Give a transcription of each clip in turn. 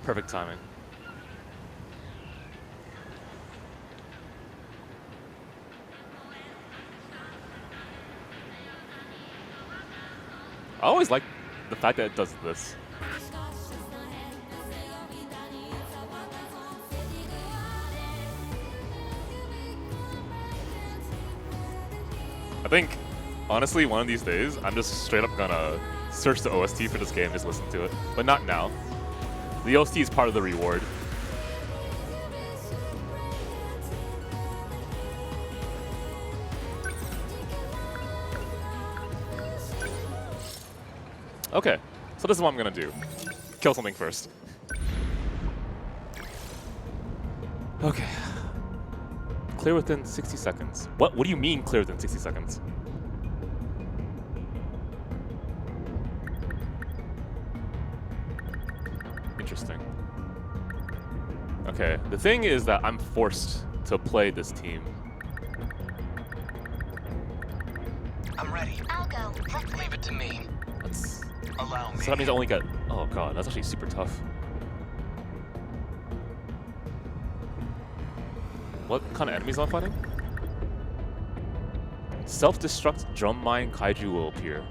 Perfect timing. I always like the fact that it does this. I think, honestly, one of these days, I'm just straight up gonna search the OST for this game and just listen to it. But not now. The OST is part of the reward. Okay, so this is what I'm gonna do. Kill something first. Okay. Clear within 60 seconds. What do you mean clear within 60 seconds? Interesting. Okay, the thing is that I'm forced to play this team. I'm ready. I'll go. Leave it to me. That's, Allow me. so that means I only got... Oh god, that's actually super tough. What kind of enemies am I fighting? Self-destruct drum mine kaiju will appear.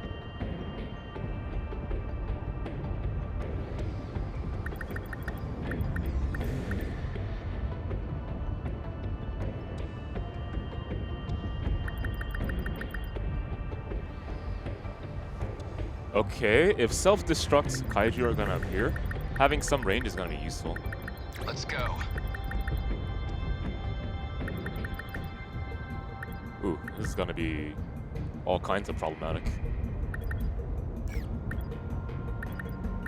Okay, if self-destruct kaiju are gonna appear, having some range is gonna be useful. Let's go. Ooh, this is gonna be all kinds of problematic.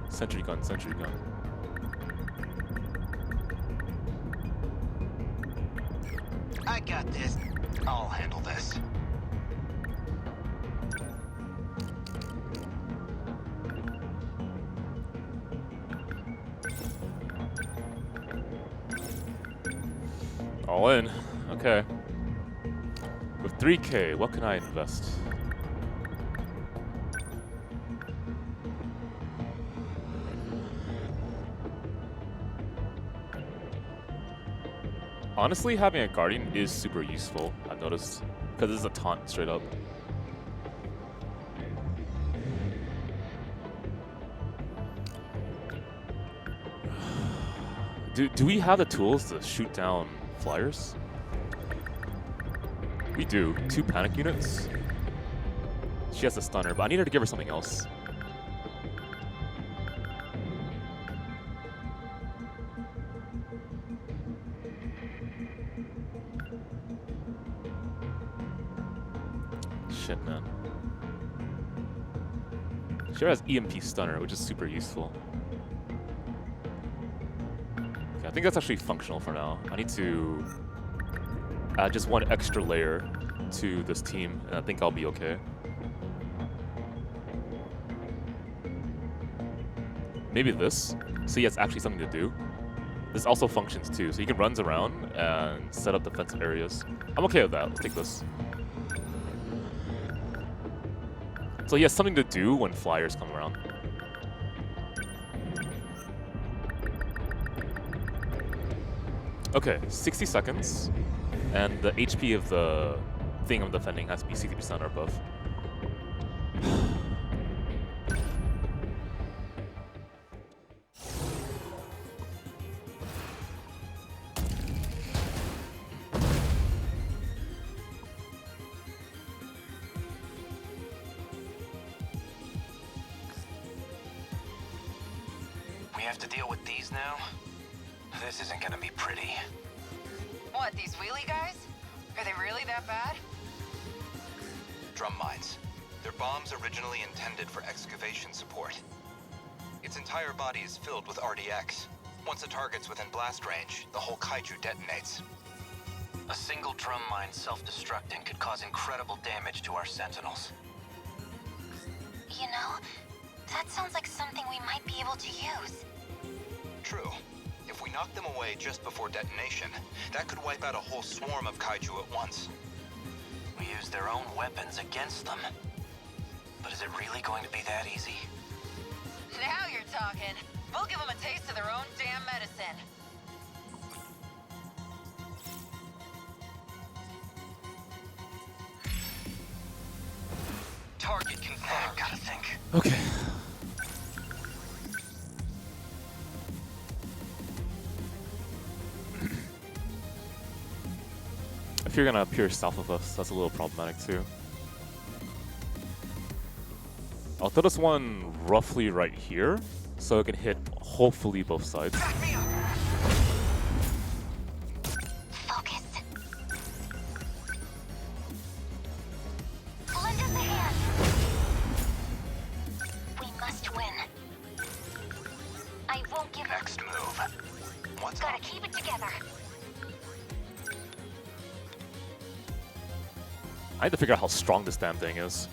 Sentry gun, sentry gun. I got this. I'll handle this. All in. Okay. With 3K, what can I invest? Honestly, having a Guardian is super useful, I've noticed. Because this is a taunt straight up. Do we have the tools to shoot down flyers? We do. 2 panic units. She has a stunner, but I need her to give her something else. Shit, man. She has EMP stunner, which is super useful. Okay, I think that's actually functional for now. I need to add just 1 extra layer to this team, and I think I'll be okay. Maybe this, so he has actually something to do. This also functions too, so he can runs around and set up defensive areas. I'm okay with that. Let's take this. So he has something to do when flyers come around. Okay, 60 seconds, and the HP of the thing I'm defending has to be 60% or above. We have to deal with these now? This isn't gonna be pretty. What, these wheelie guys? Are they really that bad? Drum mines. They're bombs originally intended for excavation support. Its entire body is filled with RDX. Once a target's within blast range, the whole kaiju detonates. A single drum mine self-destructing could cause incredible damage to our Sentinels. You know, that sounds like something we might be able to use. True. If we knock them away just before detonation, that could wipe out a whole swarm of kaiju at once. We use their own weapons against them. But is it really going to be that easy? Now you're talking. We'll give them a taste of their own damn medicine. Target confirmed. Gotta think. Okay. If you're gonna appear south of us, that's a little problematic too. I'll throw this one roughly right here, so it can hit hopefully both sides. Back me up. Focus. Lend us a hand. We must win. I won't give up. Next move. What's Gotta up? keep it together. I need to figure out how strong this damn thing is.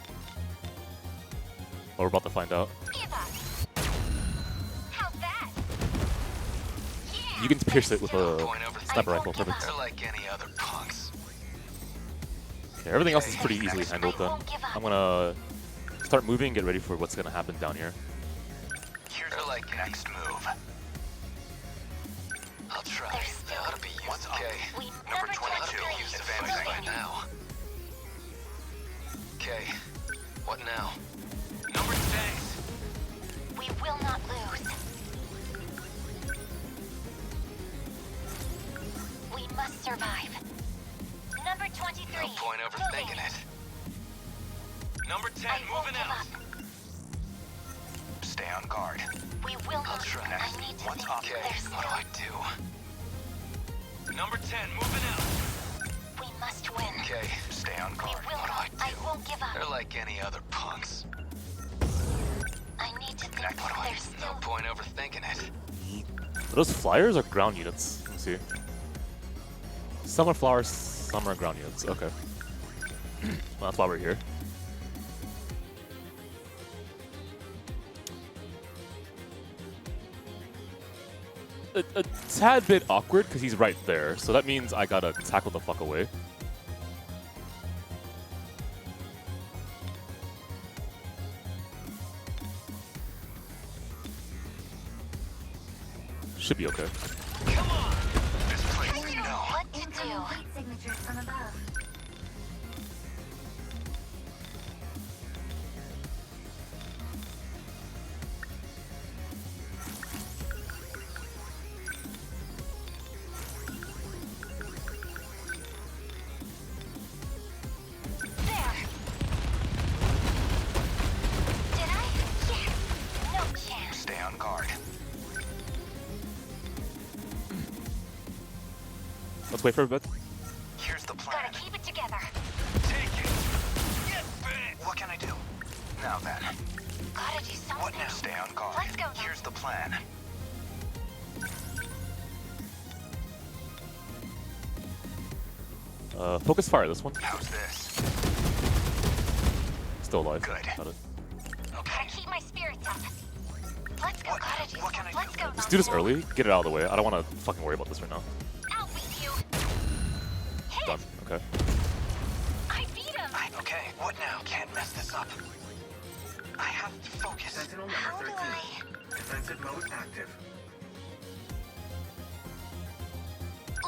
Well, we're about to find out. Give up. How's that? Yeah. You can pierce it with a Point over. sniper I rifle, won't give perfect. They're like any other punks. Okay, everything else is pretty easily handled then. I'm gonna start moving, get ready for what's gonna happen down here. They're like next move. I'll try. They ought to be used. What's okay? We Number never 22. touch Use green. advantage by now. Okay. What now? Number 10. We will not lose. We must survive. Number 23. No point overthinking it. Number 10, I won't moving give out. up. Stay on guard. We will I'll not. try. I need to What's think. okay? There's What do I do? Number 10, moving out. We must win. Okay, stay on We guard. will What do not. I do? I won't give up. They're like any other punks. I need to think. What do I There's do? still. No point overthinking it. Are those flyers or ground units? Let me see. Some are flowers, some are ground units. Okay. Well, that's why we're here. A tad bit awkward because he's right there, so that means I gotta tackle the fuck away. Should be okay. Come on! This place I we know know. what to do. Heat signatures from above. There. Did I? Yes. No chance. Stay on guard. Let's wait for a bit. Here's the plan. Gotta keep it together. Take it. Get bit. What can I do? Now then. Gotta do something. What now? Stay on guard. Let's go now. Here's the plan. Focus fire this one. How's this? Still alive. Good. Got it. Okay. Gotta keep my spirits up. Let's go. What- Gotta do what can I something. Let's do? go. Just do this early, get it out of the way. I don't want to fucking worry about this right now. I'll beat you. Hit. Done. Okay. I beat him. Okay, what now? Can't mess this up. I have to focus. Sentinel How number do 13. I? Defensive mode active.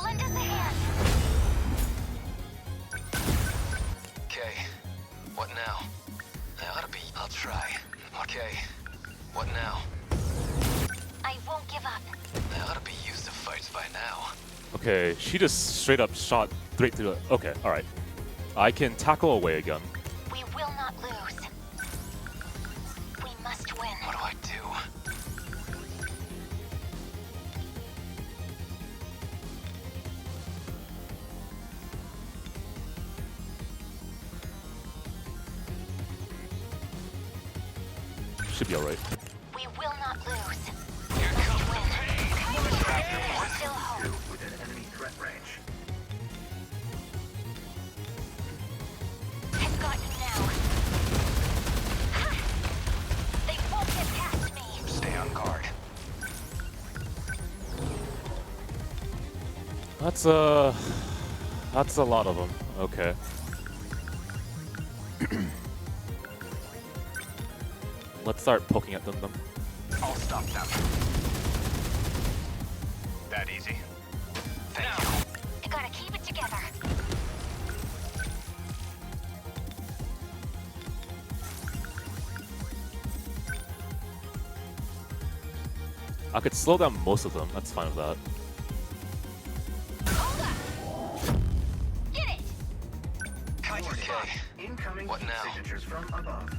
Lend us a hand. Okay. What now? I ought to be. I'll try. Okay. What now? I won't give up. I ought to be used to fights by now. Okay, she just straight up shot straight through the... Okay, alright. I can tackle away again. We will not lose. We must win. What do I do? Should be alright. We will not lose. Here Must comes the win. pain. There's still hope. Within enemy threat range. I've got you now. Ha! They won't get past me. Stay on guard. That's a lot of them. Okay. Let's start poking at them. I'll stop them. that easy. Thank you. You gotta keep it together. I could slow down most of them. That's fine with that. Hold up! Get it! Okay. Incoming What heat now? signatures from above.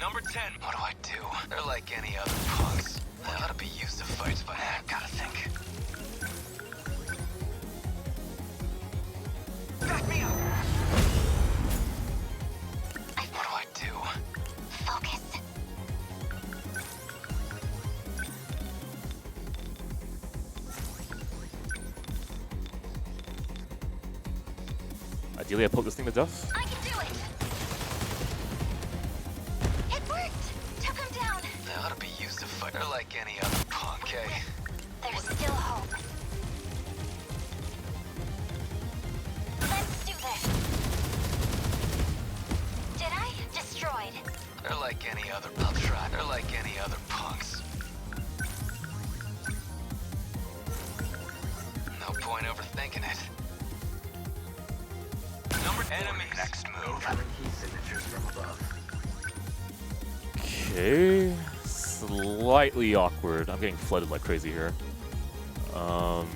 Number 10. What do I do? They're like any other punks. They ought to be used to fights by now. Gotta think. Back me up! What do I do? Focus. Ideally, I poke this thing to death. I can do it! It worked! Took him down! They ought to be used to fight. They're like any other punk, eh? There's still hope. Let's do this! Did I? Destroyed. They're like any other. I'll try. They're like any other punks. No point overthinking it. Number enemy. Next move. Incoming heat signatures from above. Okay. Slightly awkward. I'm getting flooded like crazy here. Am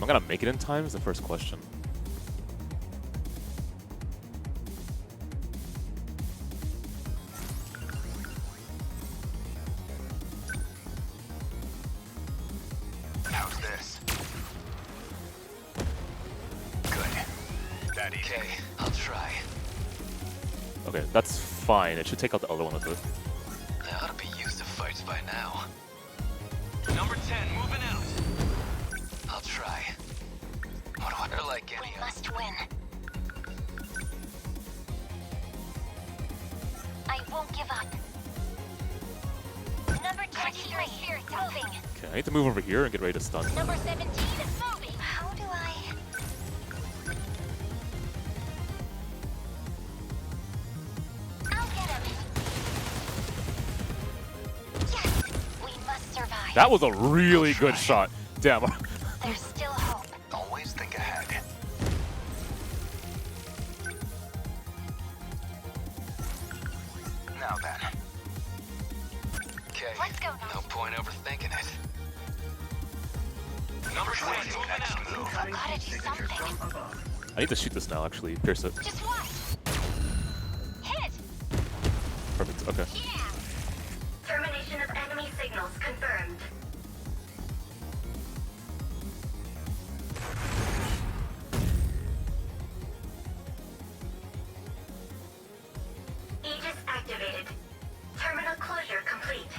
I gonna make it in time is the first question. How's this? Good. That easy. Okay, I'll try. Okay, that's fine. It should take out the other one with it. They ought to be used to fights by now. Number 10, moving out. I'll try. What do I? They're like any We other. must win. I won't give up. Number 23 is moving. Okay, I need to move over here and get ready to stun. Number 17 is moving. How do I... I'll get him. Yes! We must survive. That was a really good shot. Damn. There's still hope. Always think ahead. Now then. Okay. Let's go now. No point overthinking it. Number 20. Next move. Incoming Gotta heat do signatures something. from above. I need to shoot this now, actually. Pierce it. Just watch. Hit! Perfect. Okay. Yeah! Termination of enemy signals confirmed. Aegis activated. Terminal closure complete.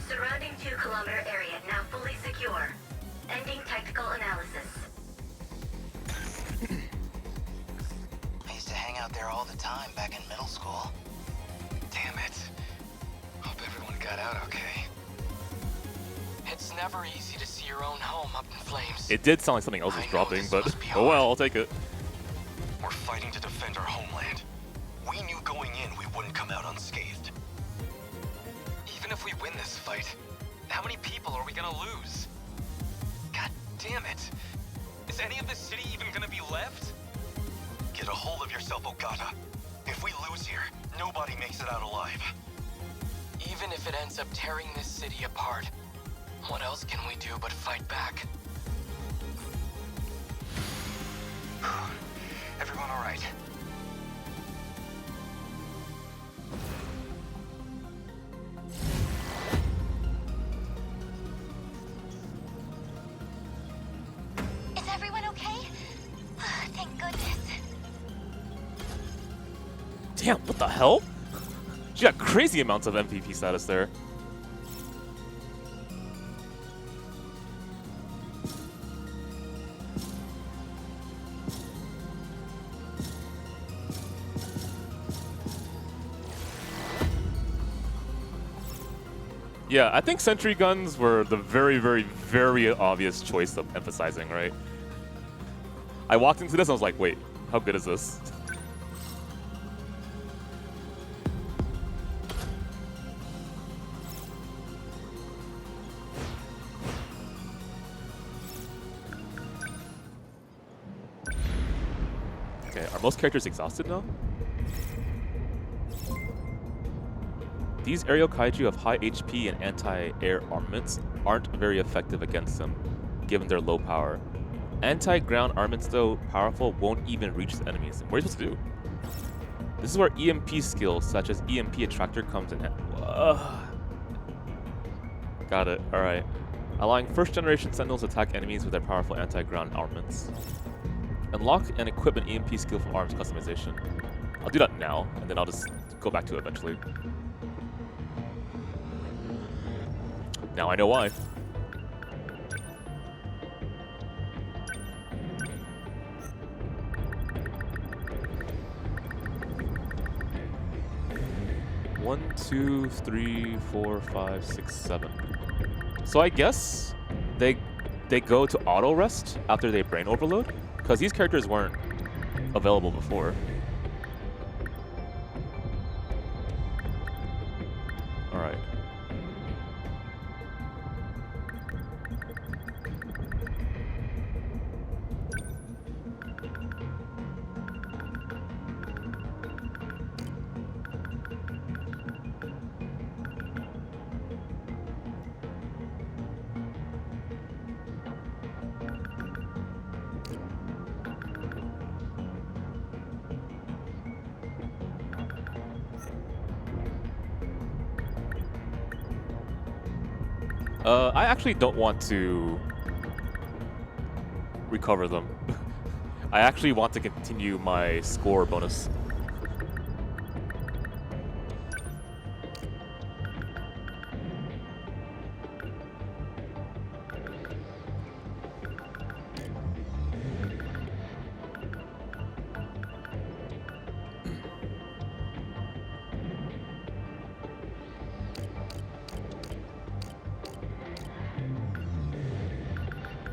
Surrounding 2-kilometer area now fully secure. Ending tactical analysis. I used to hang out there all the time back in middle school. Damn it. Hope everyone got out okay. It's never easy to see your own home up in flames. It did sound like something else was I know dropping, this but must be oh well, hard. I'll take it. We're fighting to defend our homeland. We knew going in we wouldn't come out unscathed. Even if we win this fight, how many people are we gonna lose? God damn it. Is any of this city even gonna be left? Get a hold of yourself, Ogata. If we lose here, nobody makes it out alive. Even if it ends up tearing this city apart, what else can we do but fight back? Everyone all right? Is everyone okay? Thank goodness. Damn, what the hell? She got crazy amounts of MVP status there. Yeah, I think sentry guns were the very, very, very obvious choice of emphasizing, right? I walked into this and I was like, wait, how good is this? Okay, are most characters exhausted now? These aerial kaiju have high HP and anti-air armaments aren't very effective against them, given their low power. Anti-ground armaments, though powerful, won't even reach the enemies. What are you supposed to do? This is where EMP skills, such as EMP Attractor, comes in handy. Got it, alright. Allowing first-generation Sentinels to attack enemies with their powerful anti-ground armaments. Unlock and equip an EMP skill for arms customization. I'll do that now, and then I'll just go back to it eventually. Now I know why. One, two, three, 4, 5, 6, 7. So I guess they go to auto rest after they brain overload, because these characters weren't available before. All right. I actually don't want to recover them. I actually want to continue my score bonus.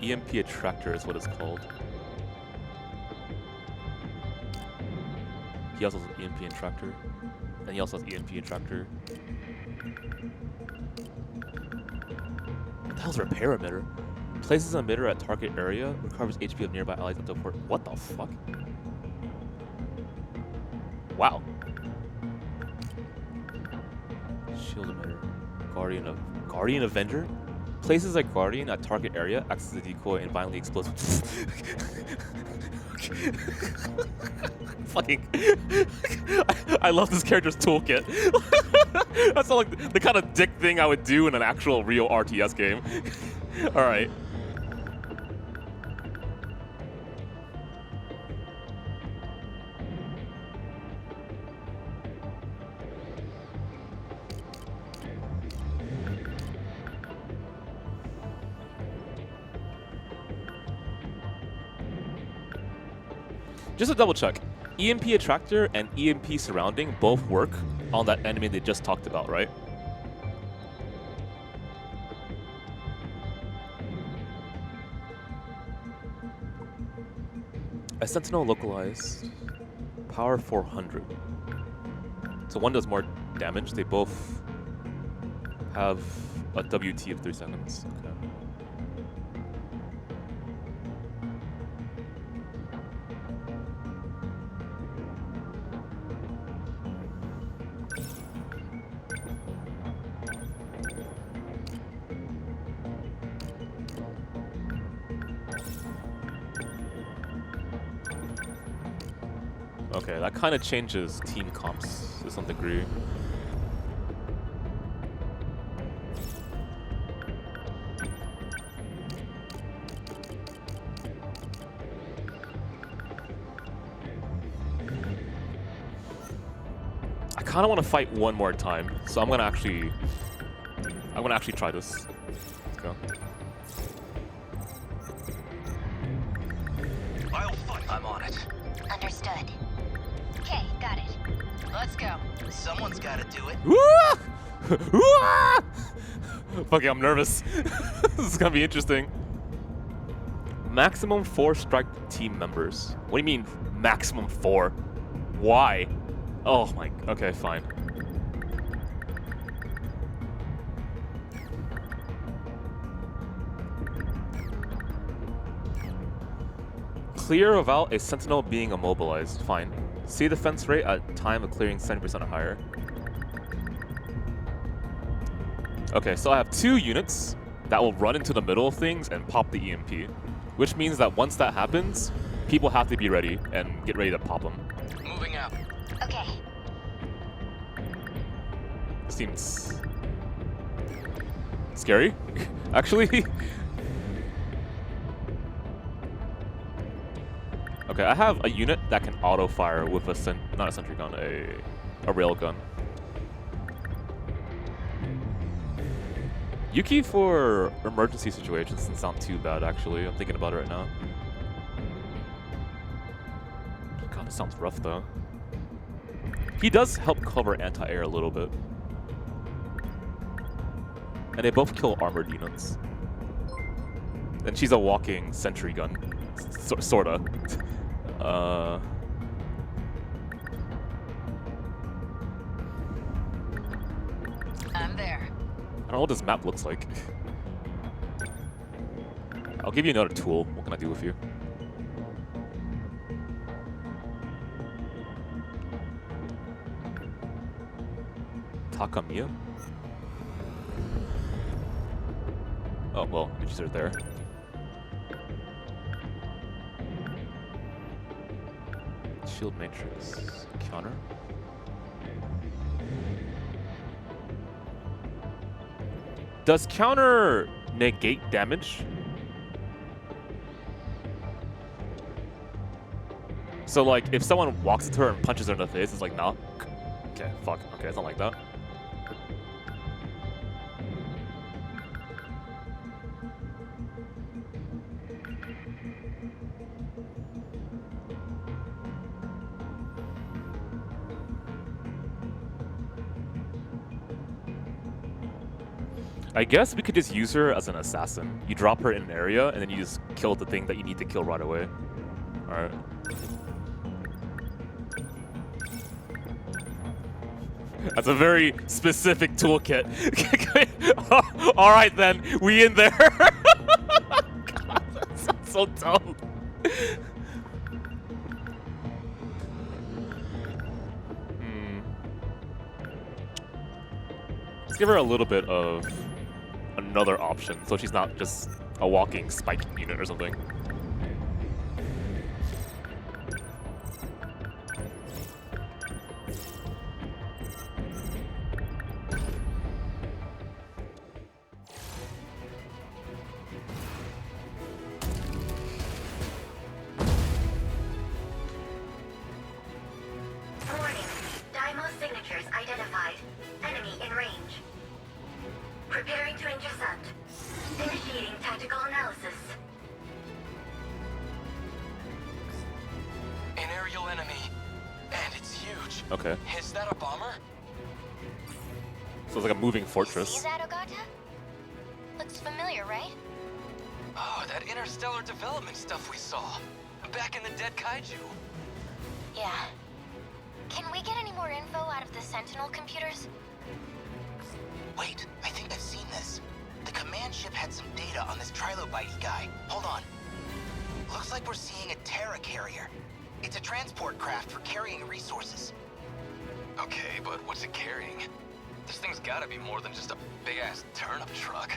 EMP Attractor is what it's called. He also has EMP Attractor. And he also has EMP Attractor. What the hell's Repair Emitter? Places an emitter at target area, recovers HP of nearby allies up to 4. What the fuck? Wow. Shield Emitter. Guardian Avenger? Places a Guardian at target area, acts as a decoy, and violently explodes. Fucking. I love this character's toolkit. That's not like the kind of dick thing I would do in an actual real RTS game. Alright. Just to double check, EMP Attractor and EMP Surrounding both work on that enemy they just talked about, right? A Sentinel localized, power 400. So one does more damage. They both have a WT of 3 seconds. Okay. Okay, that kind of changes team comps to some degree. I kind of want to fight one more time, so I'm gonna actually try this. Let's go. I'll fight. I'm on it. Understood. Okay, got it. Let's go. Someone's got to do it. Fucking, I'm nervous. This is gonna be interesting. Maximum 4 strike team members. What do you mean maximum 4? Why? Oh my. Okay, fine. Clear without a Sentinel being immobilized. Fine. See defense rate at time of clearing 70% or higher. Okay, so I have 2 units that will run into the middle of things and pop the EMP. Which means that once that happens, people have to be ready and get ready to pop them. Moving out. Okay. Seems scary, actually. Okay, I have a unit that can auto fire with a not a sentry gun, a rail gun. Yuki for emergency situations doesn't sound too bad, actually. I'm thinking about it right now. God, this sounds rough, though. He does help cover anti-air a little bit. And they both kill armored units. And she's a walking sentry gun. Sorta. I'm there. I don't know what this map looks like. I'll give you another tool. What can I do with you? Takamiya? Oh, well, they're there. Shield matrix. Counter? Does counter negate damage? So, like, if someone walks into her and punches her in the face, it's like, nah. Okay, fuck. Okay, it's not like that. I guess we could just use her as an assassin. You drop her in an area, and then you just kill the thing that you need to kill right away. Alright. That's a very specific toolkit. Alright then, we in there. God, that sounds so dumb. Let's give her a little bit of another option, so she's not just a walking spike unit or something. Warning. Daimo signatures identified. Enemy in range. Preparing to intercept. Initiating tactical analysis. An aerial enemy. And it's huge. Okay. Is that a bomber? So it's like a moving You see fortress. that, Ogata? Looks familiar, right? Oh, that interstellar development stuff we saw. Back in the dead kaiju. Yeah. Can we get any more info out of the Sentinel computers? Wait, I think I've seen this. The command ship had some data on this trilobite guy. Hold on. Looks like we're seeing a Terra carrier. It's a transport craft for carrying resources. Okay, but what's it carrying? This thing's gotta be more than just a big-ass turnip truck.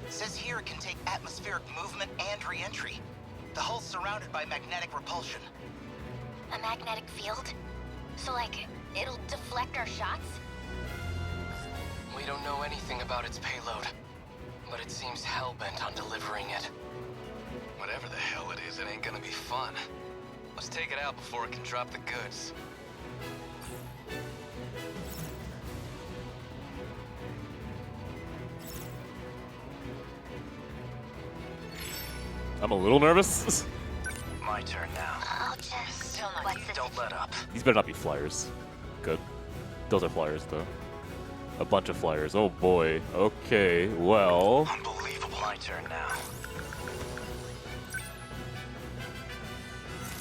Says here it can take atmospheric movement and re-entry. The hull's surrounded by magnetic repulsion. A magnetic field? So, like, it'll deflect our shots? We don't know anything about its payload, but it seems hell-bent on delivering it. Whatever the hell it is, it ain't gonna be fun. Let's take it out before it can drop the goods. I'm a little nervous. My turn now. I'll just... What's the... Don't let up. These better not be flyers. Good. Those are flyers, though. A bunch of flyers. Oh boy. Okay, well... Unbelievable. My turn now.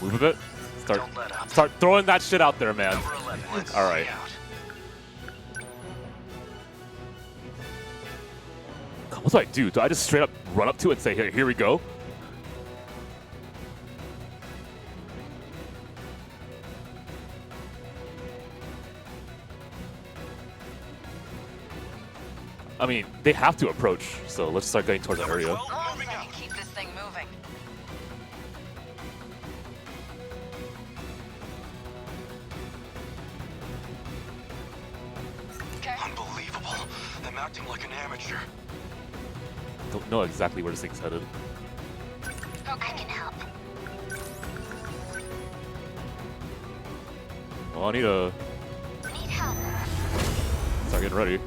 Move a bit. Don't let up. Start throwing that shit out there, man. Number 11. Let's All right. see out. God, what do I do? Do I just straight up run up to it and say, here we go? I mean, they have to approach, so let's start getting towards the area. As long as I can keep this thing moving. Okay. Unbelievable. I'm acting like an amateur. Don't know exactly where this thing's headed. I can help. Well, I need to Need help. start getting ready.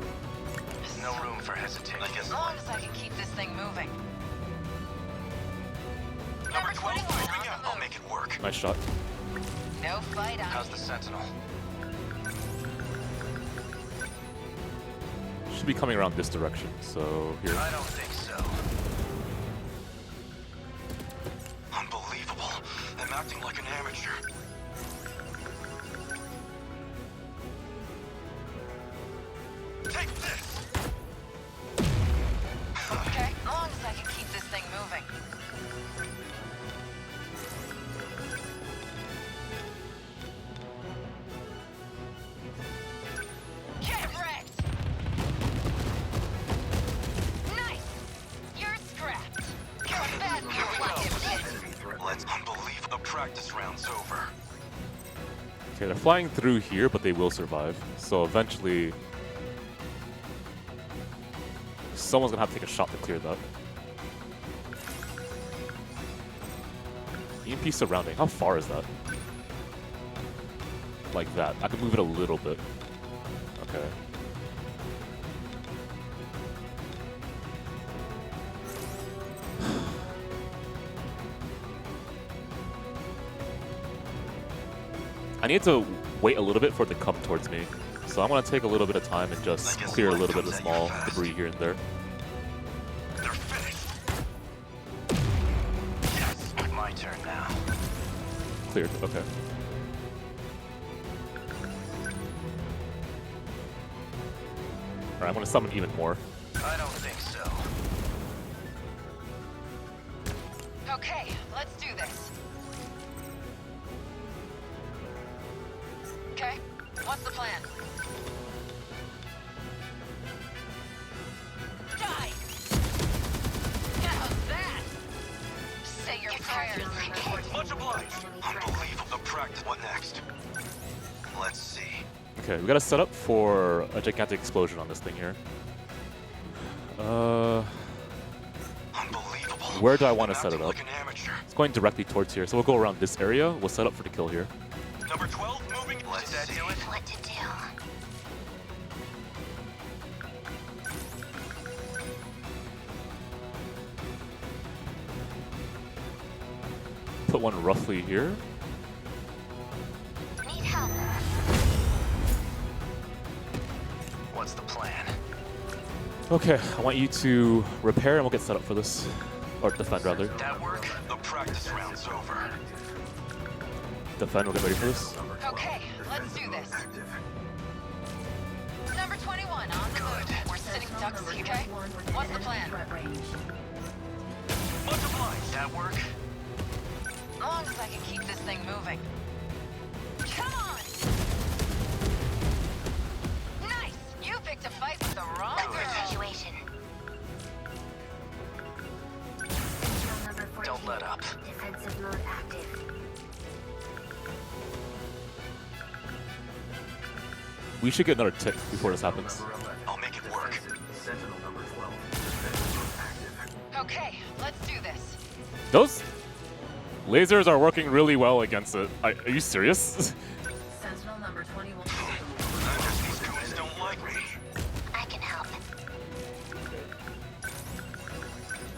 No room for hesitation. I guess As long as I can keep this thing moving. number 12 21 on moving the out. I'll move. make it work. Nice shot. No fight on How's you. the Sentinel? Should be coming around this direction, so here. I don't think so. Unbelievable. I'm acting like an amateur. Take this! Okay. As long as I can keep this thing moving. Get wrecked! Nice! You're scrapped. You're a bad boy. Let's unbelieve the practice round's over. Okay, they're flying through here, but they will survive. So eventually, someone's gonna have to take a shot to clear that. EMP surrounding. How far is that? Like that. I can move it a little bit. Okay. I need to wait a little bit for it to come towards me. So I'm gonna take a little bit of time and just clear a little bit of the small debris here and there. They're finished. Yes! My turn now. Cleared. Okay. Alright, I'm gonna summon even more. I don't think so. Okay, let's do this. Okay, what's the plan? Die! How's that? Say your prayers. Much obliged. Unbelievable. The practice. What next? Let's see. Okay, we gotta set up for a gigantic explosion on this thing here. Unbelievable. Where do I want to I'm set it acting up? like an amateur. It's going directly towards here, so we'll go around this area. We'll set up for the kill here. Number 12 moving. Let's see. Do it. What to do? Put one roughly here. Need help. What's the plan? Okay, I want you to repair and we'll get set up for this. Or defend, rather. That work? The practice round's over. Defend, we'll get ready for this. Okay, let's do this. Number 21 on the move. We're sitting ducks, okay? What's the plan? Much obliged. That work? As long as I can keep this thing moving. Come on! Nice! You picked a fight with the wrong What's the girl. situation? Sentinel number 14. Don't let up. Defensive mode active. We should get another tick before this happens. I'll make it work. Sentinel number 12. Defensive mode active. Okay, let's do this. Those lasers are working really well against it. Are you serious? Sentinel number 21. These goons don't like me. I can help.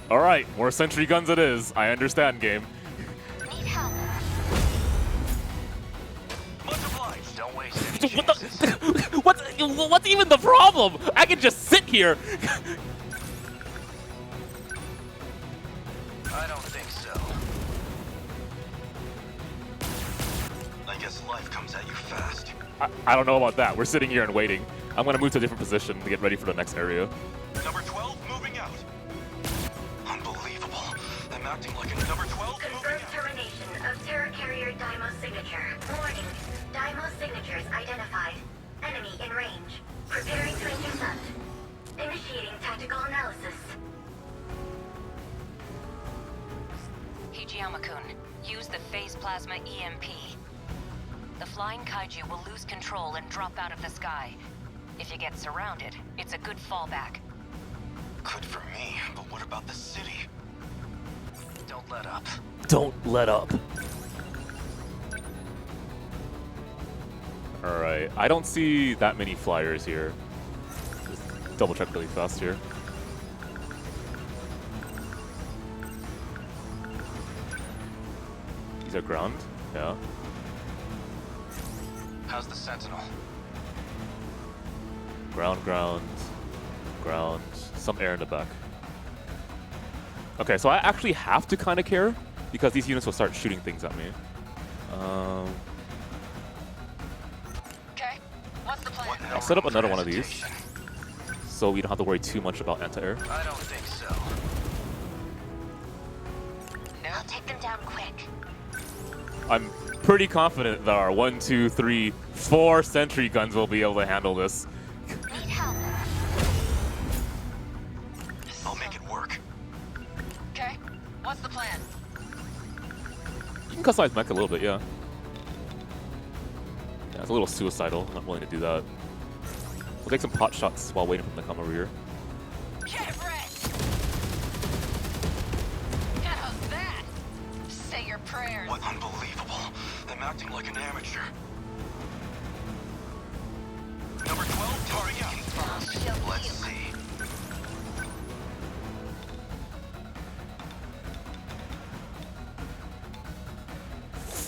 Alright, more sentry guns it is. I understand, game. Need help. Much obliged. Don't waste any What chances. the? What's even the problem? I can just sit here. I don't think so. I guess life comes at you fast. I don't know about that. We're sitting here and waiting. I'm gonna move to a different position to get ready for the next area. Number 12 moving out. Unbelievable. I'm acting like a number 12 moving Confirmed out. termination of Terror Carrier Daimo signature. Warning. Daimo signatures identified. Enemy in range. Preparing to intercept. Initiating tactical analysis. Hijiyama-kun, use the phase plasma EMP. The flying kaiju will lose control and drop out of the sky. If you get surrounded, it's a good fallback. Good for me, but what about the city? Don't let up. Don't let up. Alright, I don't see that many flyers here. Just double check really fast here. These are ground, yeah. How's the Sentinel? Ground, ground, ground. Some air in the back. Okay, so I actually have to kind of care because these units will start shooting things at me. Okay, what's the plan? I'll set up another one of these so we don't have to worry too much about anti-air. I don't think so. I'll take them down quick. I'm pretty confident that our 1, 2, 3, 4 sentry guns will be able to handle this. Need help. I'll make it work. Okay, what's the plan? You can customize mech a little bit, yeah. Yeah, it's a little suicidal. I'm not willing to do that. We'll take some pot shots while waiting for them to come over here. Get wrecked! How's that? Say your prayers. What unbelievable. I'm acting like an amateur. Number 12, target. Let's see.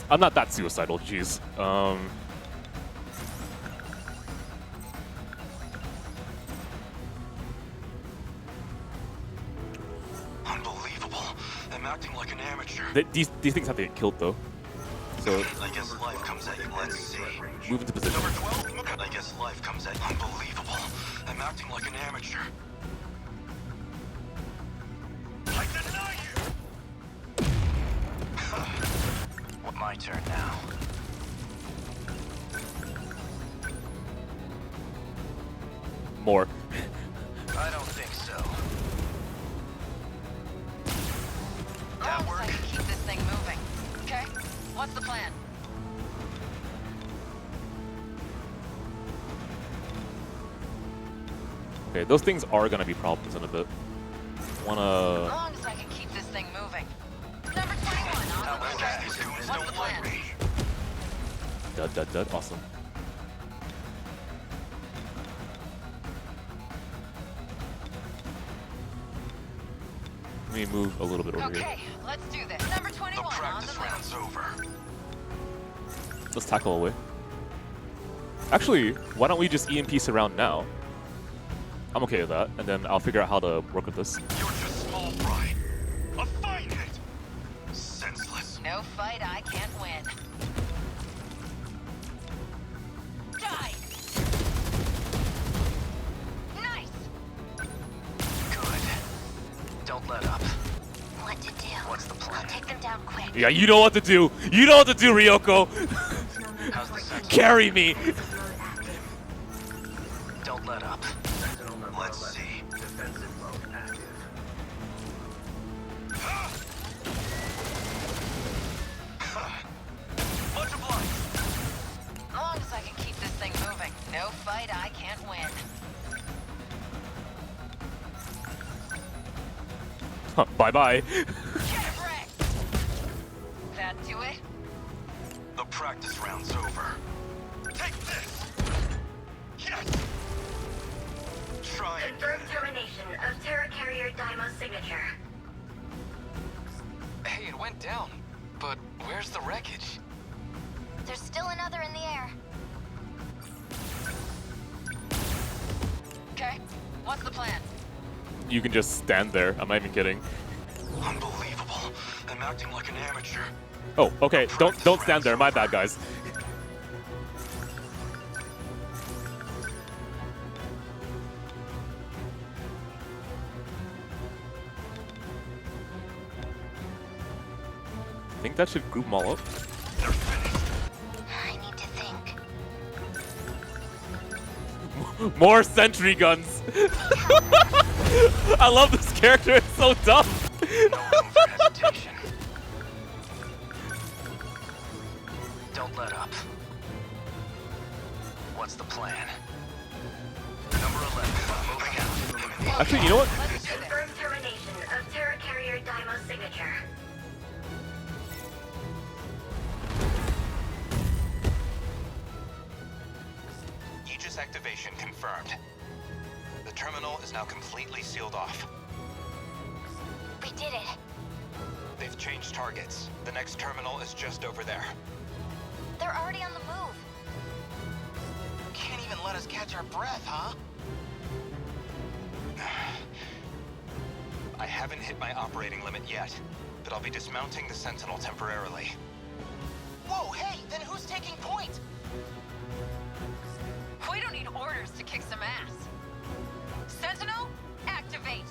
I'm not that suicidal, jeez. Unbelievable. I'm acting like an amateur. These things have to get killed though. So I guess life comes at you. Let's see. move into position. Number 12, I guess life comes at you. Unbelievable. I'm acting like an amateur. I deny you! My turn now. More. I don't think so. Long as I can keep this thing moving. Okay, what's the plan? Okay, those things are gonna be problems in a bit. Wanna Long as I can keep this thing moving. Number 21 on the list. What's the plan? dud. Awesome. Let me move a little bit over here. Okay, let's do this. Number The 21 on practice the round's move. over. Let's tackle away. Actually, why don't we just EMP surround now? I'm okay with that, and then I'll figure out how to work with this. You're just small fry. A fine hit. Senseless. No fight I can't win. Die! Nice! Good. Don't let up. What to do? What's the plan? I'll take them down quick. Yeah, you know what to do. You know what to do, Ryoko. How's the Sentinel? Carry me. Don't let up. Sentinel number Let's 11. see. Defensive mode active. Much obliged. Long as I can keep this thing moving. No fight I can't win. Bye-bye. Get wrecked! That do it? The practice round's over. Take this. Yes. Try it. Confirmed termination of Terra Carrier Daimo's signature. Hey, it went down. But where's the wreckage? There's still another in the air. Okay, what's the plan? You can just stand there. I'm not even kidding. Unbelievable. I'm acting like an amateur. Oh, okay. Don't stand there. My bad, guys. I think that should group them all up. I need to think. More sentry guns. I love this character. It's so dumb. No room for hesitation. Don't let up. What's the plan? Number 11, moving out. Actually, you know what? Confirmed termination of Terra Carrier Daimo's signature. Aegis activation confirmed. The terminal is now completely sealed off. We did it. They've changed targets. The next terminal is just over there. They're already on the move. Can't even let us catch our breath, huh? I haven't hit my operating limit yet, but I'll be dismounting the Sentinel temporarily. Whoa, hey, then who's taking point? We don't need orders to kick some ass. Sentinel, activate.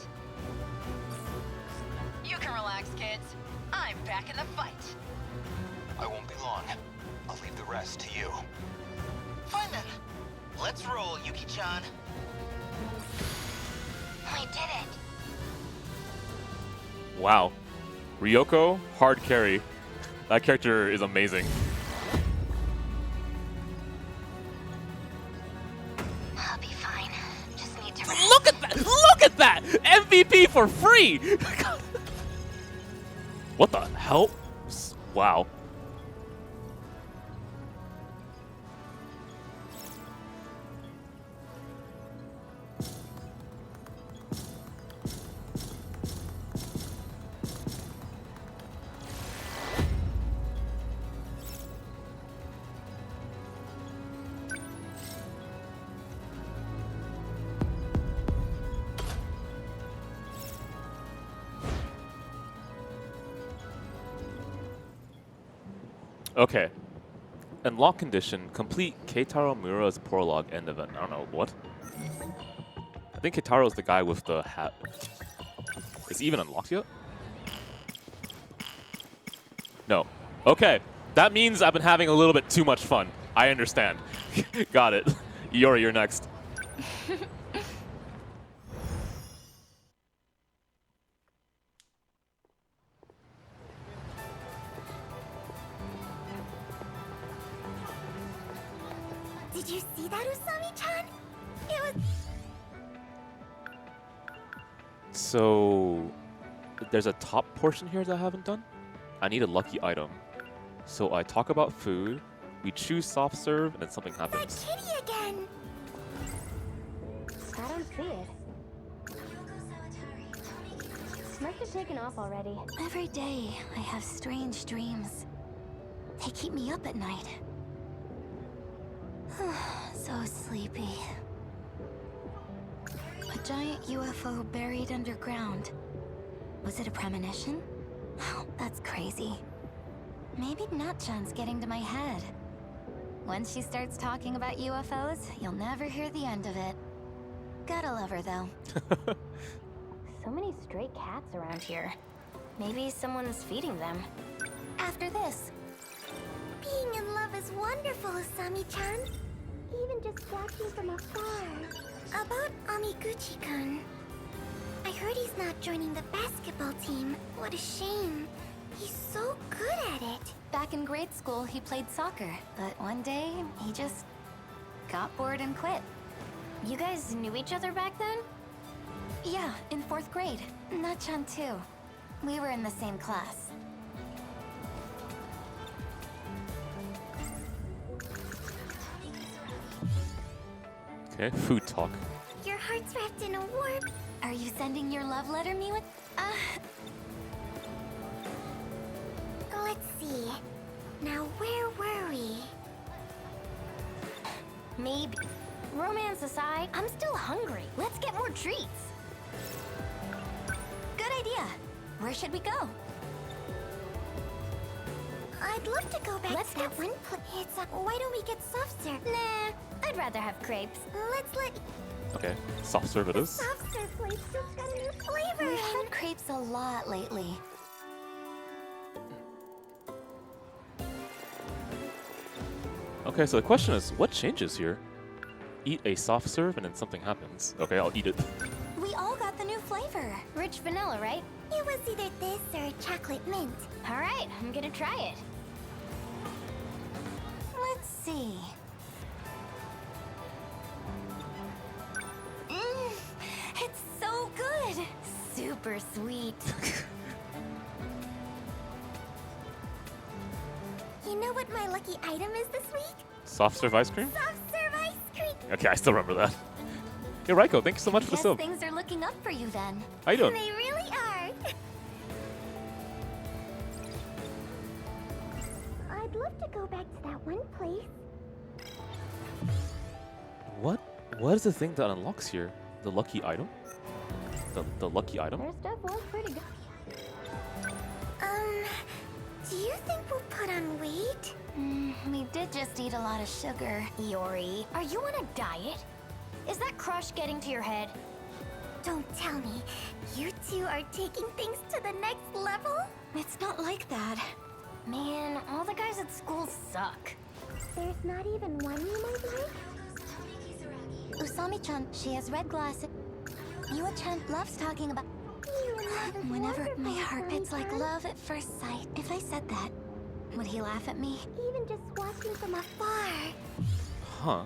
You can relax, kids. I'm back in the fight. I won't be long. I'll leave the rest to you. Fine then. Let's roll, Yuki-chan. We did it. Wow. Ryoko, hard carry. That character is amazing. I'll be fine. Just need to rest. Look at that! Look at that! MVP for free! What the hell? Wow. Okay. Unlock condition, complete Keitaro Mura's prologue end event. I don't know, what? I think Keitaro's the guy with the hat. Is he even unlocked yet? No. Okay. That means I've been having a little bit too much fun. I understand. Got it. Yori, you're next. Did you see that, Usami-chan? It was... So, there's a top portion here that I haven't done. I need a lucky item. So I talk about food, we choose soft serve, and then something happens. That kitty again! I don't see it. Must have taken off already. Every day, I have strange dreams. They keep me up at night. So sleepy. A giant UFO buried underground. Was it a premonition? Oh, that's crazy. Maybe Natchan's getting to my head. Once she starts talking about UFOs, you'll never hear the end of it. Gotta love her, though. So many stray cats around here. Maybe someone's feeding them. After this. Being in love is wonderful, Usami-chan. Even just watching from afar. About Amiguchi-kun. I heard he's not joining the basketball team. What a shame. He's so good at it. Back in grade school, he played soccer. But one day, he just got bored and quit. You guys knew each other back then? Yeah, in 4th grade. Natchan too. We were in the same class. Okay, food talk. Your heart's wrapped in a warm... Are you sending your love letter, Miwa? Let's see. Now, where were we? Maybe. Romance aside, I'm still hungry. Let's get more treats. Good idea. Where should we go? I'd love to go back to that one place. It's why don't we get soft serve? Nah, I'd rather have crepes. Let's let Okay, soft serve it is. soft serve place just got a new flavor. We've had crepes a lot lately. Okay, so the question is, what changes here? Eat a soft serve and then something happens. Okay, I'll eat it. We all got the new flavor. Rich vanilla, right? It was either this or chocolate mint. All right, I'm gonna try it. Let's see. It's so good. Super sweet. You know what my lucky item is this week? Soft serve ice cream? Soft serve ice cream. Okay, I still remember that. Hey, Raiko, thank you so much for the Guess sub. things are looking up for you then. How you doing? They really are. I'd love to go back to that one place. What is the thing that unlocks here? The lucky item? The lucky item? Their stuff was pretty good. Do you think we'll put on weight? We did just eat a lot of sugar. Iori, are you on a diet? Is that crush getting to your head? Don't tell me. You two are taking things to the next level? It's not like that. Man, all the guys at school suck. There's not even one you might like? Usami-chan, she has red glasses. Miwa-chan loves talking about... Whenever my heart beats like love at first sight, if I said that, would he laugh at me? Even just watching from afar. Huh.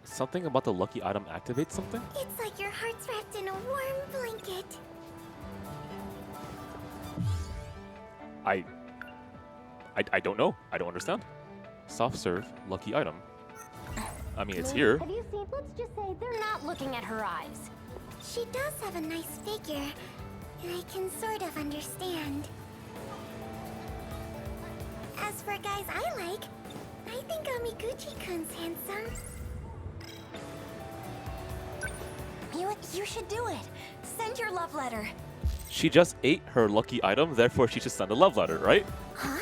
Something about the lucky item activates something? It's like your heart's wrapped in a warm blanket. I don't know. I don't understand. Soft serve, lucky item. I mean, it's here. Have you seen? Let's just say they're not looking at her eyes. She does have a nice figure. I can sort of understand. As for guys I like, I think Amiguchi-kun's handsome. You should do it. Send your love letter. She just ate her lucky item, therefore she should send a love letter, right? Huh?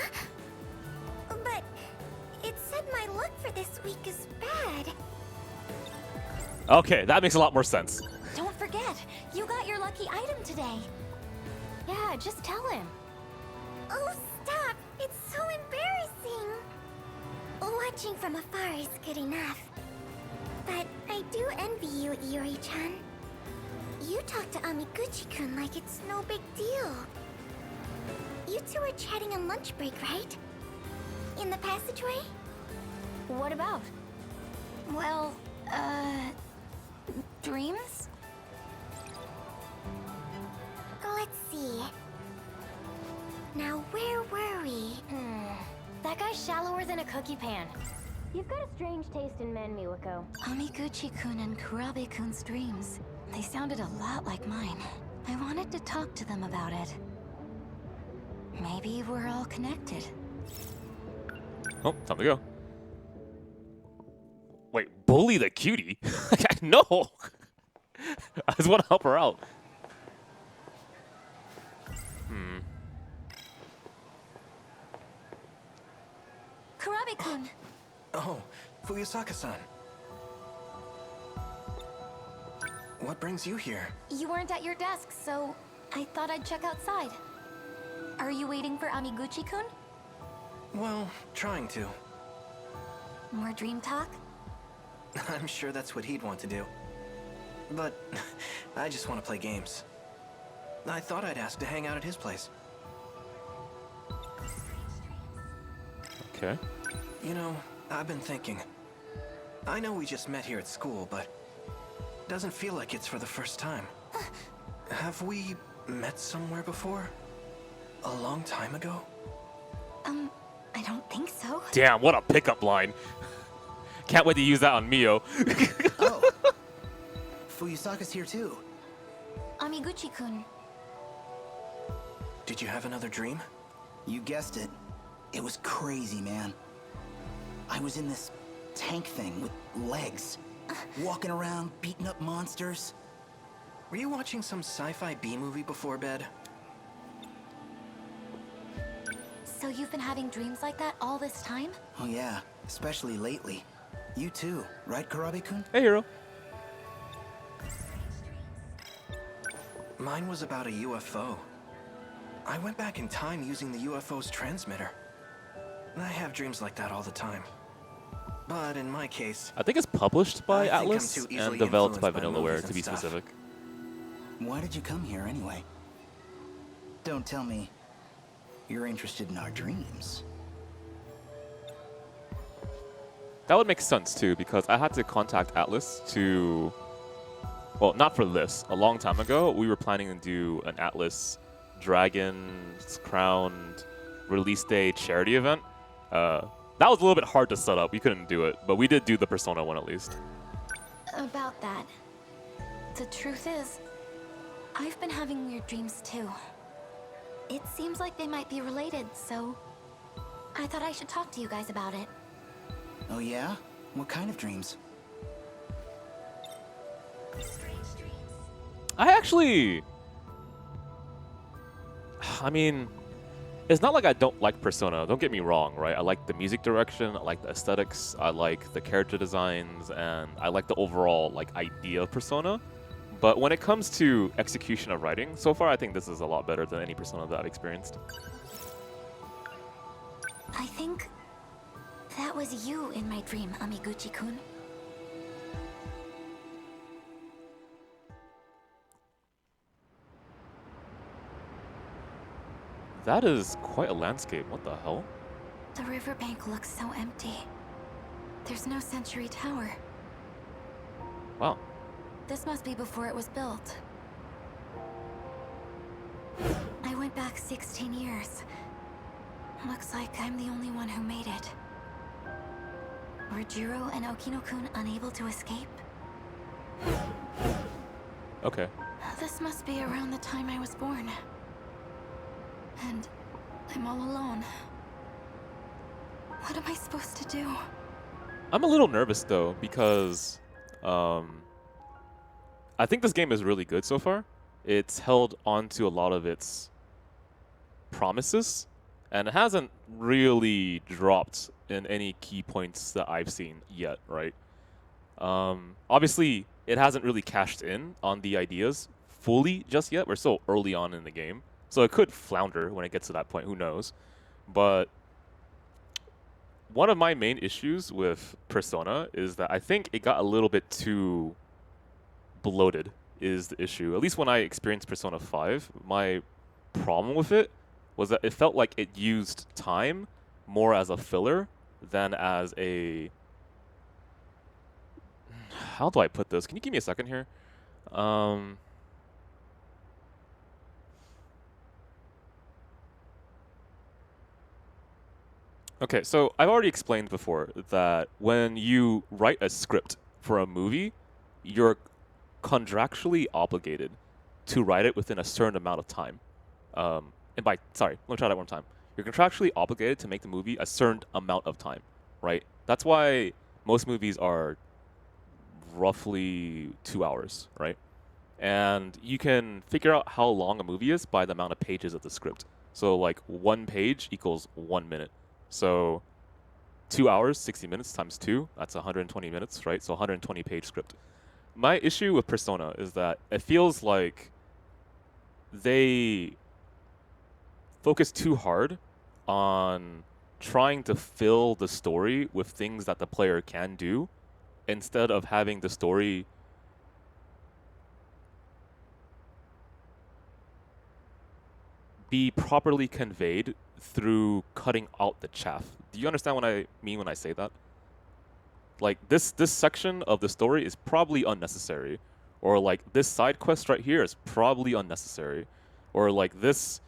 But it said my luck for this week is bad. Okay, that makes a lot more sense. Don't forget, you got your lucky item today. Yeah, just tell him. Oh, stop! It's so embarrassing! Watching from afar is good enough. But I do envy you, Iori-chan. You talk to Amiguchi-kun like it's no big deal. You two were chatting on lunch break, right? In the passageway? What about? Well, dreams? Let's see. Now, where were we? That guy's shallower than a cookie pan. You've got a strange taste in men, Miwako. Amiguchi-kun and Kurabe-kun's dreams. They sounded a lot like mine. I wanted to talk to them about it. Maybe we're all connected. Oh, time to go. Wait, bully the cutie? No! I just want to help her out. Kurabe-kun! Oh, Fuyusaka-san. What brings you here? You weren't at your desk, so I thought I'd check outside. Are you waiting for Amiguchi-kun? Well, trying to. More dream talk? I'm sure that's what he'd want to do. But I just want to play games. I thought I'd ask to hang out at his place. Okay. You know, I've been thinking. I know we just met here at school, but it doesn't feel like it's for the first time. Have we met somewhere before? A long time ago? I don't think so. Damn, what a pickup line. Can't wait to use that on Mio. Oh. Fuyusaka's here too. Amiguchi-kun. Did you have another dream? You guessed it. It was crazy, man. I was in this tank thing with legs. Walking around, beating up monsters. Were you watching some sci-fi B-movie before bed? So you've been having dreams like that all this time? Oh yeah, especially lately. You too, right, Kurabe-kun? Hey, hero. Mine was about a UFO. I went back in time using the UFO's transmitter. I have dreams like that all the time. But in my case, I think it's published by I think I'm Atlas too and easily developed by influenced by movies Vanillaware, and to be stuff. specific. Why did you come here anyway? Don't tell me you're interested in our dreams. That would make sense too, because I had to contact Atlas to, well, not for this. A long time ago, we were planning to do an Atlas Dragon's Crowned release day charity event. That was a little bit hard to set up. We couldn't do it, but we did do the Persona one at least. About that, the truth is, I've been having weird dreams too. It seems like they might be related, so I thought I should talk to you guys about it. Oh yeah? What kind of dreams? I mean, it's not like I don't like Persona. Don't get me wrong, right? I like the music direction, I like the aesthetics, I like the character designs, and I like the overall like idea of Persona. But when it comes to execution of writing, so far I think this is a lot better than any Persona that I've experienced. I think that was you in my dream, Amiguchi-kun. That is quite a landscape. What the hell? The riverbank looks so empty. There's no Century Tower. Wow. This must be before it was built. I went back 16 years. Looks like I'm the only one who made it. Were Jiro and Okino-kun unable to escape? Okay. This must be around the time I was born. And I'm all alone. What am I supposed to do? I'm a little nervous though, because I think this game is really good so far. It's held on to a lot of its promises, and it hasn't really dropped in any key points that I've seen yet, right? Obviously, it hasn't really cashed in on the ideas fully just yet. We're so early on in the game. So it could flounder when it gets to that point, who knows. But one of my main issues with Persona is that I think it got a little bit too bloated is the issue. At least when I experienced Persona 5, my problem with it was that it felt like it used time more as a filler than as a... How do I put this? Can you give me a second here? Okay, so I've already explained before that when you write a script for a movie, you're contractually obligated to write it within a certain amount of time. Let me try that one time. You're contractually obligated to make the movie a certain amount of time, right? That's why most movies are roughly 2 hours, right? And you can figure out how long a movie is by the amount of pages of the script. So like 1 page equals 1 minute. So 2 hours, 60 minutes times 2, that's 120 minutes, right? So 120 page script. My issue with Persona is that it feels like they focus too hard on trying to fill the story with things that the player can do instead of having the story be properly conveyed through cutting out the chaff. Do you understand what I mean when I say that? Like this section of the story is probably unnecessary, or like this side quest right here is probably unnecessary, or like this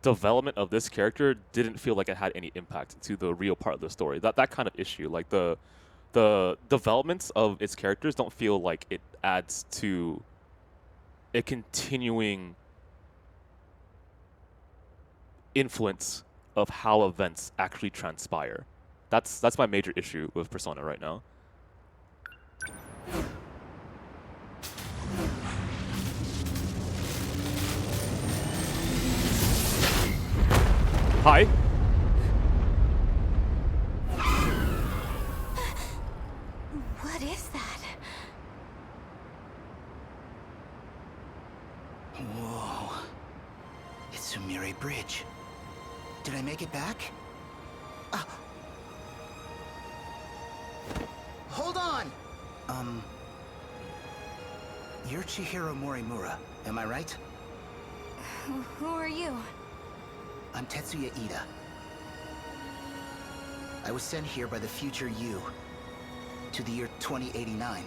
development of this character didn't feel like it had any impact to the real part of the story. That kind of issue, like the developments of its characters don't feel like it adds to a continuing influence of how events actually transpire. That's my major issue with Persona right now. Hi. What is that? Whoa. It's Sumire Bridge. Did I make it back? on! You're Chihiro Morimura, am I right? Who are you? I'm Tetsuya Ida. I was sent here by the future you to the year 2089.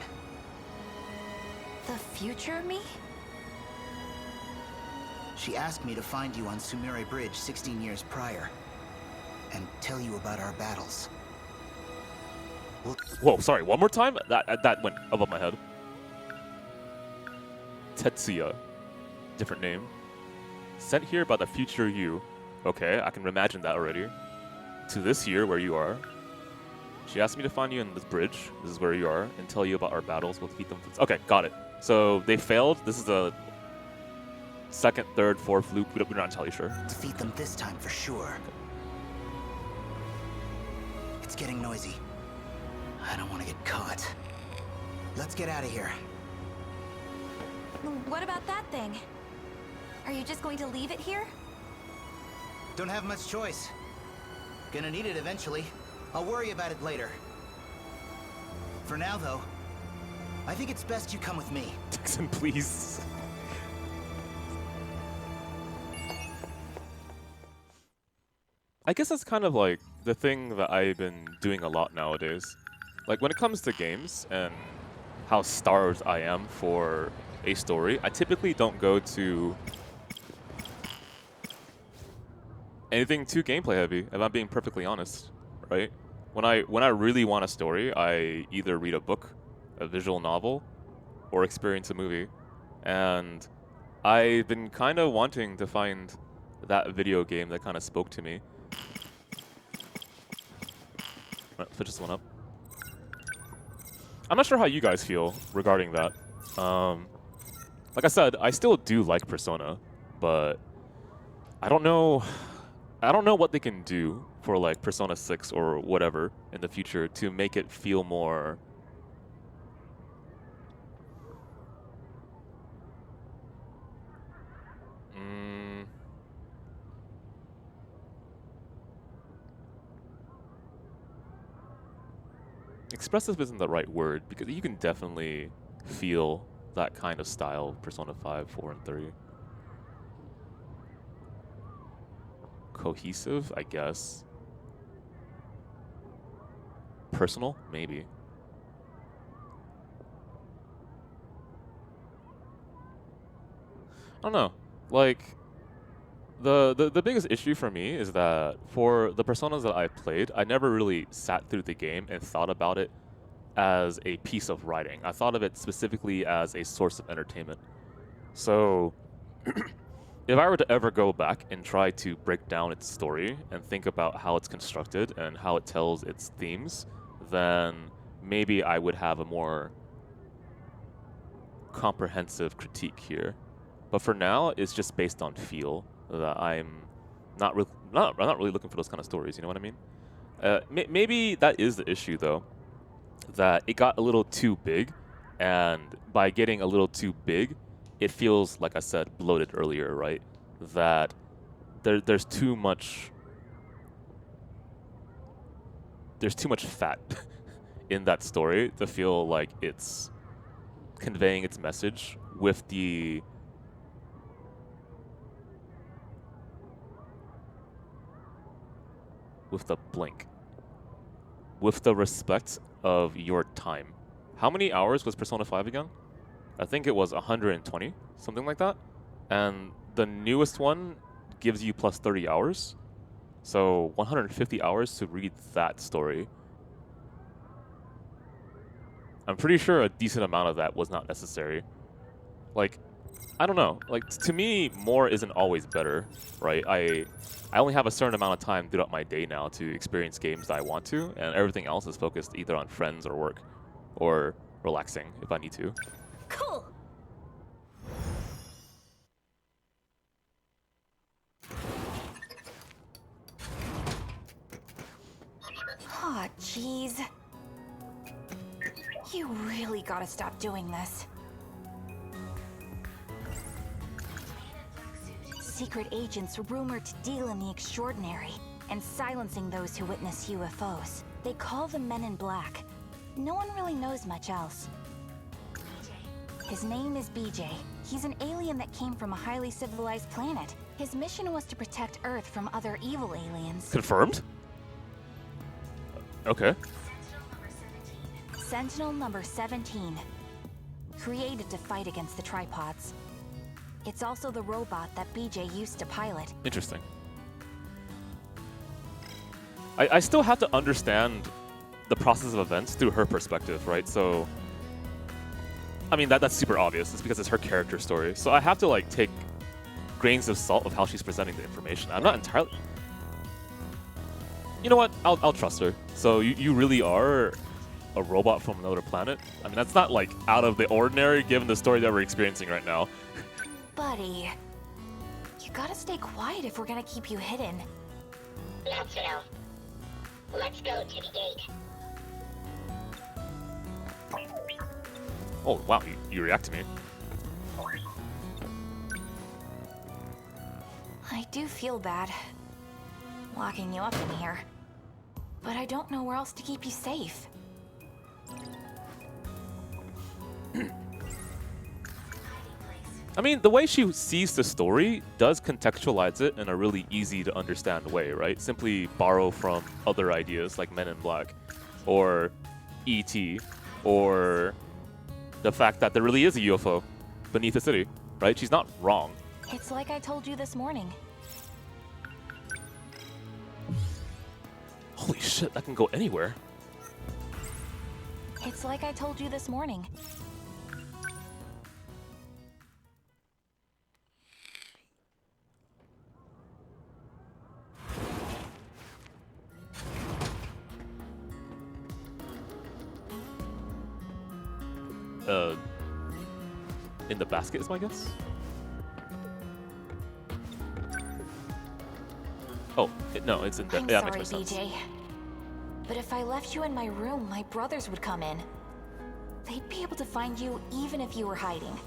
The future me? She asked me to find you on Sumire Bridge 16 years prior and tell you about our battles. Whoa, sorry, one more time? That went above my head. Tetsuya. Different name. Sent here by the future you. Okay, I can imagine that already. To this year, where you are. She asked me to find you in this bridge. This is where you are. And tell you about our battles. We'll defeat them. Okay, got it. So, they failed. This is the second, third, fourth loop. We're not entirely sure. Defeat them this time for sure. It's getting noisy. I don't want to get caught. Let's get out of here. What about that thing? Are you just going to leave it here? Don't have much choice. Gonna need it eventually. I'll worry about it later. For now, though, I think it's best you come with me. Dixon, please. I guess that's kind of like the thing that I've been doing a lot nowadays. Like when it comes to games and how starved I am for a story, I typically don't go to anything too gameplay heavy, if I'm being perfectly honest, right? When I really want a story, I either read a book, a visual novel, or experience a movie. And I've been kind of wanting to find that video game that kind of spoke to me. Right, switch this one up. I'm not sure how you guys feel regarding that. Like I said, I still do like Persona, but I don't know what they can do for like Persona 6 or whatever in the future to make it feel more expressive isn't the right word, because you can definitely feel that kind of style, Persona 5, 4, and 3. Cohesive, I guess. Personal, maybe. I don't know. Like, the biggest issue for me is that for the Personas that I played, I never really sat through the game and thought about it as a piece of writing. I thought of it specifically as a source of entertainment. So, if I were to ever go back and try to break down its story and think about how it's constructed and how it tells its themes, then maybe I would have a more comprehensive critique here. But for now, it's just based on feel. That I'm not really looking for those kind of stories. You know what I mean? Maybe that is the issue, though. That it got a little too big, and by getting a little too big, it feels, like I said, bloated earlier, right? That there's too much fat in that story to feel like it's conveying its message with the blink, with the respect of your time. How many hours was Persona 5 again? I think it was 120, something like that. And the newest one gives you plus 30 hours. So 150 hours to read that story. I'm pretty sure a decent amount of that was not necessary. Like, I don't know. Like, to me, more isn't always better, right? I only have a certain amount of time throughout my day now to experience games that I want to, and everything else is focused either on friends or work, or relaxing if I need to. Cool. Aw, jeez. You really gotta stop doing this. Secret agents rumored to deal in the extraordinary and silencing those who witness UFOs. They call them Men in Black. No one really knows much else. His name is BJ. He's an alien that came from a highly civilized planet. His mission was to protect Earth from other evil aliens. Confirmed? Okay. Sentinel number 17. Created to fight against the tripods. It's also the robot that BJ used to pilot. Interesting. I still have to understand the process of events through her perspective, right? So, I mean, that's super obvious. It's because it's her character story. So I have to like take grains of salt of how she's presenting the information. I'm not entirely... You know what? I'll trust her. So you really are a robot from another planet? I mean, that's not like out of the ordinary given the story that we're experiencing right now. Buddy, you gotta stay quiet if we're gonna keep you hidden. Natsuno, let's go to the gate. Oh, wow, you react to me. I do feel bad locking you up in here, but I don't know where else to keep you safe. I mean, the way she sees the story does contextualize it in a really easy to understand way, right? Simply borrow from other ideas like Men in Black, or E.T., or the fact that there really is a UFO beneath the city, right? She's not wrong. It's like I told you this morning. Holy shit, that can go anywhere. It's like I told you this morning. In the basket is my guess? Oh, no, it's in there. I'm Yeah, sorry, that makes more sense. BJ. But if I left you in my room, my brothers would come in. They'd be able to find you even if you were hiding.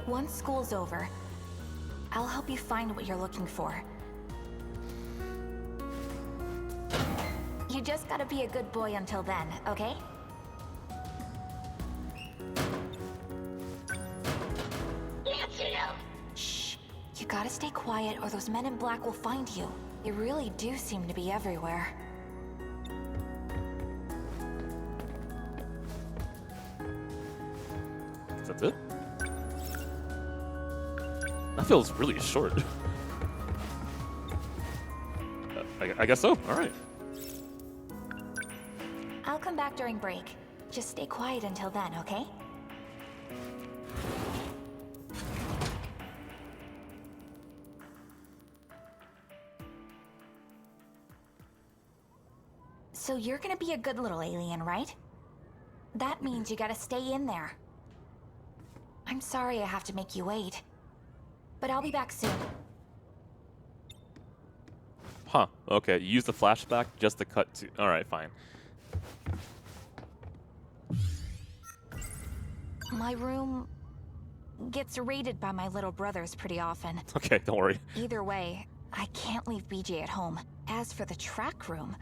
Once school's over, I'll help you find what you're looking for. You just gotta be a good boy until then, okay? Natsuno. Shh. You gotta stay quiet or those men in black will find you. They really do seem to be everywhere. Is that it? That feels really short. I guess so. All right. I'll come back during break. Just stay quiet until then, okay? So you're gonna be a good little alien, right? That means you gotta stay in there. I'm sorry I have to make you wait. But I'll be back soon. Huh. Okay. You use the flashback just to cut to... All right, fine. My room gets raided by my little brothers pretty often. Okay, don't worry. Either way, I can't leave BJ at home. As for the track room,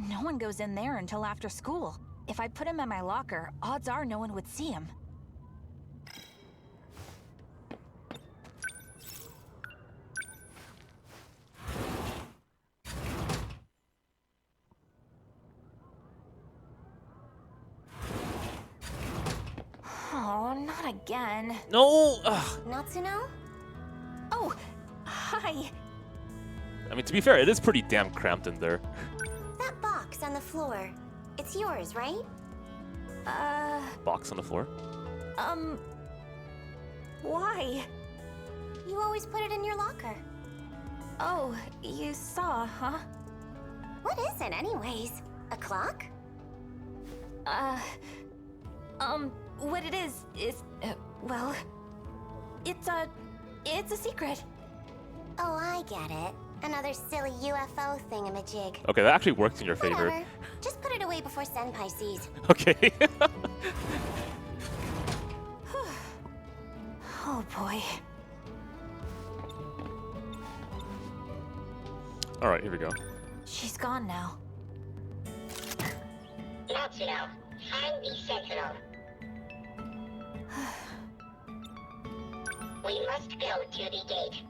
no one goes in there until after school. If I put him in my locker, odds are no one would see him. Oh, not again. No! Ugh. Natsuno? Oh, hi. I mean, to be fair, it is pretty damn cramped in there. That box on the floor. It's yours, right? Box on the floor. Why? You always put it in your locker. Oh, you saw, huh? What is it, anyways? A clock? What it is, well, it's a secret. Oh, I get it. Another silly UFO thingamajig. Okay, that actually works in your favor. Whatever. Just put it away before Senpai sees. Okay. Oh boy. All right, here we go. She's gone now. Matsuno, find the Sentinel. We must go to the gate.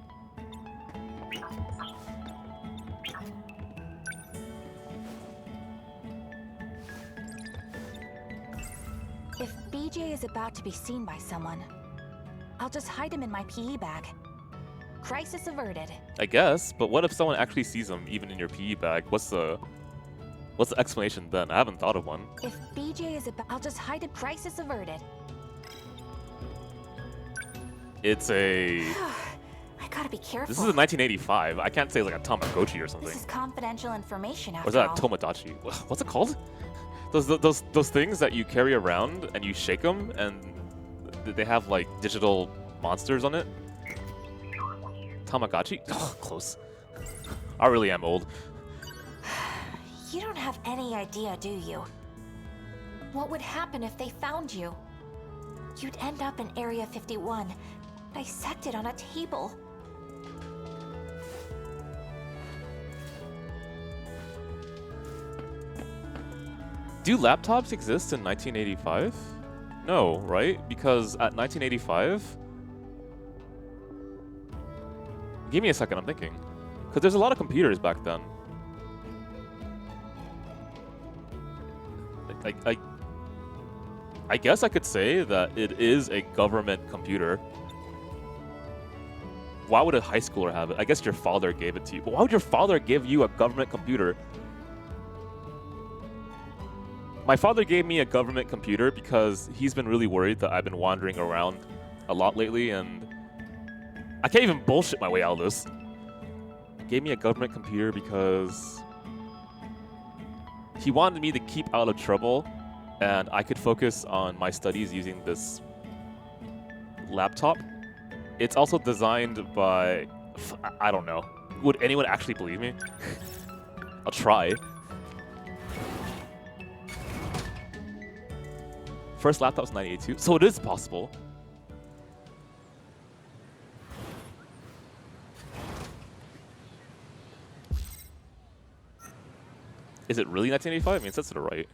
If BJ is about to be seen by someone, I'll just hide him in my PE bag. Crisis averted. I guess, but what if someone actually sees him even in your PE bag? What's the explanation then? I haven't thought of one. If BJ is about, I'll just hide him. Crisis averted. It's a... I gotta be careful. This is a 1985. I can't say like a Tamagotchi or something. This is confidential information after Or is that all. a Tomodachi? What's it called? Those things that you carry around and you shake them and they have like digital monsters on it. Tamagotchi? Oh, close. I really am old. You don't have any idea, do you? What would happen if they found you? You'd end up in Area 51, dissected on a table. Do laptops exist in 1985? No, right? Because at 1985... Give me a second, I'm thinking. Because there's a lot of computers back then. I guess I could say that it is a government computer. Why would a high schooler have it? I guess your father gave it to you. But why would your father give you a government computer? My father gave me a government computer because he's been really worried that I've been wandering around a lot lately, and I can't even bullshit my way out of this. Gave me a government computer because he wanted me to keep out of trouble and I could focus on my studies using this laptop. It's also designed by... I don't know. Would anyone actually believe me? I'll try. First laptop was 1982, so it is possible. Is it really 1985? I mean, it says to the right.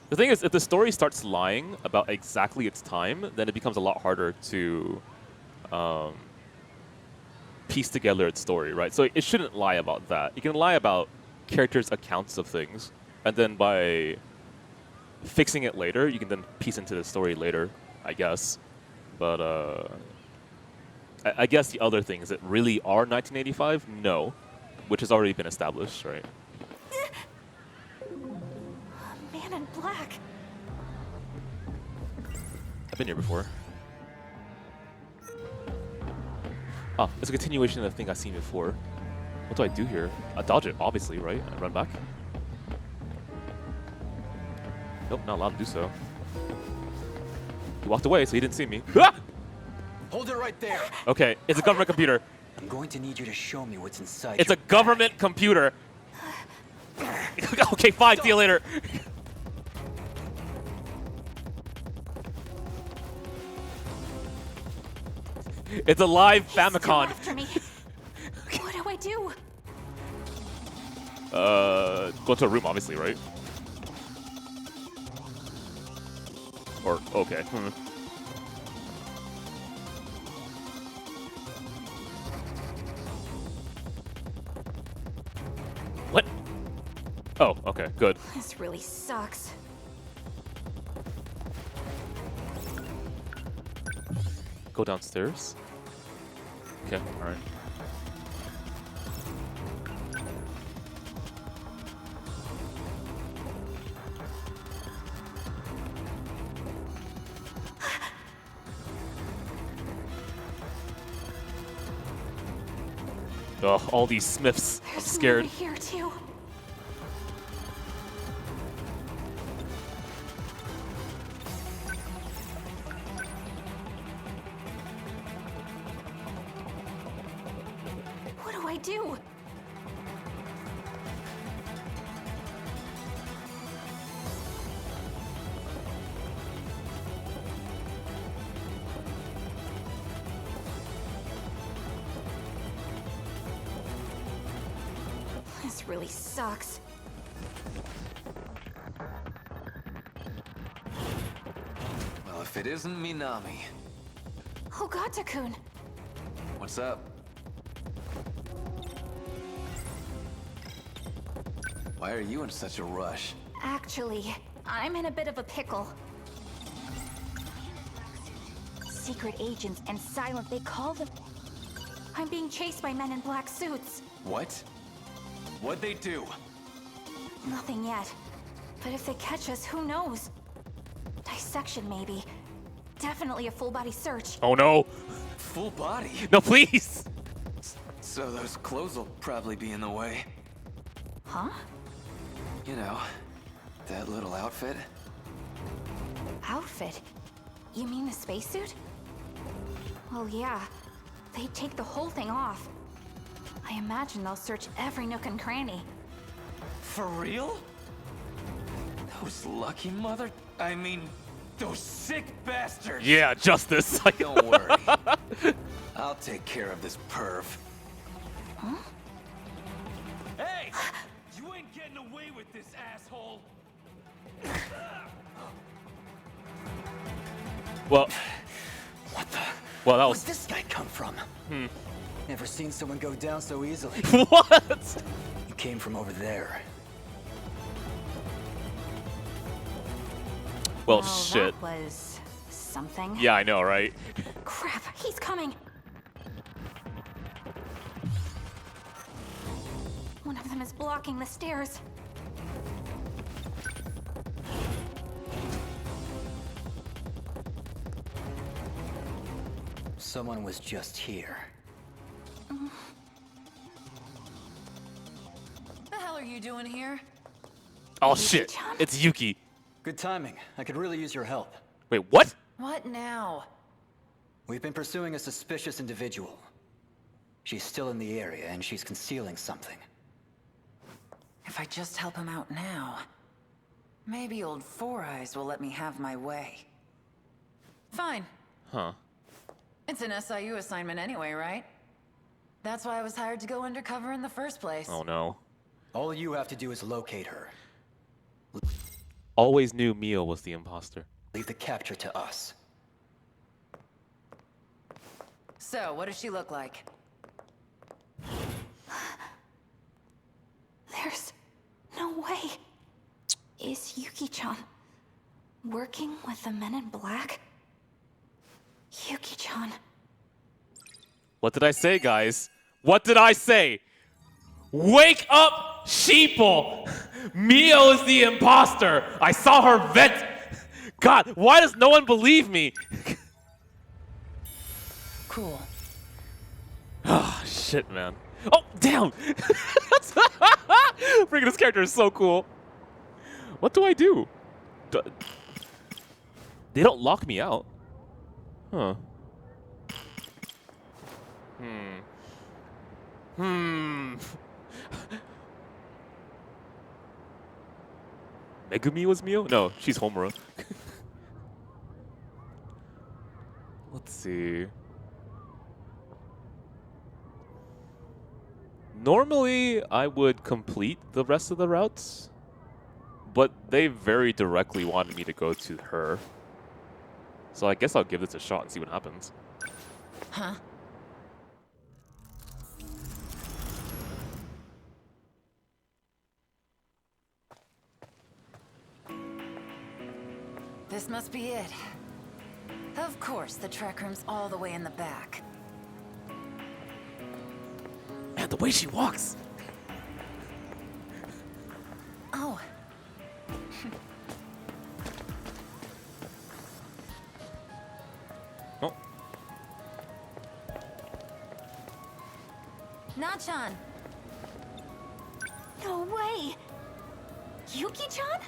The thing is, if the story starts lying about exactly its time, then it becomes a lot harder to piece together its story, right? So it shouldn't lie about that. You can lie about characters' accounts of things, and then by fixing it later, you can then piece into the story later, I guess. But I guess the other things that really are 1985, no, which has already been established, right? Man in black. I've been here before. Oh, it's a continuation of the thing I've seen before. What do I do here? I dodge it, obviously, right? And run back. Nope, not allowed to do so. He walked away, so he didn't see me. Ah! Hold it right there. Okay, it's a government computer. I'm going to need you to show me what's inside. It's a government computer. Okay, fine. See you later. It's a live Famicom. After me. What do I do? Go to a room, obviously, right? Or okay. What? Oh, okay, good. This really sucks. Go downstairs. Okay, all right. Ugh, all these Smiths. I'm There's scared. someone here too. What do I do? This really sucks. it isn't Minami. Ogata-kun. What's up? Why are you in such a rush? Actually, I'm in a bit of a pickle. Secret agents and silent, they call them... I'm being chased by men in black suits. What? What'd they do? Nothing yet. But if they catch us, who knows? Dissection, maybe. Definitely a full-body search. Oh no. Full body? No, please. So those clothes will probably be in the way. Huh? You know, that little outfit. Outfit? You mean the spacesuit? Well, yeah. They'd take the whole thing off. I imagine they'll search every nook and cranny. For real? Those lucky those sick bastards! Yeah, justice. Don't worry. I'll take care of this perv. Huh? Hey! You ain't getting away with this, asshole! Well, What the? well, that Where'd was this guy come from? Never seen someone go down so easily. what? He came from over there. Well, shit. That was something. Yeah, I know, right? Crap, he's coming. One of them is blocking the stairs. Someone was just here. The hell are you doing here? Oh shit! It's Yuki. Good timing. I could really use your help. Wait, what? What now? We've been pursuing a suspicious individual. She's still in the area, and she's concealing something. If I just help him out now, maybe old Four Eyes will let me have my way. Fine. Huh? It's an SIU assignment anyway, right? That's why I was hired to go undercover in the first place. Oh no. All you have to do is locate her. Always knew Mio was the imposter. Leave the capture to us. So, what does she look like? There's no way. Is Yuki-chan working with the men in black? Yuki-chan. What did I say, guys? What did I say? Wake up, sheeple! Mio is the imposter! I saw her vent! God, why does no one believe me? Cool. Oh, shit, man. Oh, damn! Freaking this character is so cool. What do I do? They don't lock me out. Huh. Megumi was Mio? No, she's Homura. Let's see. Normally, I would complete the rest of the routes, but they very directly wanted me to go to her. So I guess I'll give this a shot and see what happens. Huh? This must be it. Of course, the trek room's all the way in the back. Man, the way she walks! Oh. Oh. Nachan! No way! Yuki-chan?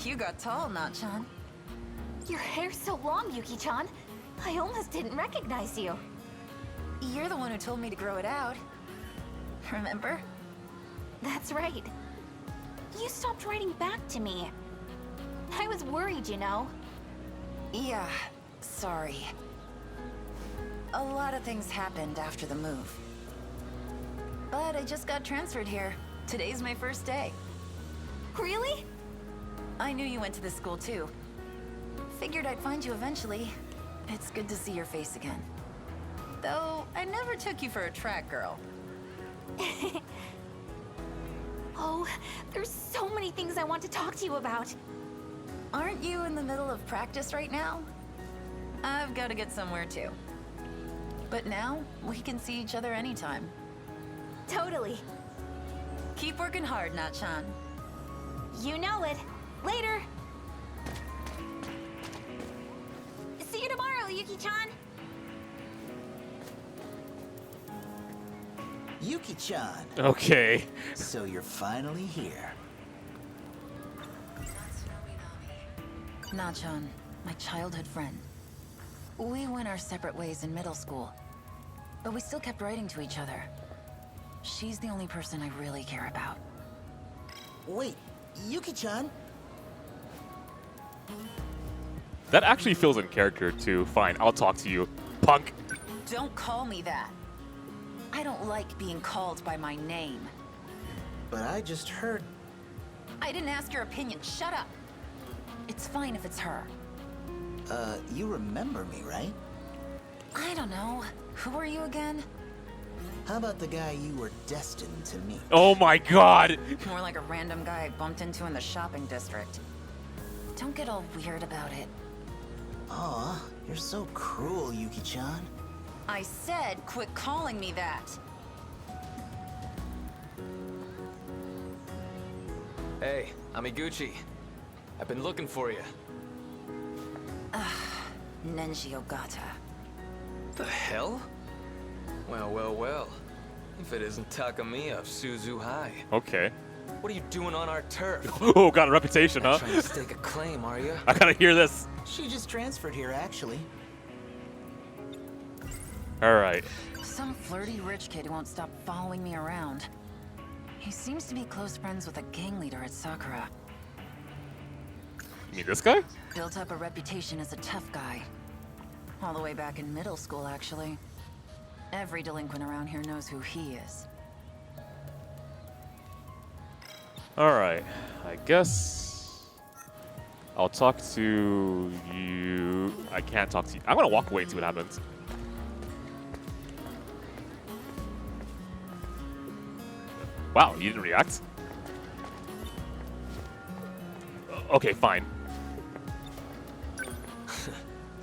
You got tall, Nachan. Your hair's so long, Yuki-chan. I almost didn't recognize you. You're the one who told me to grow it out. Remember? That's right. You stopped writing back to me. I was worried, you know. Yeah, sorry. A lot of things happened after the move. But I just got transferred here. Today's my first day. Really? I knew you went to this school too. figured I'd find you eventually. It's good to see your face again. Though, I never took you for a track girl. Oh, there's so many things I want to talk to you about. Aren't you in the middle of practice right now? I've got to get somewhere too. But now, we can see each other anytime. Totally. Keep working hard, Nachan. You know it. Later. See you tomorrow, Yuki-chan. Yuki-chan, Okay. so you're finally here. Nachan, my childhood friend. We went our separate ways in middle school, but we still kept writing to each other. She's the only person I really care about. Wait, Yuki-chan? That actually feels in character too. Fine, I'll talk to you, punk. Don't call me that. I don't like being called by my name. But I just heard... I didn't ask your opinion. Shut up. It's fine if it's her. You remember me, right? I don't know. Who are you again? How about the guy you were destined to meet? Oh my god. More like a random guy I bumped into in the shopping district. Don't get all weird about it. Aw, you're so cruel, Yuki-chan. I said quit calling me that. Hey, Amiguchi. I've been looking for you. Nenji Ogata. The hell? Well. If it isn't Takamiya of Suzu High. Okay. What are you doing on our turf? Oh, got a reputation, huh? Trying to stake a claim, are you? I gotta hear this. She just transferred here, actually. Alright. Some flirty rich kid who won't stop following me around. He seems to be close friends with a gang leader at Sakura. You mean this guy? Built up a reputation as a tough guy. All the way back in middle school, actually. Every delinquent around here knows who he is. Alright. I guess I'll talk to you. I can't talk to you. I'm gonna walk away and see what happens. Wow, you didn't react? Okay, fine.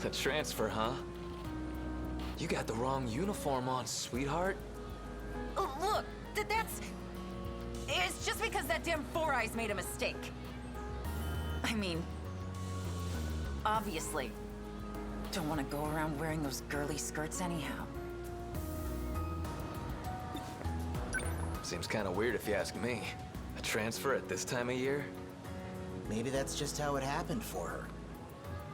A transfer, huh? You got the wrong uniform on, sweetheart. Oh, look, that's... It's just because that damn Four Eyes made a mistake. I mean... Obviously. Don't want to go around wearing those girly skirts anyhow. Seems kind of weird if you ask me. A transfer at this time of year? Maybe that's just how it happened for her.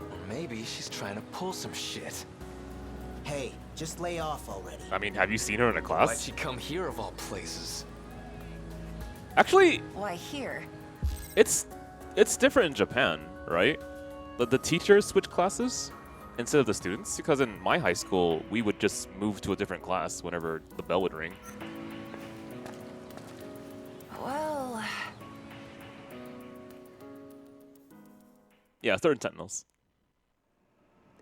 Or maybe she's trying to pull some shit. Hey, just lay off already. I mean, have you seen her in a Why'd class? she come here of all places? Actually, Why here? it's different in Japan, right? The teachers switch classes instead of the students, because in my high school, we would just move to a different class whenever the bell would ring. Well... Yeah, third Sentinels.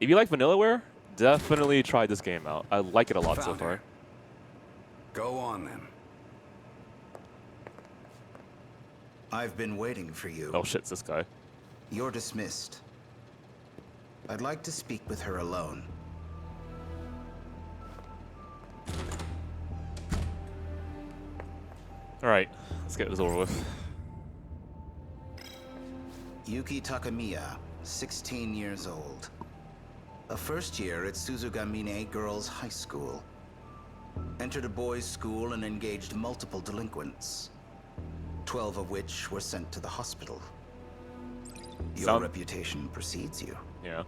If you like Vanillaware, definitely try this game out. I like it a lot so Found far. her. Go on, then. I've been waiting for you. Oh shit, it's this guy. You're dismissed. I'd like to speak with her alone. Alright, let's get this over with. Yuki Takamiya, 16 years old. A first year at Suzugamine Girls High School. Entered a boys' school and engaged multiple delinquents. 12 of which were sent to the hospital. Your reputation precedes you. Yeah.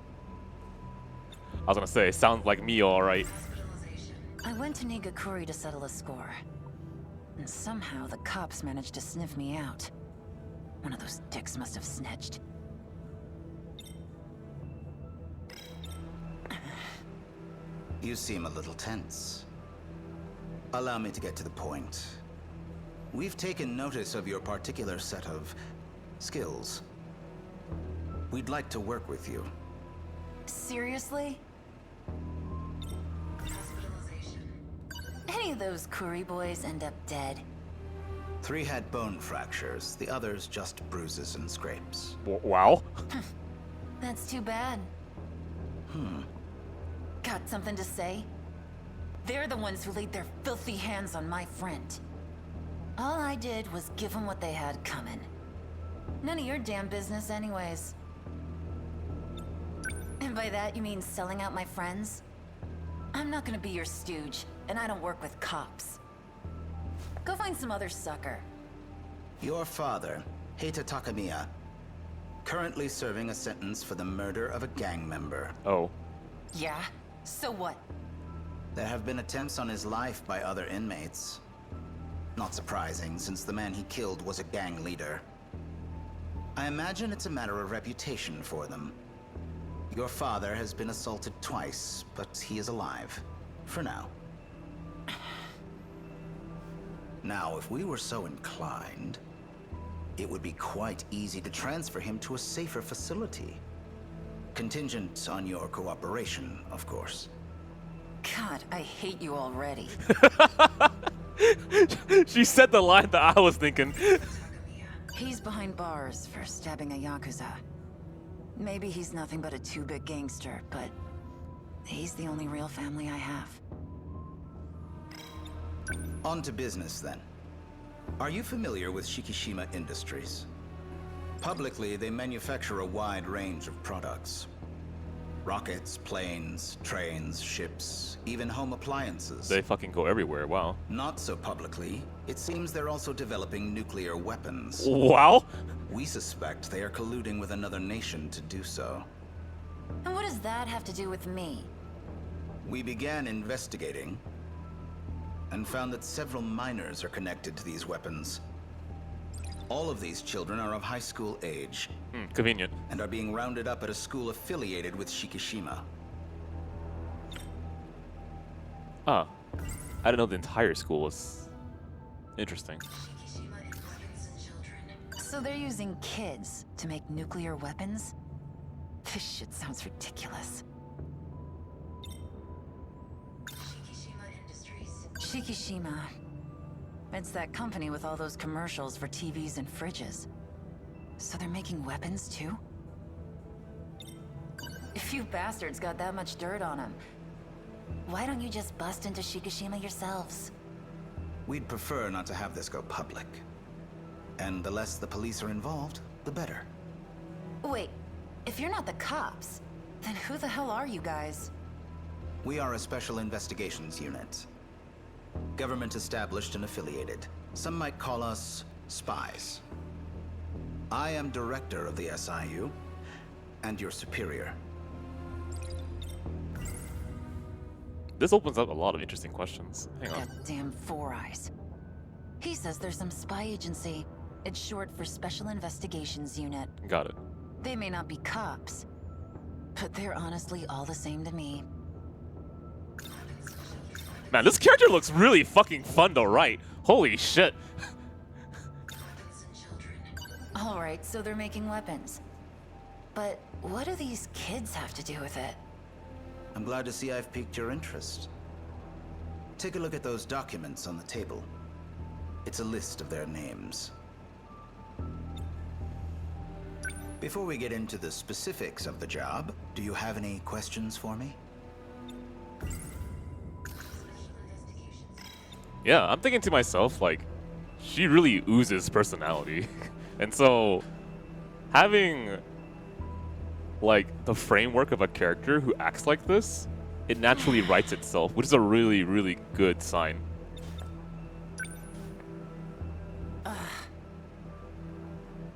I was gonna say, sounds like me alright. I went to Nigakuri to settle a score. And somehow the cops managed to sniff me out. One of those dicks must have snitched. You seem a little tense. Allow me to get to the point. We've taken notice of your particular set of skills. We'd like to work with you. Seriously? Any of those Kuri boys end up dead? 3 had bone fractures, the others just bruises and scrapes. Wow. That's too bad. Got something to say? They're the ones who laid their filthy hands on my friend. All I did was give them what they had coming. None of your damn business anyways. And by that you mean selling out my friends? I'm not gonna be your stooge, and I don't work with cops. Go find some other sucker. Your father, Heita Takamiya, currently serving a sentence for the murder of a gang member. Oh. Yeah? So what? There have been attempts on his life by other inmates. Not surprising, since the man he killed was a gang leader. I imagine it's a matter of reputation for them. Your father has been assaulted twice, but he is alive. For now. Now, if we were so inclined, it would be quite easy to transfer him to a safer facility. Contingent on your cooperation, of course. God, I hate you already. She said the line that I was thinking. He's behind bars for stabbing a Yakuza. Maybe he's nothing but a two-bit gangster, but he's the only real family I have. On to business, then. Are you familiar with Shikishima Industries? Publicly, they manufacture a wide range of products. Rockets, planes, trains, ships, even home appliances. They fucking go everywhere, wow. Not so publicly, it seems they're also developing nuclear weapons. Wow. We suspect they are colluding with another nation to do so. And what does that have to do with me? We began investigating and found that several minors are connected to these weapons. All of these children are of high school age. Convenient. And are being rounded up at a school affiliated with Shikishima. Ah. I didn't know the entire school was interesting. So they're using kids to make nuclear weapons? This shit sounds ridiculous. Shikishima. It's that company with all those commercials for TVs and fridges. So they're making weapons too? If you bastards got that much dirt on them, why don't you just bust into Shikishima yourselves? We'd prefer not to have this go public. And the less the police are involved, the better. Wait, if you're not the cops, then who the hell are you guys? We are a special investigations unit. Government established and affiliated. Some might call us spies. I am director of the SIU, and your superior. This opens up a lot of interesting questions. Hang on. That damn Four Eyes. He says there's some spy agency. It's short for Special Investigations Unit. Got it. They may not be cops, but they're honestly all the same to me. Man, this character looks really fucking fun though, right? Holy shit. Alright, so they're making weapons. But what do these kids have to do with it? I'm glad to see I've piqued your interest. Take a look at those documents on the table. It's a list of their names. Before we get into the specifics of the job, do you have any questions for me? Yeah, I'm thinking to myself, like, she really oozes personality. And so, having, like, the framework of a character who acts like this, it naturally writes itself, which is a really, really good sign.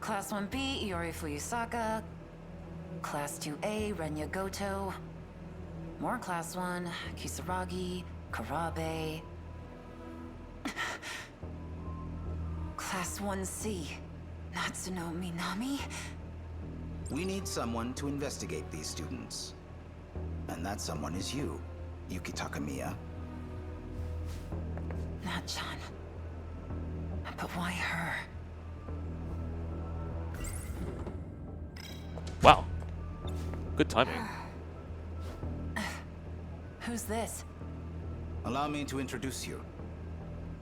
Class 1B, Iori Fuyusaka. Class 2A, Renya Goto. More Class 1, Kisaragi, Karabe. Class 1C, Natsuno Minami? We need someone to investigate these students. And that someone is you, Yuki Takamiya. Natchan. But why her? Wow. Good timing. Who's this? Allow me to introduce you.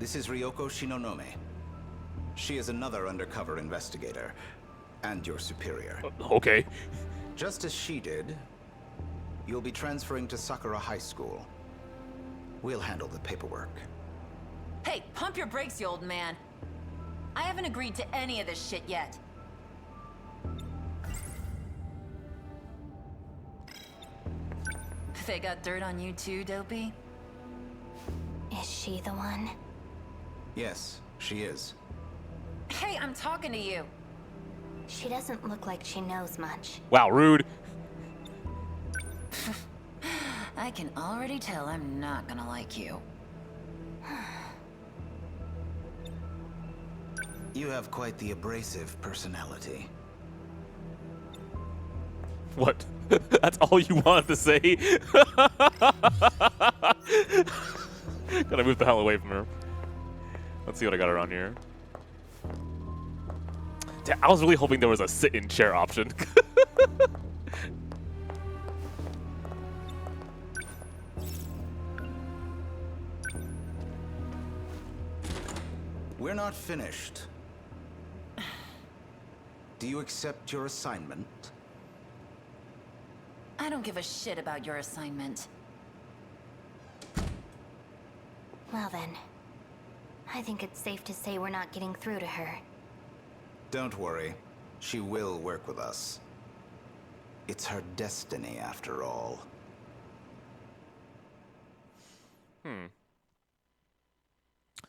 This is Ryoko Shinonome. She is another undercover investigator, and your superior. Okay. Just as she did, you'll be transferring to Sakura High School. We'll handle the paperwork. Hey, pump your brakes, you old man. I haven't agreed to any of this shit yet. They got dirt on you too, Dopey? Is she the one? Yes, she is. Hey, I'm talking to you. She doesn't look like she knows much. Wow, rude. I can already tell I'm not gonna like you. You have quite the abrasive personality. What? That's all you wanted to say? Gotta move the hell away from her. Let's see what I got around here. Damn, I was really hoping there was a sit-in chair option. We're not finished. Do you accept your assignment? I don't give a shit about your assignment. Well then, I think it's safe to say we're not getting through to her. Don't worry. She will work with us. It's her destiny, after all.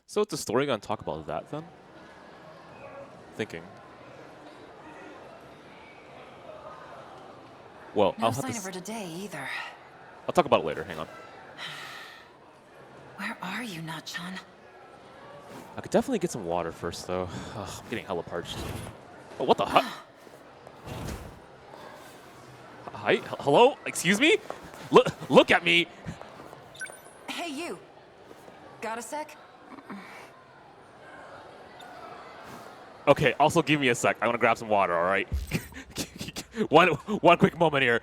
So it's a story gonna talk about that then? Thinking. Well, No I'll have sign to of her today either. I'll talk about it later, hang on. Where are you, Nachan? I could definitely get some water first though. Ugh, I'm getting hella parched. Oh, what the heck? Hi? Hello? Excuse me? Look at me! Hey, you. Got a sec? Okay, also give me a sec. I want to grab some water, alright? one quick moment here.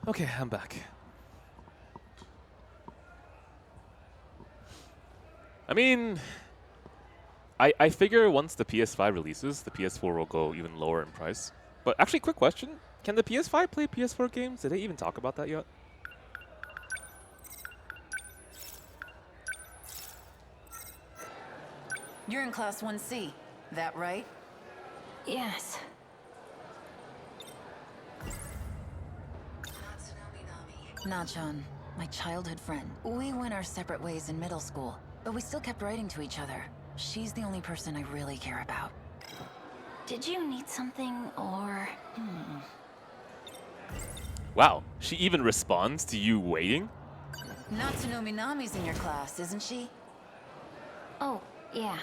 Okay, I'm back. I mean, I figure once the PS5 releases, the PS4 will go even lower in price. But actually, quick question. Can the PS5 play PS4 games? Did they even talk about that yet? You're in Class 1C, that right? Yes. Nachan, my childhood friend. We went our separate ways in middle school, but we still kept writing to each other. She's the only person I really care about. Did you need something, or...? Wow, she even responds to you waiting? Natsuno Minami's in your class, isn't she? Oh, yeah.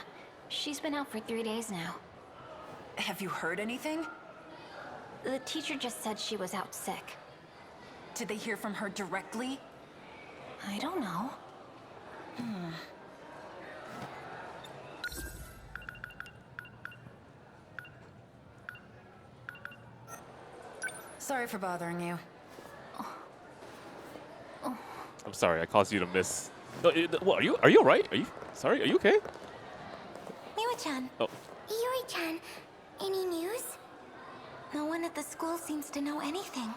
She's been out for 3 days now. Have you heard anything? The teacher just said she was out sick. Did they hear from her directly? I don't know. Sorry for bothering you. I'm sorry, I caused you to miss. No, what, are you alright? Are you sorry? Are you okay? Miwa-chan. Oh. Yuri-chan. Any news? No one at the school seems to know anything.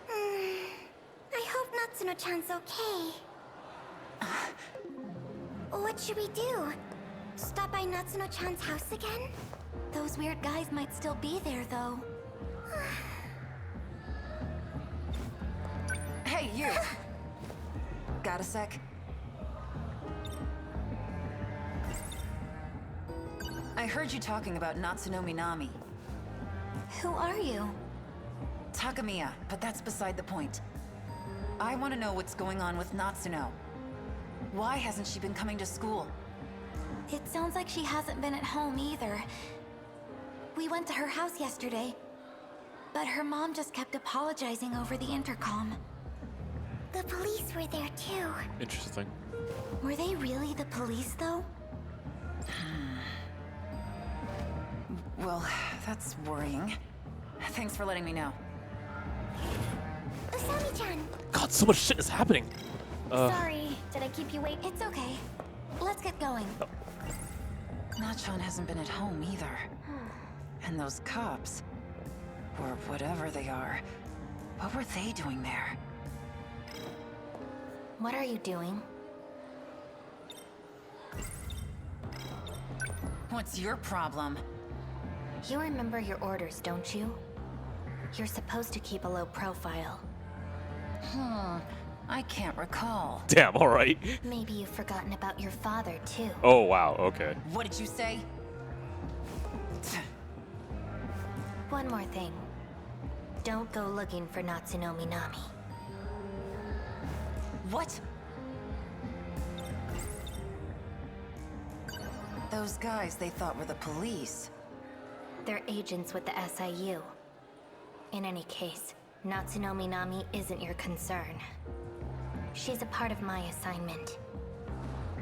I hope Natsuno-chan's okay. What should we do? Stop by Natsuno-chan's house again? Those weird guys might still be there, though. Hey, you! Got a sec? I heard you talking about Natsuno Minami. Who are you? Takamiya, but that's beside the point. I want to know what's going on with Natsuno. Why hasn't she been coming to school? It sounds like she hasn't been at home either. We went to her house yesterday, but her mom just kept apologizing over the intercom. The police were there too. Interesting. Were they really the police, though? Well, that's worrying. Thanks for letting me know. Usami-chan! God, so much shit is happening. Sorry, did I keep you waiting? It's okay. Let's get going. Nachon hasn't been at home either. And those cops, or whatever they are, what were they doing there? What are you doing? What's your problem? You remember your orders, don't you? You're supposed to keep a low profile. I can't recall. Damn, alright. Maybe you've forgotten about your father, too. Oh, wow, okay. What did you say? One more thing. Don't go looking for Natsuno Minami. What? Those guys they thought were the police. They're agents with the SIU. In any case, Natsuno Minami isn't your concern. She's a part of my assignment.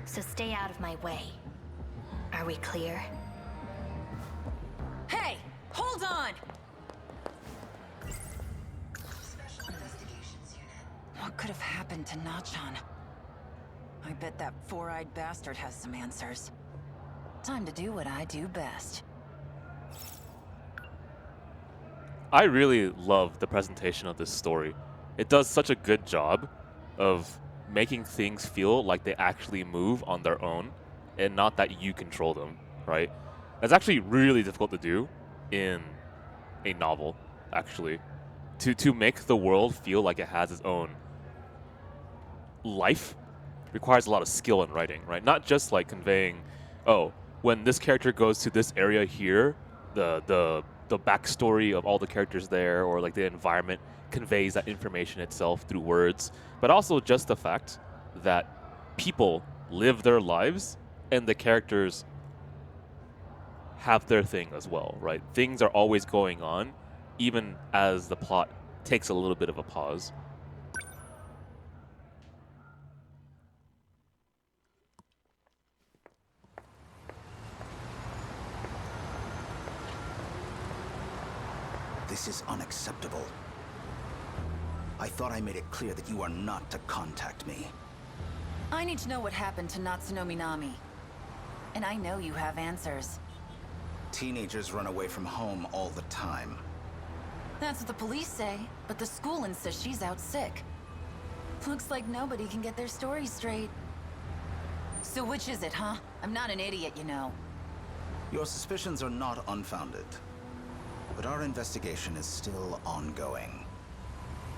So stay out of my way. Are we clear? Hey! Hold on! What could have happened to Nachon? I bet that four-eyed bastard has some answers. Time to do what I do best. I really love the presentation of this story. It does such a good job of making things feel like they actually move on their own and not that you control them, right? That's actually really difficult to do in a novel, actually. To make the world feel like it has its own life requires a lot of skill in writing, right? Not just like conveying, oh, when this character goes to this area here, the backstory of all the characters there, or like the environment conveys that information itself through words, but also just the fact that people live their lives and the characters have their thing as well, right? Things are always going on, even as the plot takes a little bit of a pause. This is unacceptable. I thought I made it clear that you are not to contact me. I need to know what happened to Natsuno Minami. And I know you have answers. Teenagers run away from home all the time. That's what the police say, but the school insists she's out sick. Looks like nobody can get their story straight. So which is it, huh? I'm not an idiot, you know. Your suspicions are not unfounded. But our investigation is still ongoing.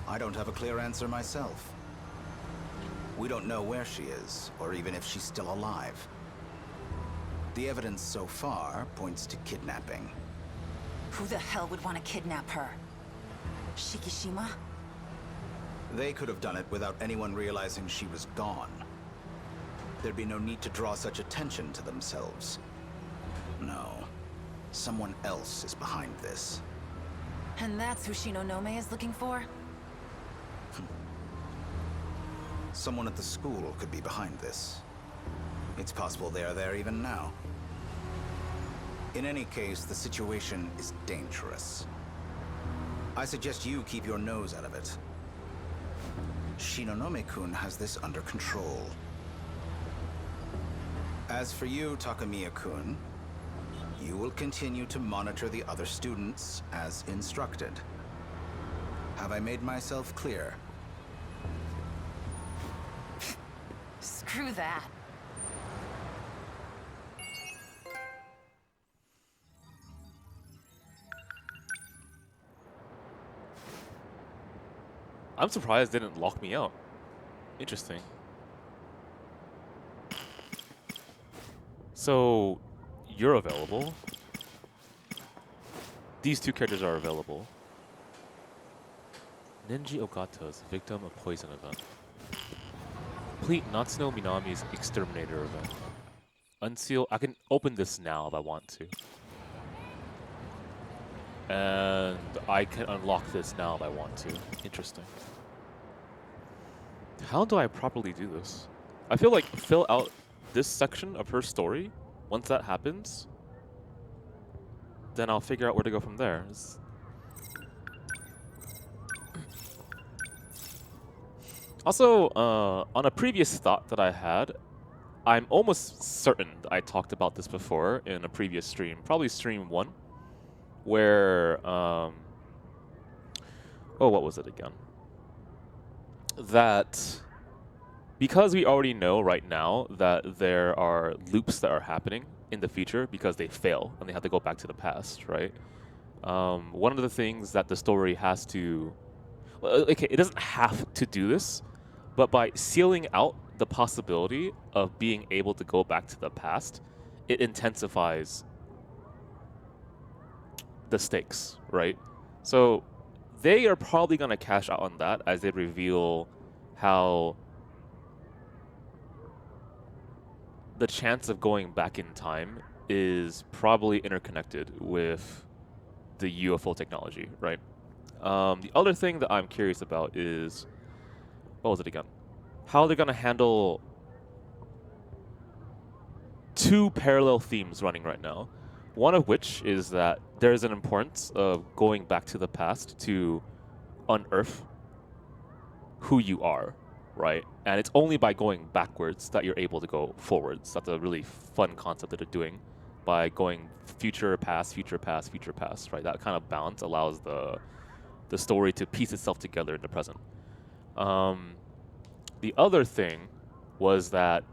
I don't have a clear answer myself. We don't know where she is, or even if she's still alive. The evidence so far points to kidnapping. Who the hell would want to kidnap her? Shikishima? They could have done it without anyone realizing she was gone. There'd be no need to draw such attention to themselves. No. Someone else is behind this. And that's who Shinonome is looking for? Someone at the school could be behind this. It's possible they are there even now. In any case, the situation is dangerous. I suggest you keep your nose out of it. Shinonome-kun has this under control. As for you, Takamiya-kun, you will continue to monitor the other students as instructed. Have I made myself clear? Screw that. I'm surprised they didn't lock me out. Interesting. So, you're available. These two characters are available. Nenji Ogata's victim of poison event. Complete Natsuno Minami's exterminator event. Unseal. I can open this now if I want to. And I can unlock this now if I want to. Interesting. How do I properly do this? I feel like fill out this section of her story. Once that happens, then I'll figure out where to go from there. Also, on a previous thought that I had, I'm almost certain that I talked about this before in a previous stream, probably stream 1, where, oh, what was it again? That because we already know right now that there are loops that are happening in the future because they fail and they have to go back to the past, right? One of the things that the story has to, well, okay, it doesn't have to do this, but by sealing out the possibility of being able to go back to the past, it intensifies the stakes, right? So they are probably going to cash out on that as they reveal how the chance of going back in time is probably interconnected with the UFO technology, right? The other thing that I'm curious about is, what was it again? How they're going to handle two parallel themes running right now. One of which is that there's an importance of going back to the past to unearth who you are, right? And it's only by going backwards that you're able to go forwards. That's a really fun concept that they're doing by going future, past, future, past, future, past, right? That kind of balance allows the story to piece itself together in the present. The other thing was that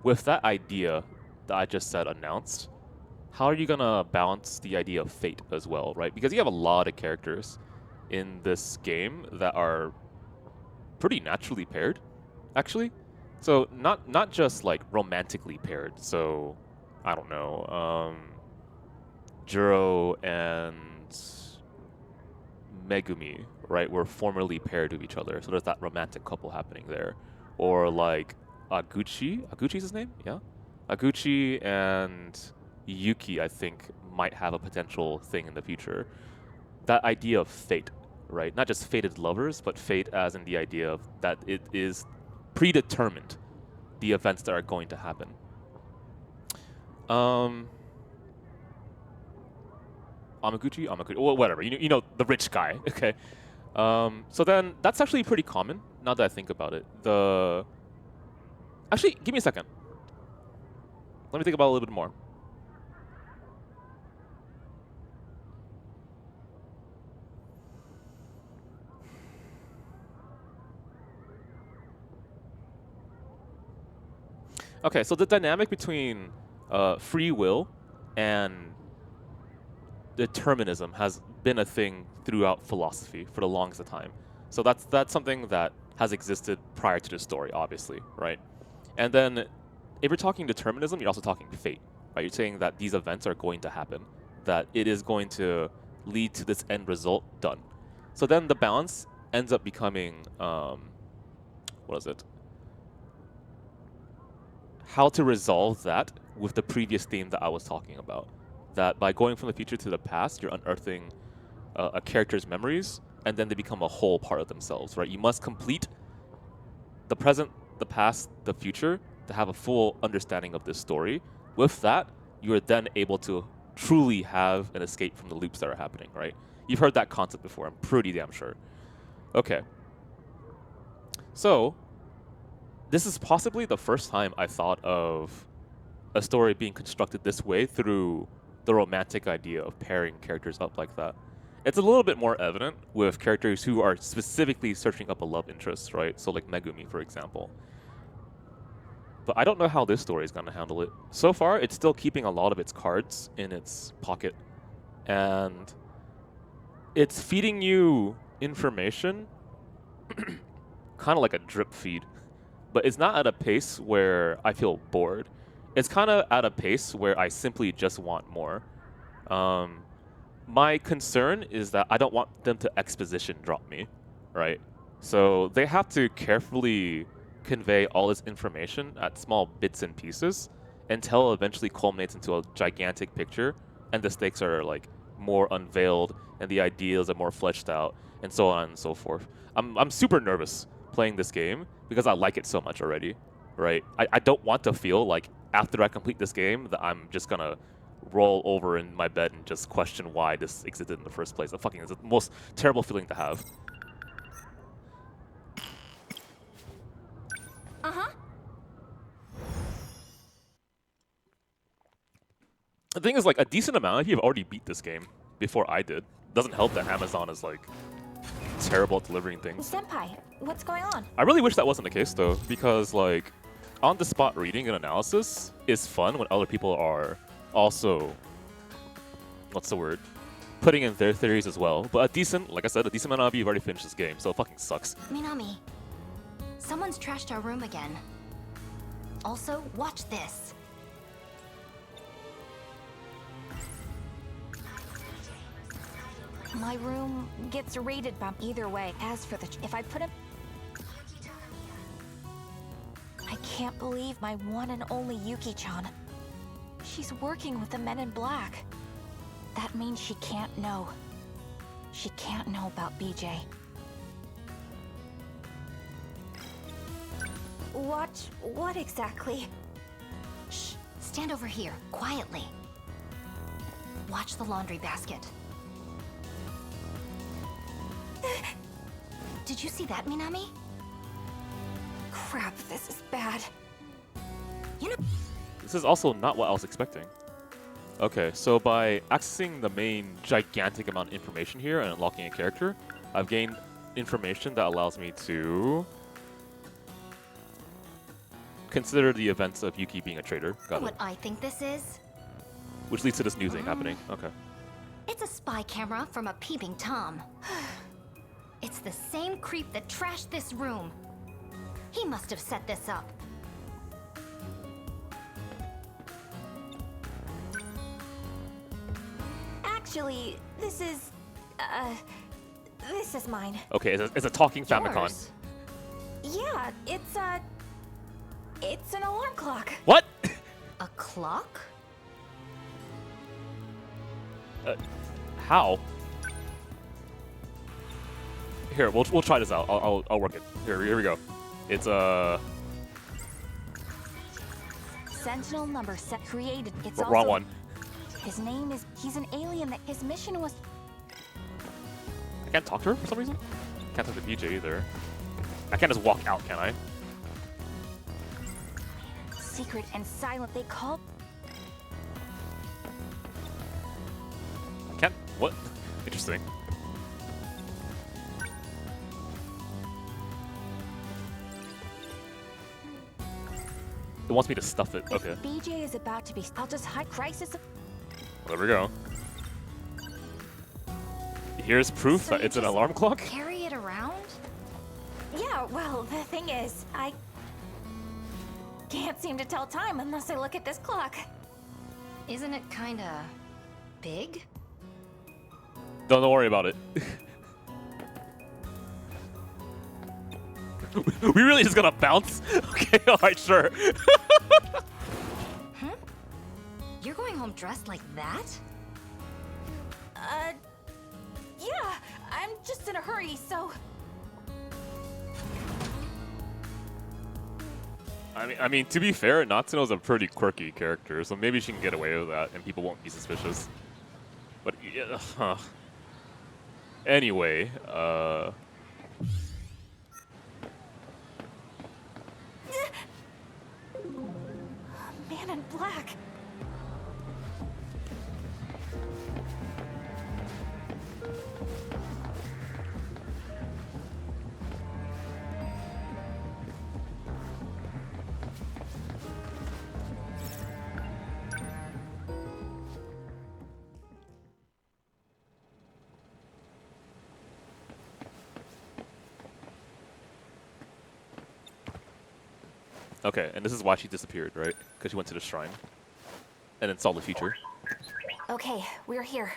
with that idea that I just said announced, how are you going to balance the idea of fate as well, right? Because you have a lot of characters in this game that are pretty naturally paired, actually. So not just like romantically paired. So I don't know, Juro and Megumi, right, were formerly paired with each other. So there's that romantic couple happening there. Or like Aguchi's his name? Yeah. Aguchi and Yuki, I think, might have a potential thing in the future. That idea of fate, right? Not just fated lovers, but fate as in the idea of that it is predetermined, the events that are going to happen. Amaguchi, well, whatever. You know the rich guy. Okay. So then that's actually pretty common now that I think about it. Actually, give me a second. Let me think about it a little bit more. Okay, so the dynamic between free will and determinism has been a thing throughout philosophy for the longest time. So that's something that has existed prior to the story, obviously, right? And then if you're talking determinism, you're also talking fate, right? You're saying that these events are going to happen, that it is going to lead to this end result done. So then the balance ends up becoming, what is it? How to resolve that with the previous theme that I was talking about. That by going from the future to the past, you're unearthing a character's memories, and then they become a whole part of themselves, right? You must complete the present, the past, the future to have a full understanding of this story. With that, you are then able to truly have an escape from the loops that are happening, right? You've heard that concept before, I'm pretty damn sure. Okay. So, this is possibly the first time I thought of a story being constructed this way through the romantic idea of pairing characters up like that. It's a little bit more evident with characters who are specifically searching up a love interest, right? So like Megumi, for example. But I don't know how this story is going to handle it. So far, it's still keeping a lot of its cards in its pocket. And it's feeding you information, kind of like a drip feed. But it's not at a pace where I feel bored. It's kind of at a pace where I simply just want more. My concern is that I don't want them to exposition drop me, right? So they have to carefully convey all this information at small bits and pieces until it eventually culminates into a gigantic picture and the stakes are like more unveiled and the ideas are more fleshed out and so on and so forth. I'm super nervous playing this game because I like it so much already, right? I don't want to feel like after I complete this game that I'm just gonna roll over in my bed and just question why this existed in the first place. It's the most terrible feeling to have. Uh-huh. The thing is, like, a decent amount of you have already beat this game before I did. Doesn't help that Amazon is, like, terrible at delivering things. Senpai, what's going on? I really wish that wasn't the case, though, because, like, on-the-spot reading and analysis is fun when other people are also, what's the word, putting in their theories as well. But a decent, like I said, a decent amount of you have already finished this game, so it fucking sucks. Minami, someone's trashed our room again. Also, watch this. My room gets raided by either way. As for the... if I put him... I can't believe my one and only Yuki-chan. She's working with the men in black. That means she can't know. She can't know about BJ. Watch what exactly? Shh, stand over here, quietly. Watch the laundry basket. Did you see that, Minami? Crap, this is bad. You know... This is also not what I was expecting. Okay, so by accessing the main gigantic amount of information here and unlocking a character, I've gained information that allows me to consider the events of Yuki being a traitor. Got what it. I think this is? Which leads to this new thing happening. Okay. It's a spy camera from a peeping Tom. It's the same creep that trashed this room. He must have set this up. Actually, this is mine. Okay, it's a talking Famicom. Yours? Yeah, it's an alarm clock. What? A clock? How? Here, we'll try this out. I'll work it. Here we go. It's Sentinel number set created. It's wrong also, one. His name is... he's an alien that his mission was... I can't talk to her for some reason? Can't talk to BJ either. I can't just walk out, can I? Secret and silent. They call... I can't... What? Interesting. It wants me to stuff it. Okay. If BJ is about to be... I'll just hide crisis... Well, there we go. Here's proof So that you it's an just alarm clock? Carry it around? Yeah, well, the thing is, I can't seem to tell time unless I look at this clock. Isn't it kinda big? Don't worry about it. We really just gonna bounce? Okay, alright, sure. Huh? You're going home dressed like that? Yeah, I'm just in a hurry, so... I mean, to be fair, Natsuno's a pretty quirky character, so maybe she can get away with that, and people won't be suspicious. But yeah, anyway, Man in black. okay, and this is why she disappeared, right? Because she went to the shrine, and then saw the future. Okay, we're here.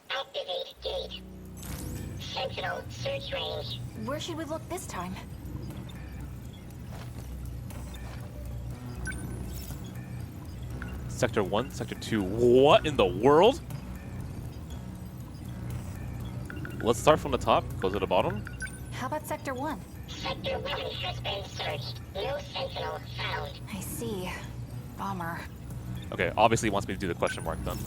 Activate gate. Sentinel search range. Where should we look this time? Sector 1, Sector 2. What in the world? Let's start from the top, go to the bottom. How about Sector 1? Sector 1 has been searched. No Sentinel found. I see. Bummer. Okay, obviously he wants me to do the question mark then.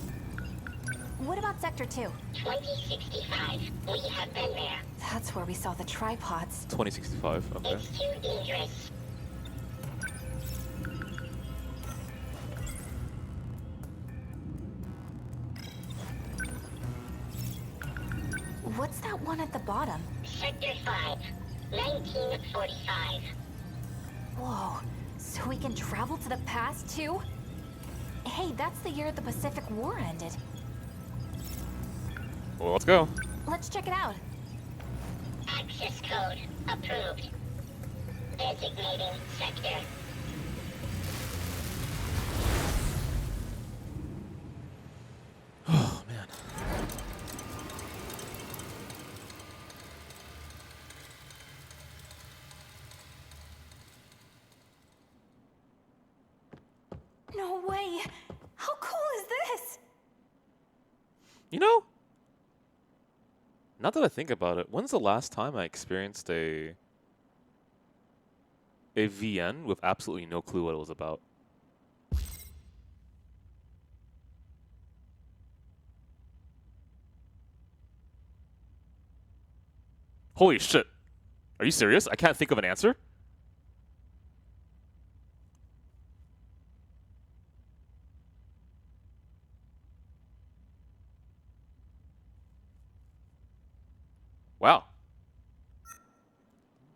What about Sector 2? 2065. We have been there. That's where we saw the tripods. 2065, okay. It's too dangerous. What's that one at the bottom? Sector 5. 1945. Whoa, so we can travel to the past too? Hey, that's the year the Pacific War ended. Well, let's go. Let's check it out. Access code approved. Designating sector. Oh, man. No way! How cool is this? You know, now that I think about it, when's the last time I experienced a VN with absolutely no clue what it was about? Holy shit. Are you serious? I can't think of an answer? Wow.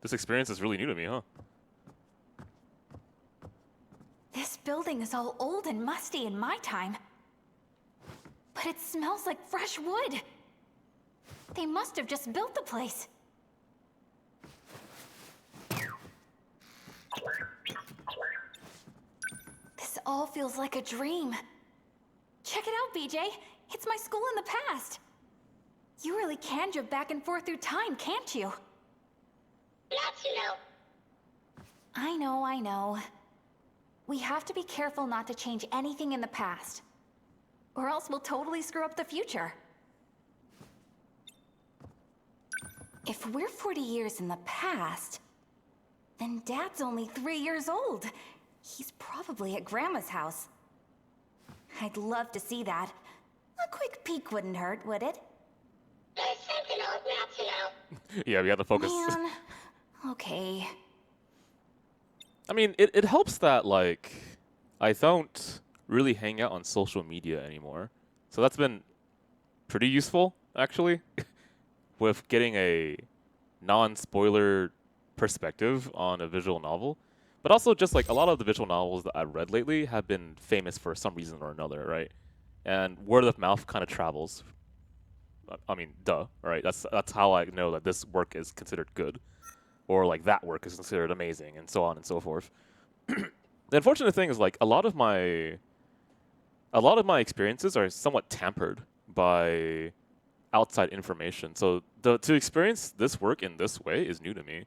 This experience is really new to me, huh? This building is all old and musty in my time. But it smells like fresh wood. They must have just built the place. This all feels like a dream. Check it out, BJ. It's my school in the past. You really can jump back and forth through time, can't you? Natsuno. I know. We have to be careful not to change anything in the past. Or else we'll totally screw up the future. If we're 40 years in the past, then Dad's only 3 years old. He's probably at Grandma's house. I'd love to see that. A quick peek wouldn't hurt, would it? The Sentinel, Natsuno. Yeah, we got to focus. Man. Okay. I mean, it helps that, like, I don't really hang out on social media anymore. So that's been pretty useful, actually, with getting a non-spoiler perspective on a visual novel. But also just, like, a lot of the visual novels that I've read lately have been famous for some reason or another, right? And word of mouth kind of travels. I mean, duh, right? That's how I know that this work is considered good. Or like that work is considered amazing, and so on and so forth. The unfortunate thing is, like, a lot of my experiences are somewhat tampered by outside information. So to experience this work in this way is new to me.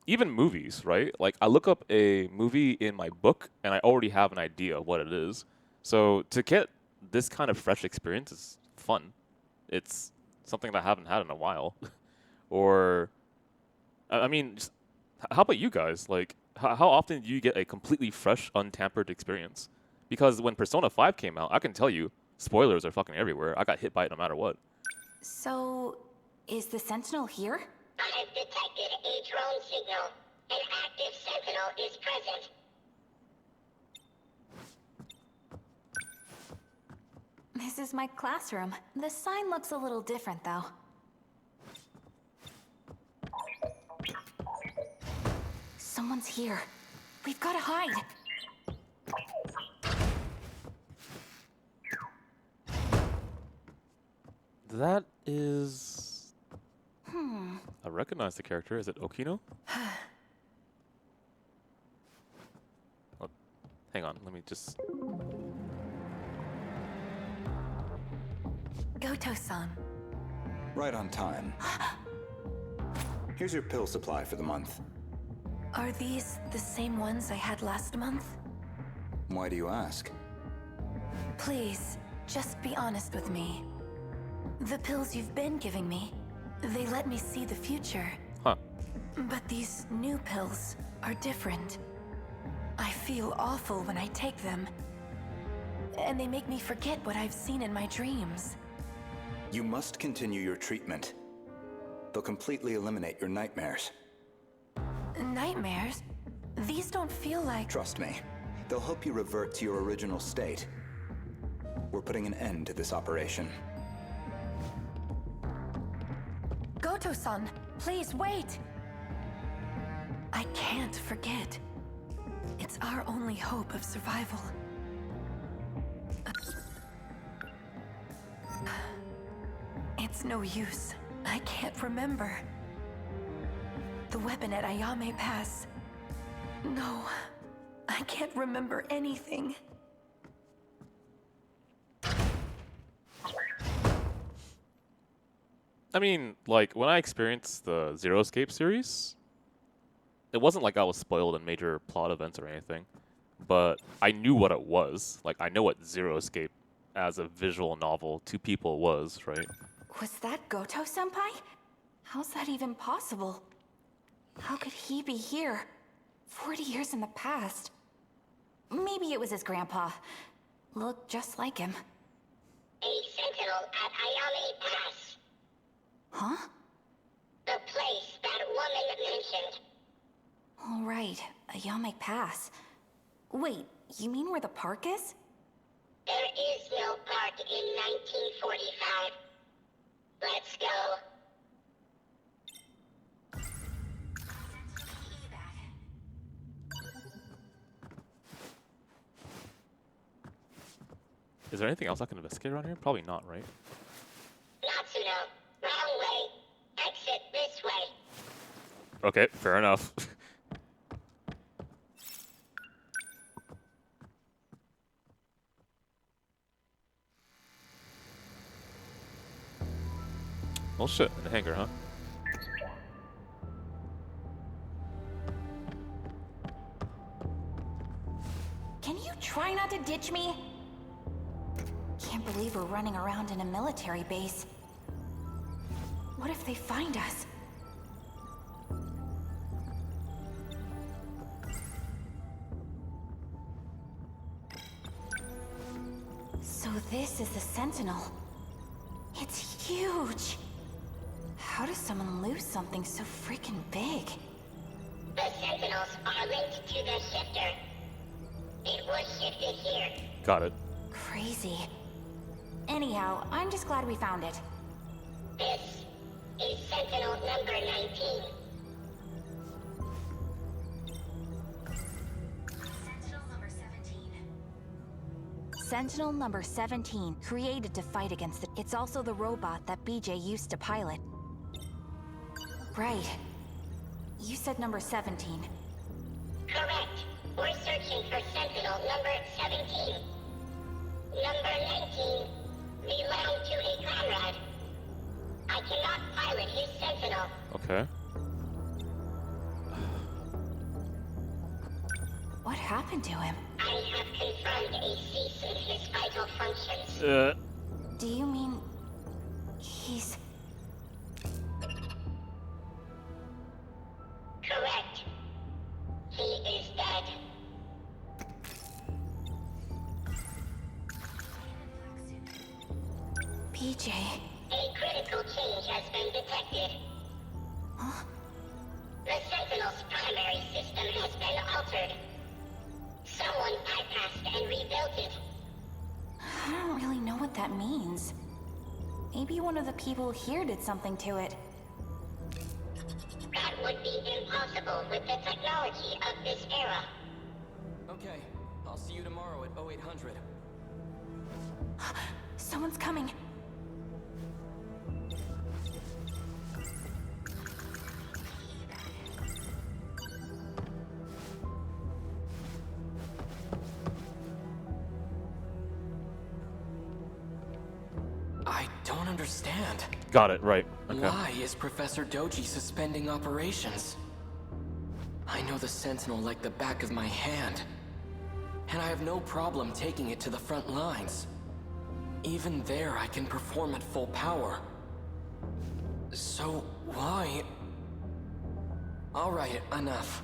Even movies, right? Like, I look up a movie in my book, and I already have an idea of what it is. So to get this kind of fresh experience is fun. It's something that I haven't had in a while. Or, I mean, just, how about you guys? Like, how often do you get a completely fresh, untampered experience? Because when Persona 5 came out, I can tell you, spoilers are fucking everywhere. I got hit by it no matter what. So, is the Sentinel here? I've detected a drone signal. An active Sentinel is present. This is my classroom. The sign looks a little different, though. Someone's here. We've got to hide. That is... I recognize the character. Is it Okino? Oh, hang on, let me just... Goto-san. Right on time. Here's your pill supply for the month. Are these the same ones I had last month? Why do you ask? Please, just be honest with me. The pills you've been giving me, they let me see the future. Huh. But these new pills are different. I feel awful when I take them. And they make me forget what I've seen in my dreams. You must continue your treatment. They'll completely eliminate your nightmares. Nightmares? These don't feel like... Trust me, they'll help you revert to your original state. We're putting an end to this operation. Goto-san, please wait! I can't forget. It's our only hope of survival. It's no use. I can't remember. The weapon at Ayame Pass. No, I can't remember anything. I mean, like, when I experienced the Zero Escape series, it wasn't like I was spoiled in major plot events or anything, but I knew what it was. Like, I know what Zero Escape as a visual novel to people was, right? Was that Goto-senpai? How's that even possible? How could he be here? 40 years in the past. Maybe it was his grandpa. Looked just like him. A Sentinel at Ayame Pass. Huh? The place that woman mentioned. All right, Ayame Pass. Wait, you mean where the park is? There is no park in 1945. Let's go. Is there anything else I can investigate around here? Probably not, right? Natsuno, wrong way. Exit this way. Okay, fair enough. Well, shit, in the hangar, huh? Can you try not to ditch me? Can't believe we're running around in a military base. What if they find us? So this is the Sentinel. It's huge. How does someone lose something so freaking big? The Sentinels are linked to the shifter. It was shifted here. Got it. Crazy. Anyhow, I'm just glad we found it. This is Sentinel number 19. Sentinel number 17. Sentinel number 17, created to fight against it. It's also the robot that BJ used to pilot. Right. You said number 17. Correct. We're searching for Sentinel number 17. Number 19 belonged to a comrade. I cannot pilot his Sentinel. Okay. What happened to him? I have confirmed a cease in his vital functions. Do you mean... he's... maybe one of the people here did something to it. That would be impossible with the technology of this era. Okay, I'll see you tomorrow at 0800. Someone's coming. I don't understand. Got it, right. Okay. Why is Professor Doji suspending operations? I know the Sentinel like the back of my hand. And I have no problem taking it to the front lines. Even there, I can perform at full power. So, why? Alright, enough.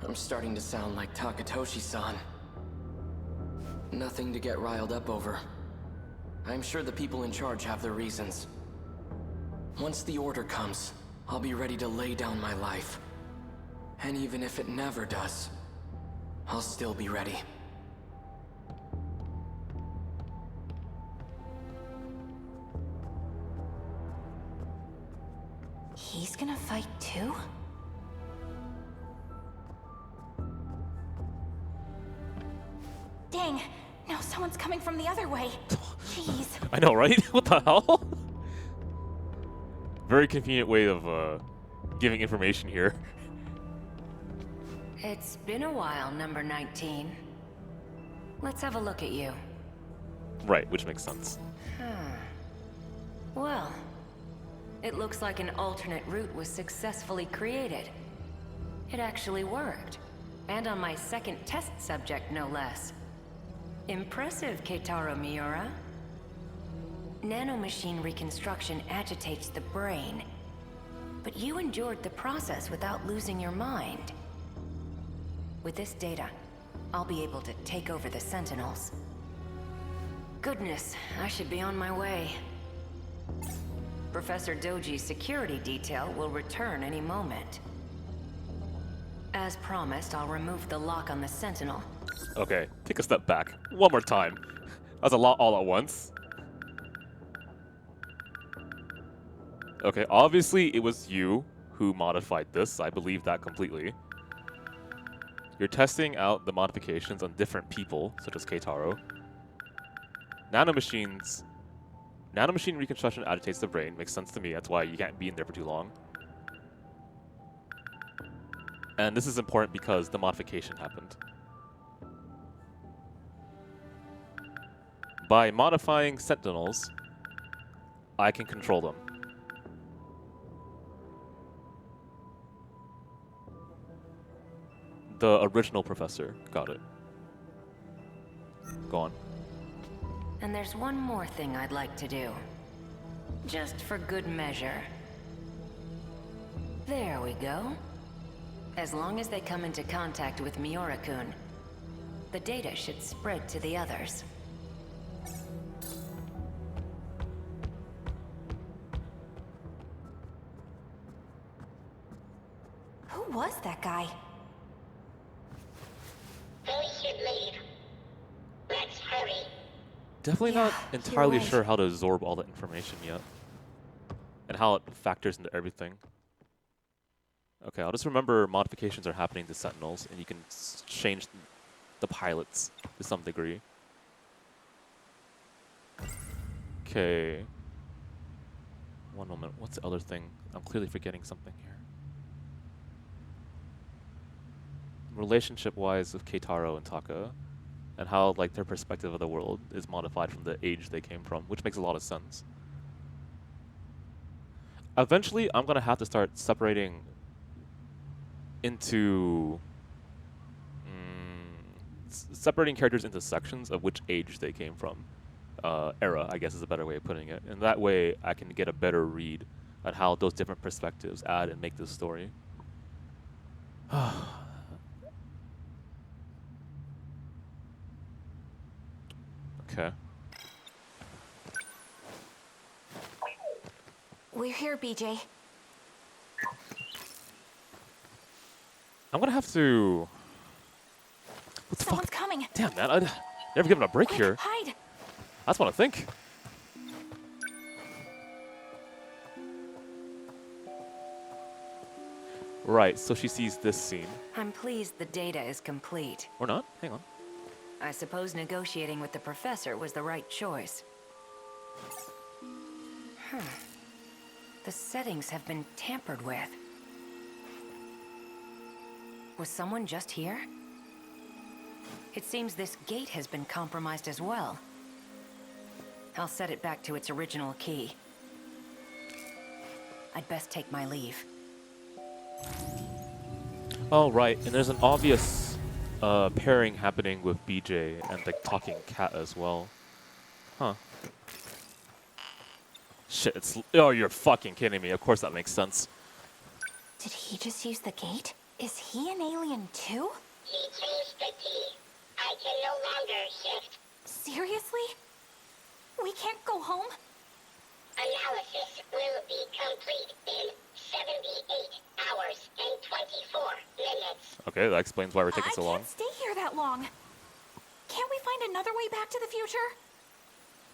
I'm starting to sound like Takatoshi-san. Nothing to get riled up over. I'm sure the people in charge have their reasons. Once the order comes, I'll be ready to lay down my life. And even if it never does, I'll still be ready. He's gonna fight too? Dang! Now someone's coming from the other way. Jeez. I know, right? What the hell? Very convenient way of giving information here. It's been a while, number 19. Let's have a look at you. Right, which makes sense. Well, it looks like an alternate route was successfully created. It actually worked. And on my second test subject, no less. Impressive, Keitaro Miura. Nanomachine reconstruction agitates the brain. But you endured the process without losing your mind. With this data, I'll be able to take over the Sentinels. Goodness, I should be on my way. Professor Doji's security detail will return any moment. As promised, I'll remove the lock on the Sentinel. Okay, take a step back. One more time. That's a lot all at once. Okay, obviously it was you who modified this. I believe that completely. You're testing out the modifications on different people, such as Keitaro. Nanomachine reconstruction agitates the brain. Makes sense to me. That's why you can't be in there for too long. And this is important because the modification happened. By modifying Sentinels, I can control them. The original professor. Got it. Go on. And there's one more thing I'd like to do. Just for good measure. There we go. As long as they come into contact with Miura-kun, the data should spread to the others. Who was that guy? We should leave. Let's hurry. Definitely not entirely sure how to absorb all that information yet. And how it factors into everything. Okay, I'll just remember modifications are happening to Sentinels, and you can change the pilots to some degree. Okay. One moment. What's the other thing? I'm clearly forgetting something here. Relationship-wise with Keitaro and Taka, and how like their perspective of the world is modified from the age they came from, which makes a lot of sense. Eventually, I'm gonna have to start separating into separating characters into sections of which age they came from. Era, I guess, is a better way of putting it. And that way, I can get a better read on how those different perspectives add and make this story. Okay. We're here, BJ. I'm gonna have to... What the Someone's fuck? coming. Damn, man. I'd never given a break Quick, here. hide. That's what I think. Right, so she sees this scene. I'm pleased the data is complete. Or not? Hang on. I suppose negotiating with the professor was the right choice. The settings have been tampered with. Was someone just here? It seems this gate has been compromised as well. I'll set it back to its original key. I'd best take my leave. Oh, right, and there's an obvious pairing happening with BJ and the talking cat as well. Huh. Shit, it's... Oh, you're fucking kidding me. Of course that makes sense. Did he just use the gate? Is he an alien too? He changed the key. I can no longer shift. Seriously? We can't go home? Analysis will be complete in 78 hours and 24 minutes. Okay, that explains why we're taking so I long. can't stay here that long. Can't we find another way back to the future?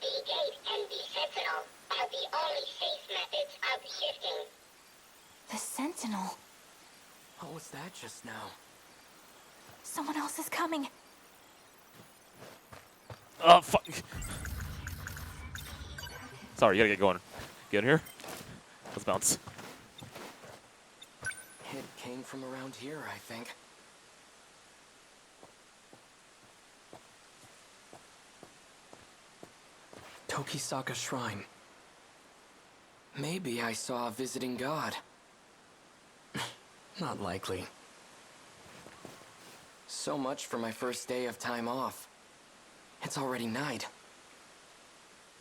The gate and the Sentinel are the only safe methods of shifting. The Sentinel. What was that just now? Someone else is coming. Oh, fuck. Sorry, you gotta get going. Get in here. Let's bounce. It came from around here, I think. Tokisaka Shrine. Maybe I saw a visiting god. Not likely. So much for my first day of time off. It's already night.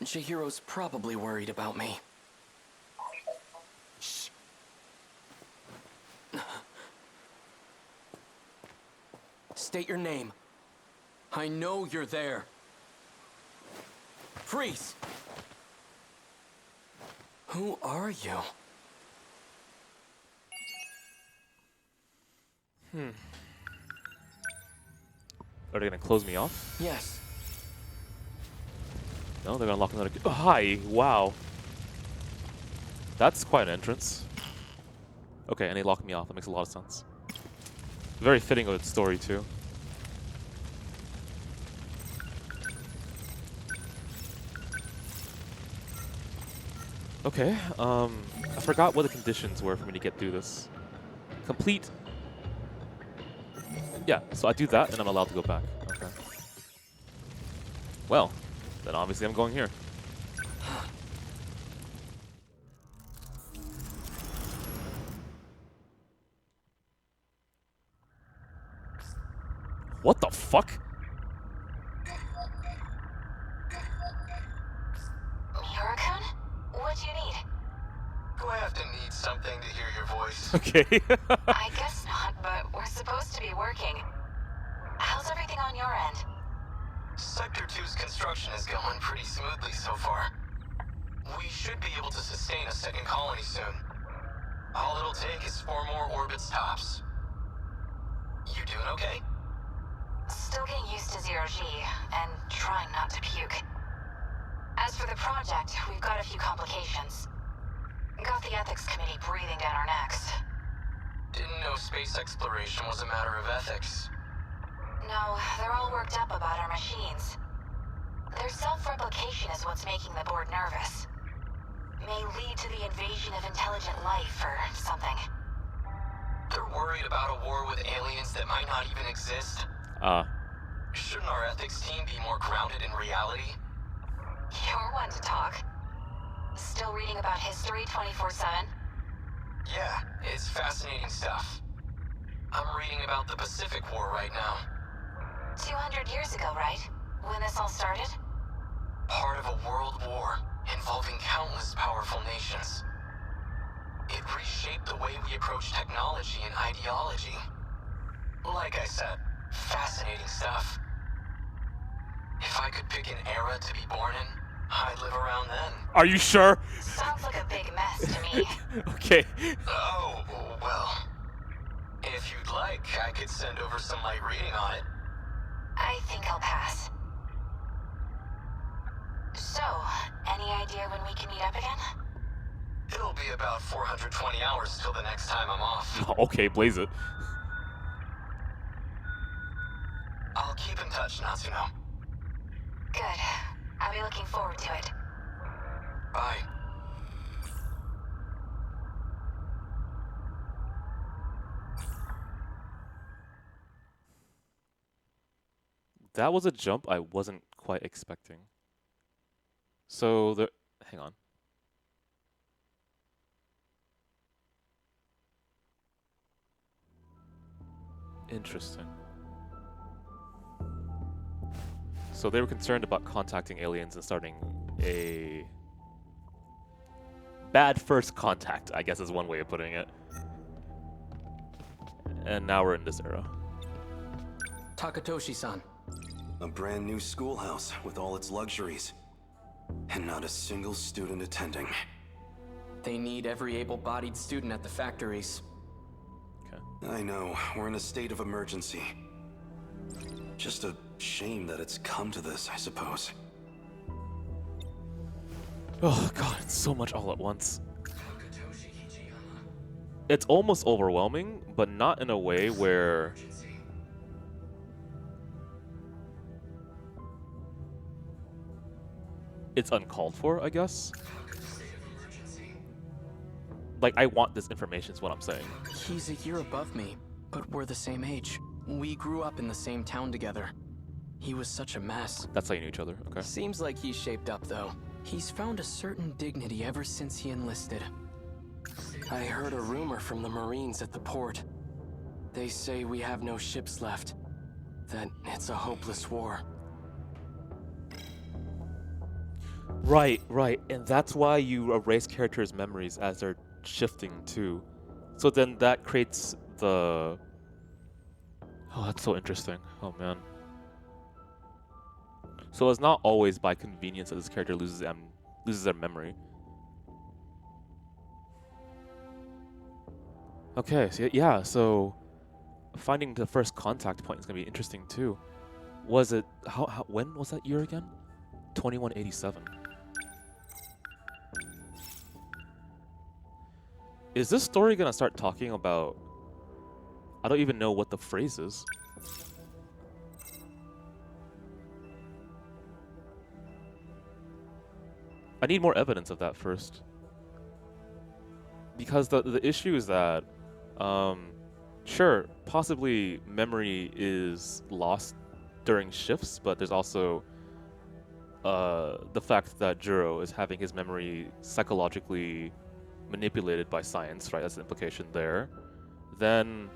Chihiro's probably worried about me. Shh. State your name. I know you're there. Freeze! Who are you? Are they gonna close me off? Yes. No, they're gonna lock another. Oh, hi! Wow. That's quite an entrance. Okay, and they locked me off. That makes a lot of sense. Very fitting of its story too. Okay, I forgot what the conditions were for me to get through this. Complete. Yeah, so I do that and I'm allowed to go back. Okay. Well, then obviously I'm going here. What the fuck? Miura-kun? What do you need? Do I have to need something to hear your voice? Okay. I guess not, but we're supposed to be working. How's everything on your end? Sector 2's construction is going pretty smoothly so far. We should be able to sustain a second colony soon. All it'll take is 4 more orbit stops. You doing okay? Still getting used to zero-G, and trying not to puke. As for the project, we've got a few complications. Got the ethics committee breathing down our necks. Didn't know space exploration was a matter of ethics. No, they're all worked up about our machines. Their self-replication is what's making the board nervous. May lead to the invasion of intelligent life or something. They're worried about a war with aliens that might not even exist. Shouldn't our ethics team be more grounded in reality? You're one to talk. Still reading about history 24/7? Yeah, it's fascinating stuff. I'm reading about the Pacific War right now. 200 years ago, right? When this all started? Part of a world war involving countless powerful nations. It reshaped the way we approach technology and ideology. Like I said, fascinating stuff. If I could pick an era to be born in, I'd live around then. Are you sure? Sounds like a big mess to me. Okay. Oh, well. If you'd like, I could send over some light reading on it. I think I'll pass. So, any idea when we can meet up again? It'll be about 420 hours till the next time I'm off. Okay, blaze it. I'll keep in touch, Natsuno. Good. I'll be looking forward to it. Bye. That was a jump I wasn't quite expecting. So the hang on. Interesting. So they were concerned about contacting aliens and starting a bad first contact, I guess is one way of putting it. And now we're in this era. Takatoshi-san. A brand new schoolhouse with all its luxuries. And not a single student attending. They need every able-bodied student at the factories. Okay. I know, we're in a state of emergency. Just a shame that it's come to this, I suppose. Oh god, it's so much all at once. It's almost overwhelming, but not in a way where it's uncalled for, I guess. Like, I want this information is what I'm saying. He's a year above me, but we're the same age. We grew up in the same town together. He was such a mess. That's how you knew each other, okay. Seems like he's shaped up, though. He's found a certain dignity ever since he enlisted. I heard a rumor from the Marines at the port. They say we have no ships left. That it's a hopeless war. Right, and that's why you erase characters' memories as they're shifting too. So then that creates the... Oh, that's so interesting. Oh man. So it's not always by convenience that this character loses their memory. Okay, so yeah, so finding the first contact point is gonna be interesting too. Was it when was that year again? 2187. Is this story gonna start talking about... I don't even know what the phrase is. I need more evidence of that first. Because the issue is that, sure, possibly memory is lost during shifts, but there's also the fact that Juro is having his memory psychologically manipulated by science, right? That's the implication there. Then...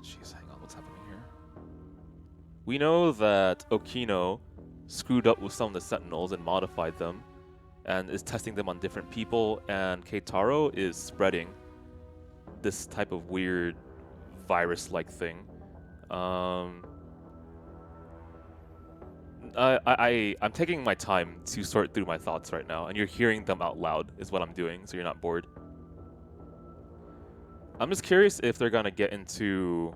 Jeez, hang on, what's happening here? We know that Okino screwed up with some of the Sentinels and modified them, and is testing them on different people, and Keitaro is spreading this type of weird virus-like thing. I'm taking my time to sort through my thoughts right now, and you're hearing them out loud is what I'm doing, so you're not bored. I'm just curious if they're gonna get into...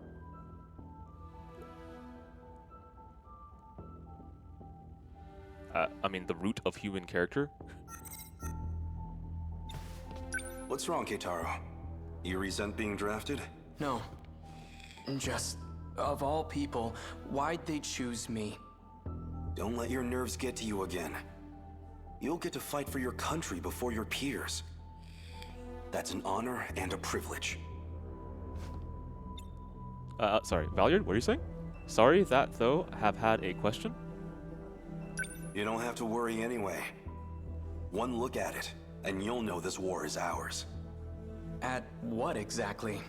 I mean, the root of human character. What's wrong, Keitaro? You resent being drafted? No. Just, of all people, why'd they choose me? Don't let your nerves get to you again. You'll get to fight for your country before your peers. That's an honor and a privilege. Sorry, Valyard, what are you saying? Sorry that, though, have had a question? You don't have to worry anyway. One look at it, and you'll know this war is ours. At what exactly?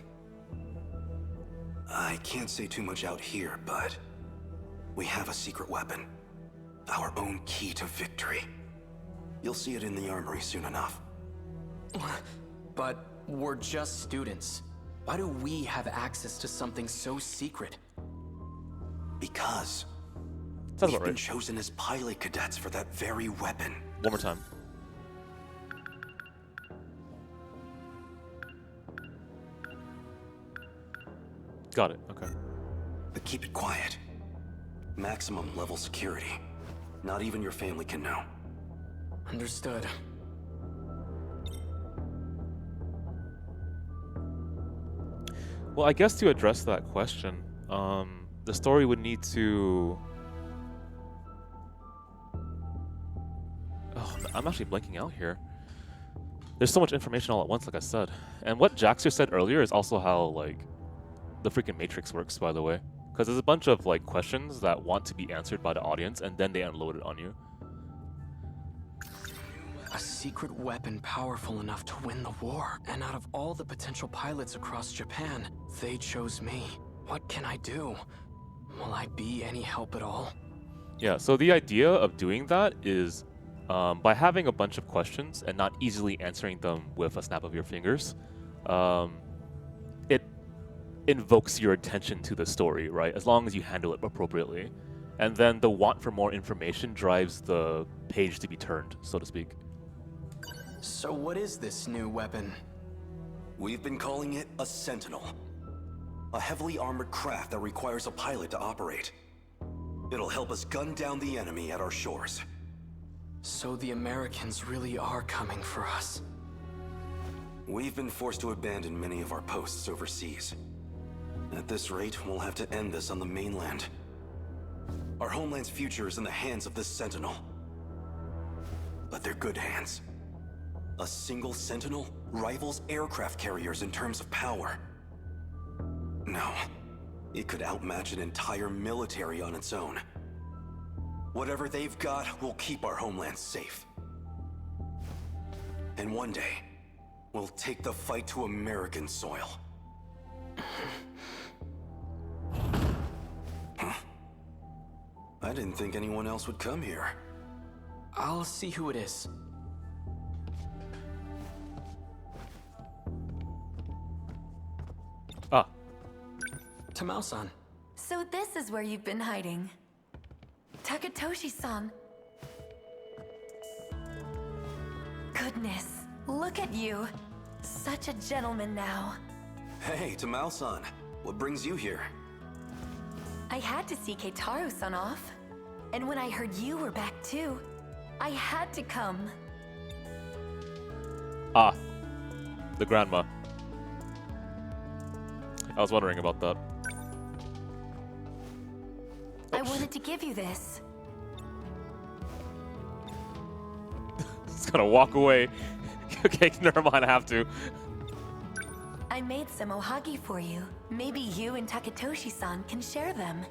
I can't say too much out here, but we have a secret weapon. Our own key to victory. You'll see it in the armory soon enough. But we're just students. Why do we have access to something so secret? Because Sounds we've about been right. chosen as pilot cadets for that very weapon. One more time. Got it, okay. But keep it quiet. Maximum level security. Not even your family can know. Understood. Well, I guess to address that question, the story would need to... Oh, I'm actually blanking out here. There's so much information all at once, like I said. And what Jaxter said earlier is also how, like, the freaking Matrix works, by the way. Because there's a bunch of, like, questions that want to be answered by the audience, and then they unload it on you. A secret weapon powerful enough to win the war. And out of all the potential pilots across Japan, they chose me. What can I do? Will I be any help at all? Yeah, so the idea of doing that is by having a bunch of questions and not easily answering them with a snap of your fingers, it invokes your attention to the story, right? As long as you handle it appropriately. And then the want for more information drives the page to be turned, so to speak. So what is this new weapon? We've been calling it a Sentinel. A heavily armored craft that requires a pilot to operate. It'll help us gun down the enemy at our shores. So the Americans really are coming for us. We've been forced to abandon many of our posts overseas. At this rate, we'll have to end this on the mainland. Our homeland's future is in the hands of this Sentinel. But they're good hands. A single Sentinel rivals aircraft carriers in terms of power. No, it could outmatch an entire military on its own. Whatever they've got will keep our homeland safe. And one day, we'll take the fight to American soil. Huh? I didn't think anyone else would come here. I'll see who it is. Ah. Tamao-san. So this is where you've been hiding. Takatoshi-san. Goodness, look at you. Such a gentleman now. Hey, Tamao-san. What brings you here? I had to see Keitaro-san off. And when I heard you were back too, I had to come. Ah. The grandma. I was wondering about that. I wanted to give you this. Just gonna walk away. Okay, never mind, I have to. I made some ohagi for you. Maybe you and Takatoshi-san can share them.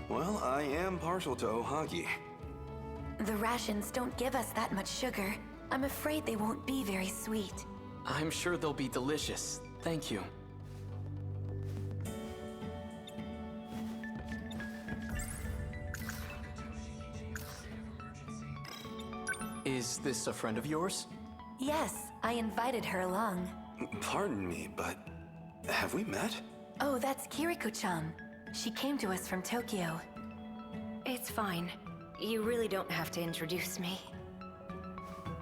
Well, I am partial to ohagi. The rations don't give us that much sugar. I'm afraid they won't be very sweet. I'm sure they'll be delicious. Thank you. Is this a friend of yours? Yes, I invited her along. Pardon me, but have we met? Oh, that's Kiriko-chan. She came to us from Tokyo. It's fine. You really don't have to introduce me.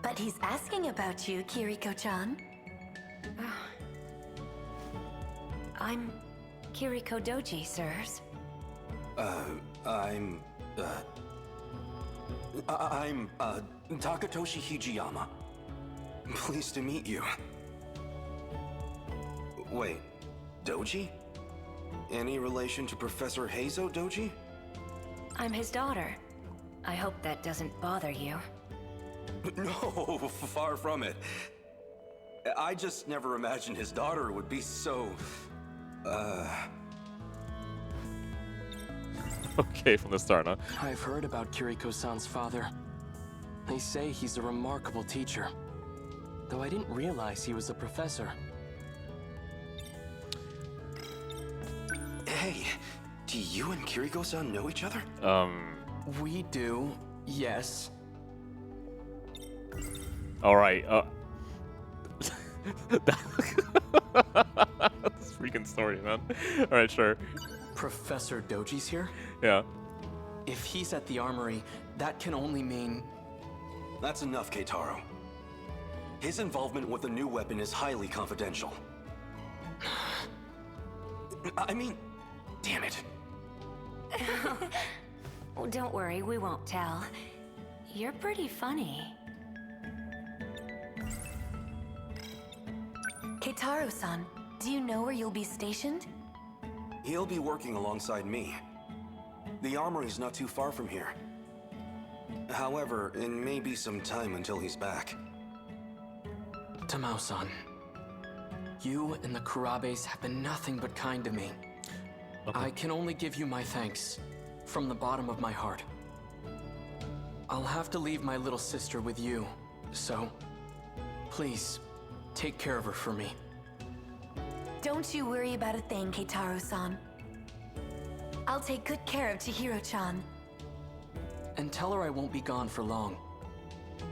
But he's asking about you, Kiriko-chan. I'm Kiriko Doji, sirs. I'm Takatoshi Hijiyama. Pleased to meet you. Wait, Doji? Any relation to Professor Heizo Doji? I'm his daughter. I hope that doesn't bother you. No, far from it. I just never imagined his daughter would be so... Okay, from the start, huh? I've heard about Kiriko-san's father. They say he's a remarkable teacher. Though I didn't realize he was a professor. Hey, do you and Kiriko-san know each other? We do, yes. Alright, This freaking story, man. Alright, sure. Professor Doji's here? Yeah. If he's at the armory, that can only mean... That's enough, Keitaro. His involvement with the new weapon is highly confidential. I mean, damn it. Oh, don't worry, we won't tell. You're pretty funny. Keitaro-san, do you know where you'll be stationed? He'll be working alongside me. The armory's not too far from here. However, it may be some time until he's back. Tamao-san, you and the Kurabes have been nothing but kind to me. Okay. I can only give you my thanks, from the bottom of my heart. I'll have to leave my little sister with you, so please, take care of her for me. Don't you worry about a thing, Keitaro-san. I'll take good care of Chihiro-chan. And tell her I won't be gone for long.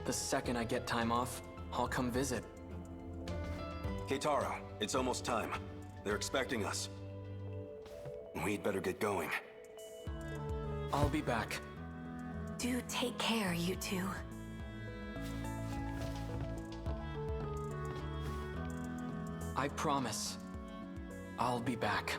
The second I get time off, I'll come visit. Keitaro, it's almost time. They're expecting us. We'd better get going. I'll be back. Do take care, you two. I promise. I'll be back.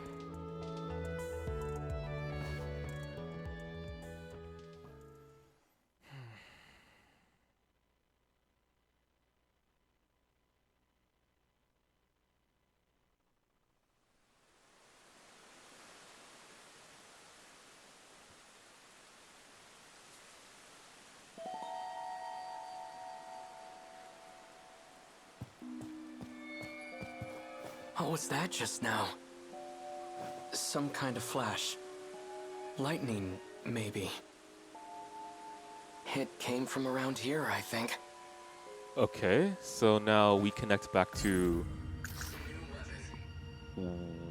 What was that just now? Some kind of flash. Lightning, maybe. It came from around here, I think. Okay, so now we connect back to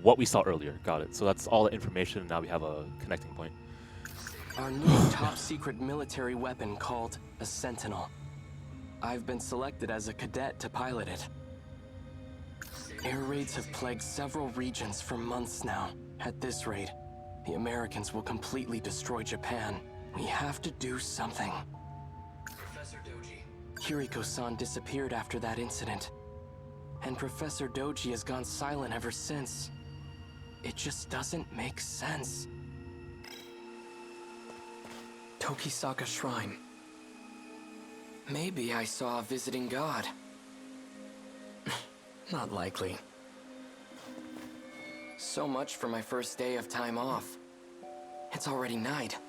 what we saw earlier. Got it. So that's all the information, and now we have a connecting point. Our new top-secret military weapon called a Sentinel. I've been selected as a cadet to pilot it. Air raids have plagued several regions for months now. At this rate, the Americans will completely destroy Japan. We have to do something. Professor Doji. Kiriko-san disappeared after that incident. And Professor Doji has gone silent ever since. It just doesn't make sense. Tokisaka Shrine. Maybe I saw a visiting god. Not likely. So much for my first day of time off. It's already night.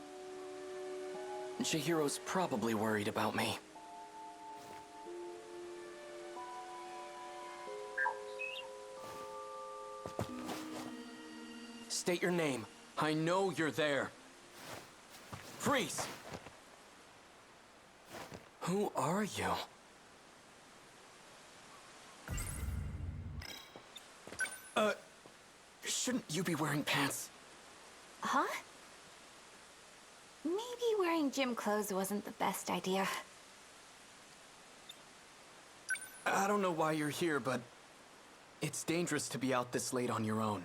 Chihiro's probably worried about me. State your name. I know you're there. Freeze! Who are you? Shouldn't you be wearing pants? Huh? Maybe wearing gym clothes wasn't the best idea. I don't know why you're here, but it's dangerous to be out this late on your own.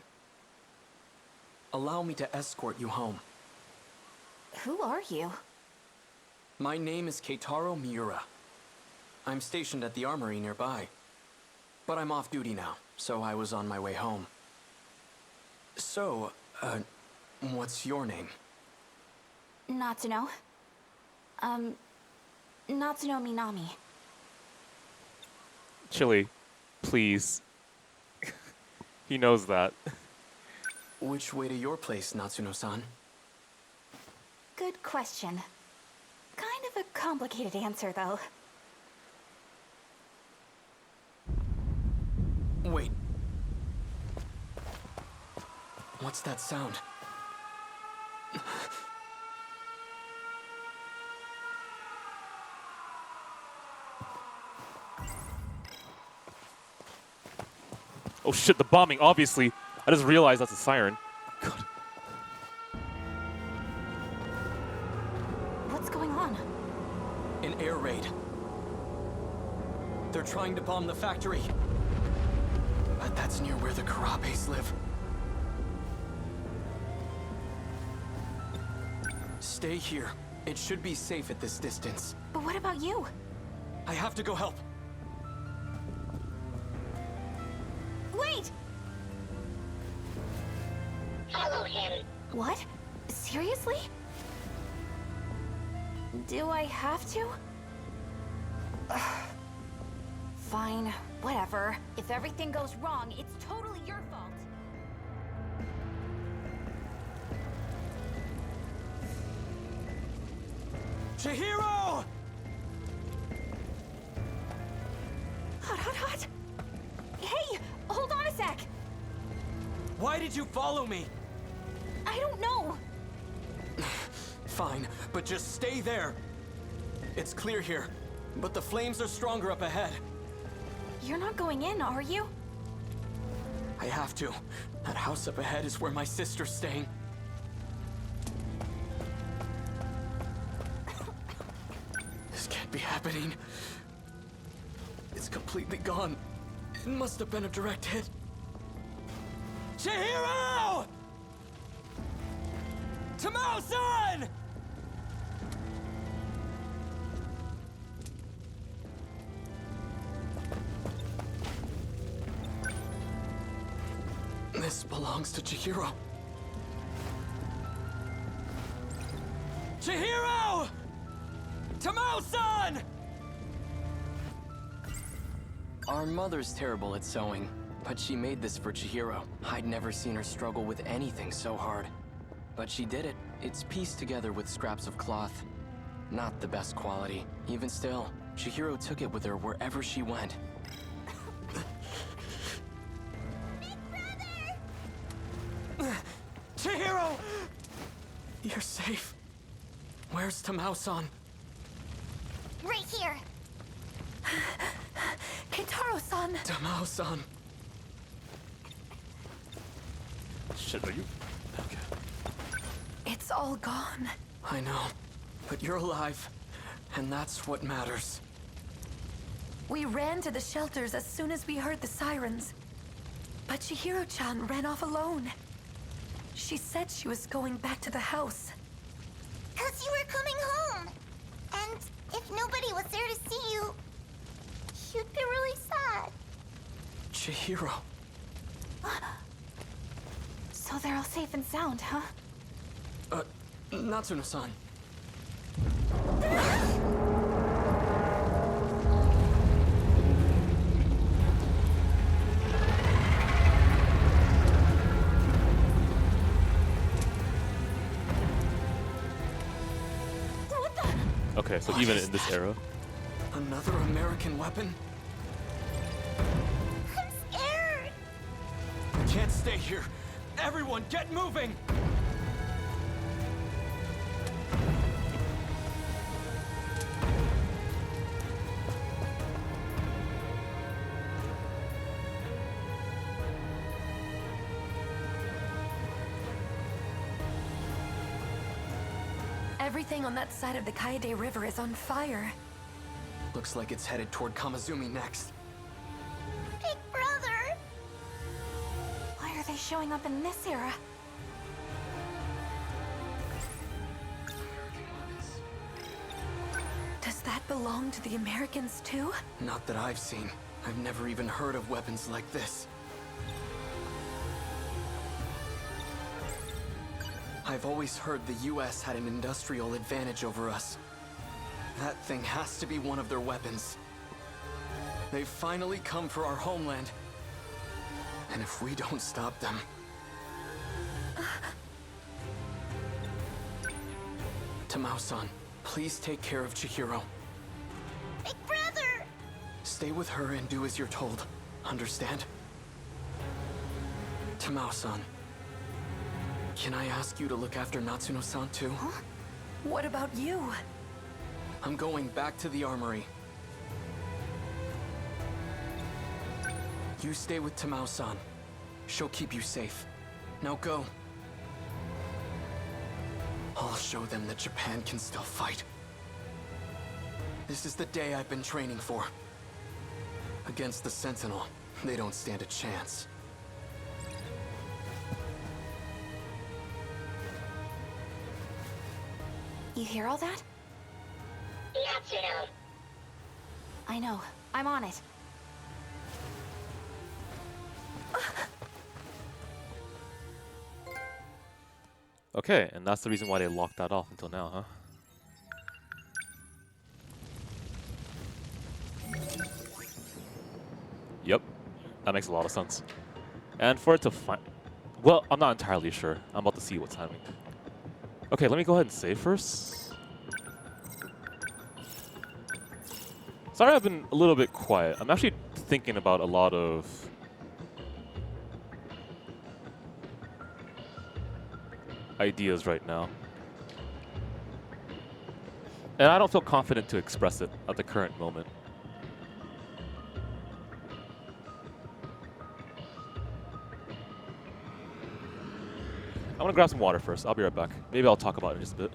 Allow me to escort you home. Who are you? My name is Keitaro Miura. I'm stationed at the armory nearby. But I'm off duty now, so I was on my way home. So, what's your name? Natsuno. Natsuno Minami. Chili, please. He knows that. Which way to your place, Natsuno-san? Good question. Kind of a complicated answer, though. Wait. What's that sound? Oh shit, the bombing, obviously. I just realized that's a siren. God. What's going on? An air raid. They're trying to bomb the factory. But that's near where the Kurabes live. Stay here. It should be safe at this distance. But what about you? I have to go help. Wait! Follow him. What? Seriously? Do I have to? Fine, whatever. If everything goes wrong, it's totally your fault. Chihiro! Hot. Hey, hold on a sec. Why did you follow me? I don't know. Fine, but just stay there. It's clear here, but the flames are stronger up ahead. You're not going in, are you? I have to. That house up ahead is where my sister's staying. This can't be happening. It's completely gone. It must have been a direct hit. Chihiro! Tamao-san! This belongs to Chihiro. Chihiro! Tamao-san! Our mother's terrible at sewing, but she made this for Chihiro. I'd never seen her struggle with anything so hard. But she did it. It's pieced together with scraps of cloth. Not the best quality. Even still, Chihiro took it with her wherever she went. Chihiro! You're safe. Where's Tamao-san? Right here. Kentaro-san. Tamao-san. Shit, are you? Okay. It's all gone. I know, but you're alive, and that's what matters. We ran to the shelters as soon as we heard the sirens. But Chihiro-chan ran off alone. She said she was going back to the house. 'Cause you were coming home. And if nobody was there to see you, you'd be really sad. Chihiro. So they're all safe and sound, huh? Natsuno-san. Okay, so even in this era. Another American weapon? I'm scared. I can't stay here. Everyone, get moving! Everything on that side of the Kaede River is on fire. Looks like it's headed toward Kamazumi next. Big brother. Why are they showing up in this era? Does that belong to the Americans too? Not that I've seen. I've never even heard of weapons like this. I've always heard the US had an industrial advantage over us. That thing has to be one of their weapons. They've finally come for our homeland. And if we don't stop them... Tamao-san, please take care of Chihiro. Big brother. Stay with her and do as you're told. Understand? Tamao-san. Can I ask you to look after Natsuno-san too? Huh? What about you? I'm going back to the armory. You stay with Tamao-san. She'll keep you safe. Now go. I'll show them that Japan can still fight. This is the day I've been training for. Against the Sentinel, they don't stand a chance. You hear all that? Natsuno. I know. I'm on it. Okay, and that's the reason why they locked that off until now, huh? Yep, that makes a lot of sense. And for it to find... Well, I'm not entirely sure. I'm about to see what's happening. Okay, let me go ahead and save first. Sorry I've been a little bit quiet. I'm actually thinking about a lot of... ideas right now. And I don't feel confident to express it at the current moment. I'm gonna grab some water first. I'll be right back. Maybe I'll talk about it in just a bit.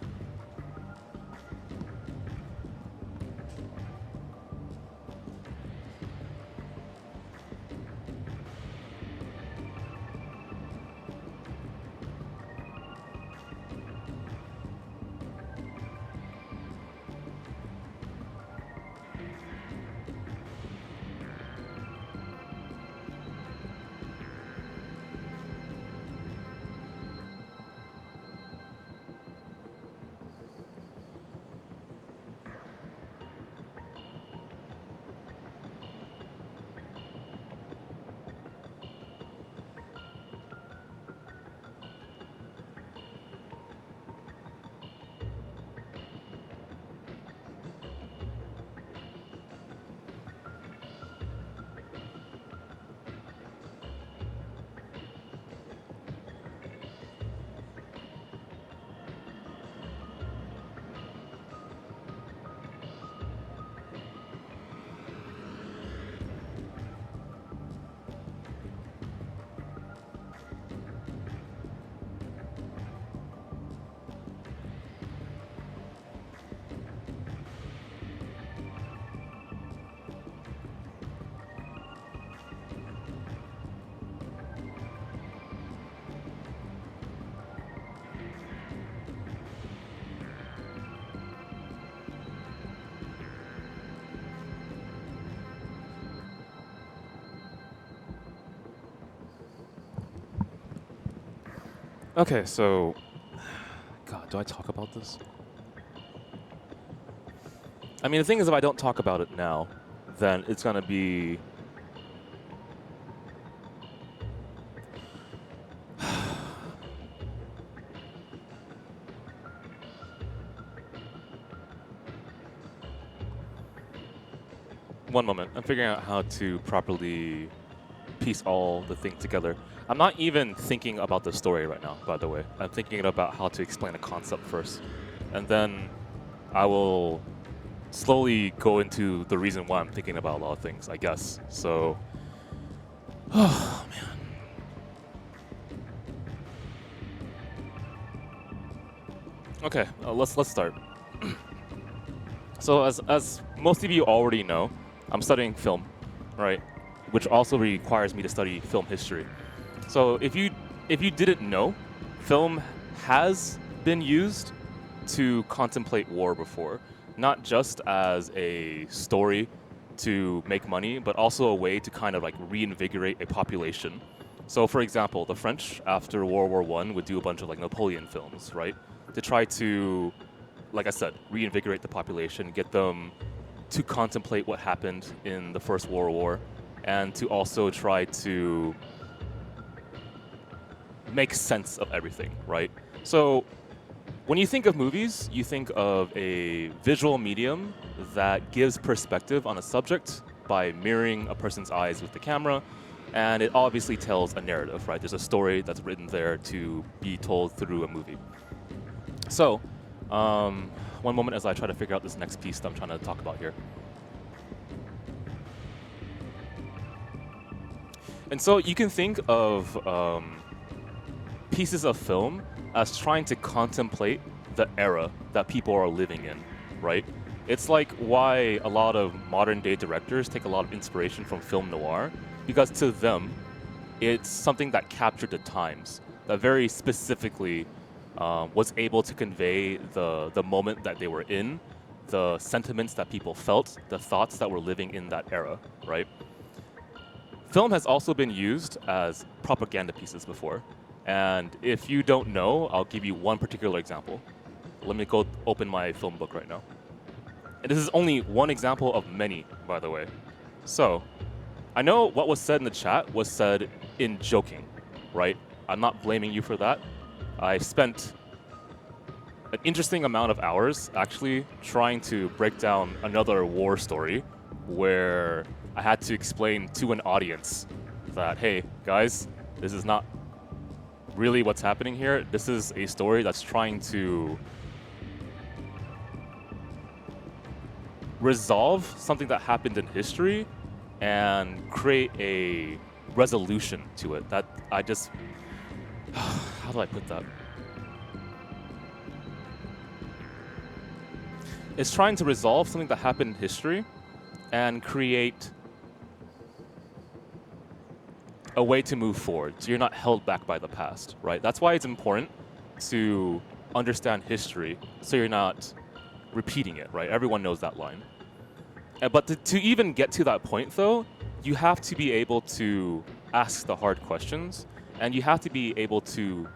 Okay, so... God, do I talk about this? I mean, the thing is, if I don't talk about it now, then it's gonna be... One moment. I'm figuring out how to properly piece all the things together. I'm not even thinking about the story right now, by the way. I'm thinking about how to explain a concept first. And then I will slowly go into the reason why I'm thinking about a lot of things, I guess. So, oh man. Okay, let's start. So as most of you already know, I'm studying film, right? Which also requires me to study film history. So if you didn't know, film has been used to contemplate war before, not just as a story to make money, but also a way to kind of like reinvigorate a population. So for example, the French after World War I would do a bunch of like Napoleon films, right? To try to, like I said, reinvigorate the population, get them to contemplate what happened in the First World War, and to also try to make sense of everything, right? So when you think of movies, you think of a visual medium that gives perspective on a subject by mirroring a person's eyes with the camera, and it obviously tells a narrative, right? There's a story that's written there to be told through a movie. So, one moment as I try to figure out this next piece that I'm trying to talk about here. And so you can think of pieces of film as trying to contemplate the era that people are living in, right? It's like why a lot of modern day directors take a lot of inspiration from film noir, because to them, it's something that captured the times, that very specifically was able to convey the moment that they were in, the sentiments that people felt, the thoughts that were living in that era, right? Film has also been used as propaganda pieces before. And if you don't know, I'll give you one particular example. Let me go open my film book right now. And this is only one example of many, by the way. So, I know what was said in the chat was said in joking, right? I'm not blaming you for that. I spent an interesting amount of hours actually trying to break down another war story where I had to explain to an audience that, hey, guys, this is not really what's happening here. This is a story that's trying to resolve something that happened in history and create a resolution to it. That I just... how do I put that? It's trying to resolve something that happened in history and create a way to move forward so you're not held back by the past, right? That's why it's important to understand history so you're not repeating it, right? Everyone knows that line. But to even get to that point, though, you have to be able to ask the hard questions, and you have to be able to...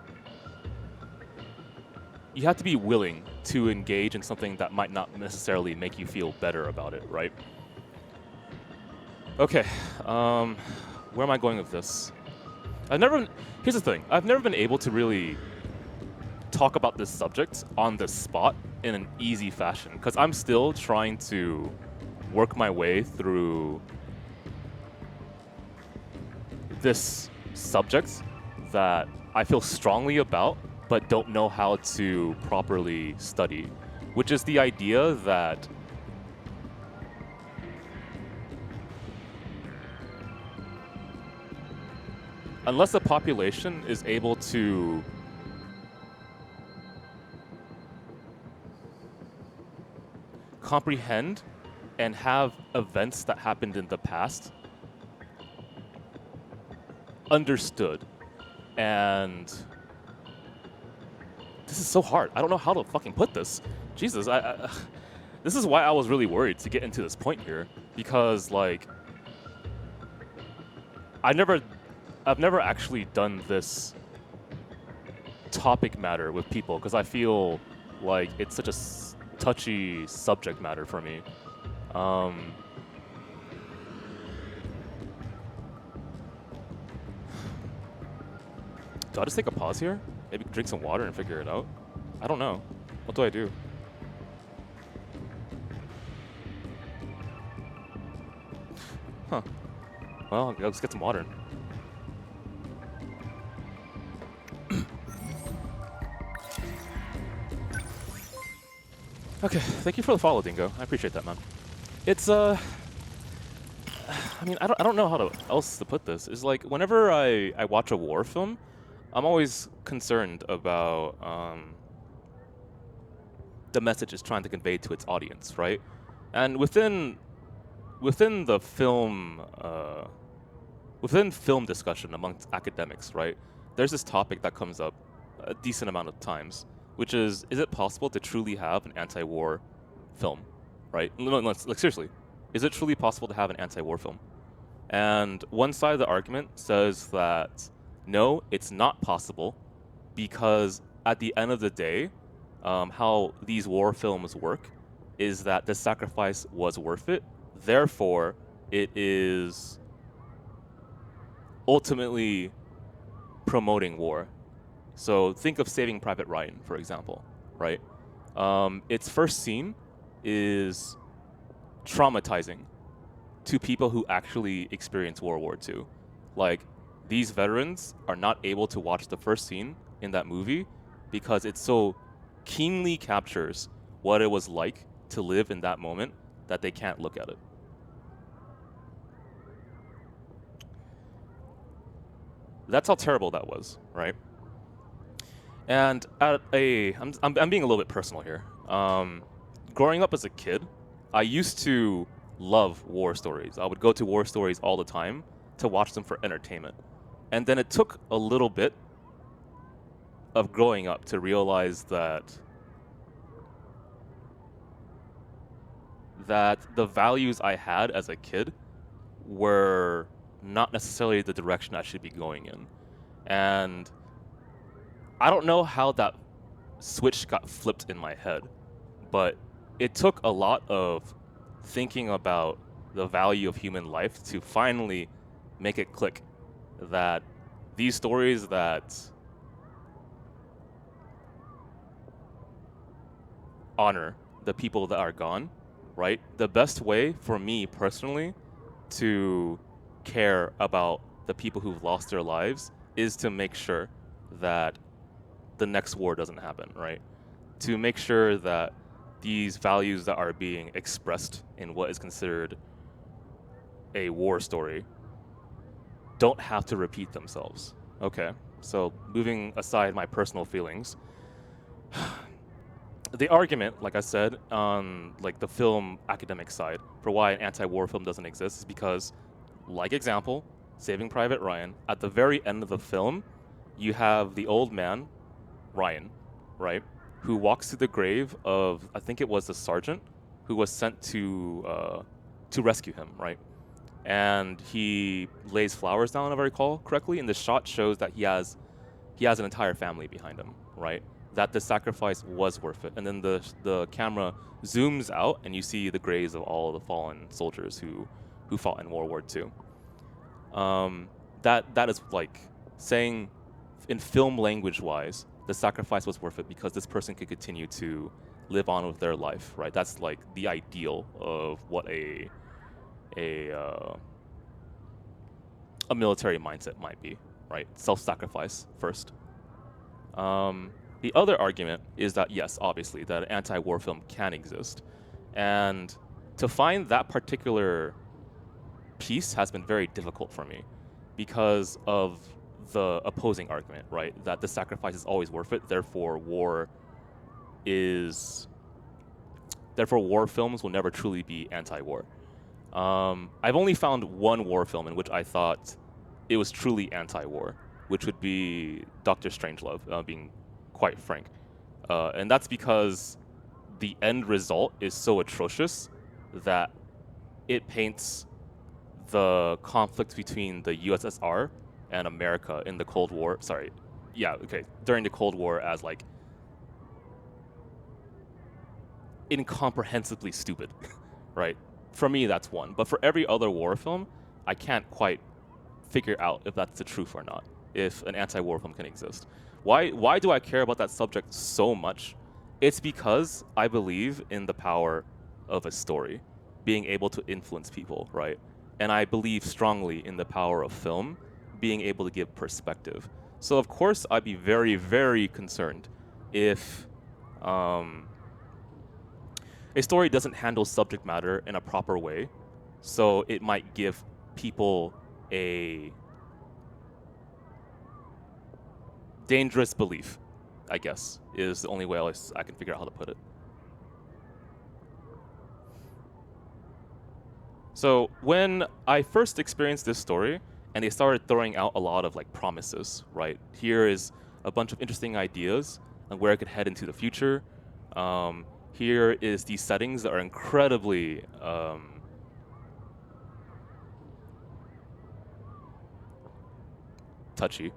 you have to be willing to engage in something that might not necessarily make you feel better about it, right? Okay, where am I going with this? Here's the thing. I've never been able to really talk about this subject on the spot in an easy fashion, because I'm still trying to work my way through this subject that I feel strongly about, but don't know how to properly study, which is the idea that unless the population is able to comprehend and have events that happened in the past understood, and this is so hard. I don't know how to fucking put this. Jesus, this is why I was really worried to get into this point here, because like I've never actually done this topic matter with people because I feel like it's such a touchy subject matter for me. Do I just take a pause here? Maybe drink some water and figure it out? I don't know. What do I do? Huh. Well, let's get some water. Okay, thank you for the follow, Dingo. I appreciate that, man. It's I mean, I don't know how else to put this. It's like whenever I watch a war film, I'm always concerned about the message it's trying to convey to its audience, right? And within the film within film discussion amongst academics, right? There's this topic that comes up a decent amount of times, which is it possible to truly have an anti-war film, right? No, like seriously, is it truly possible to have an anti-war film? And one side of the argument says that no, it's not possible, because at the end of the day, how these war films work is that the sacrifice was worth it. Therefore, it is ultimately promoting war. So think of Saving Private Ryan, for example, right? Its first scene is traumatizing to people who actually experience World War II. Like, these veterans are not able to watch the first scene in that movie because it so keenly captures what it was like to live in that moment that they can't look at it. That's how terrible that was, right? And I'm being a little bit personal here. Growing up as a kid, I used to love war stories. I would go to war stories all the time to watch them for entertainment. And then it took a little bit of growing up to realize that the values I had as a kid were not necessarily the direction I should be going in. And I don't know how that switch got flipped in my head, but it took a lot of thinking about the value of human life to finally make it click that these stories that honor the people that are gone, right? The best way for me personally to care about the people who've lost their lives is to make sure that the next war doesn't happen, right? To make sure that these values that are being expressed in what is considered a war story don't have to repeat themselves. Okay, so moving aside my personal feelings, the argument, like I said, on like the film academic side for why an anti-war film doesn't exist is because, like example, Saving Private Ryan, at the very end of the film, you have the old man, Ryan, right, who walks to the grave of, I think it was the sergeant who was sent to rescue him, right? And he lays flowers down, if I recall correctly, and the shot shows that he has an entire family behind him, right? That the sacrifice was worth it. And then the camera zooms out, and you see the graves of all the fallen soldiers who fought in World War II. That is like saying, in film language wise, the sacrifice was worth it because this person could continue to live on with their life, right? That's like the ideal of what a military mindset might be, right? Self-sacrifice first. The other argument is that, yes, obviously, that an anti-war film can exist. And to find that particular piece has been very difficult for me because of the opposing argument, right? That the sacrifice is always worth it, therefore war films will never truly be anti-war. I've only found one war film in which I thought it was truly anti-war, which would be Doctor Strangelove, being quite frank. And that's because the end result is so atrocious that it paints the conflict between the USSR and America in the Cold War. During the Cold War as like incomprehensibly stupid, right? For me, that's one. But for every other war film, I can't quite figure out if that's the truth or not, if an anti-war film can exist. Why do I care about that subject so much? It's because I believe in the power of a story being able to influence people, right? And I believe strongly in the power of film being able to give perspective. So of course I'd be very, very concerned if a story doesn't handle subject matter in a proper way, so it might give people a dangerous belief, I guess, is the only way I can figure out how to put it. So when I first experienced this story, and they started throwing out a lot of like promises, right? Here is a bunch of interesting ideas on where it could head into the future. Here is these settings that are incredibly touchy,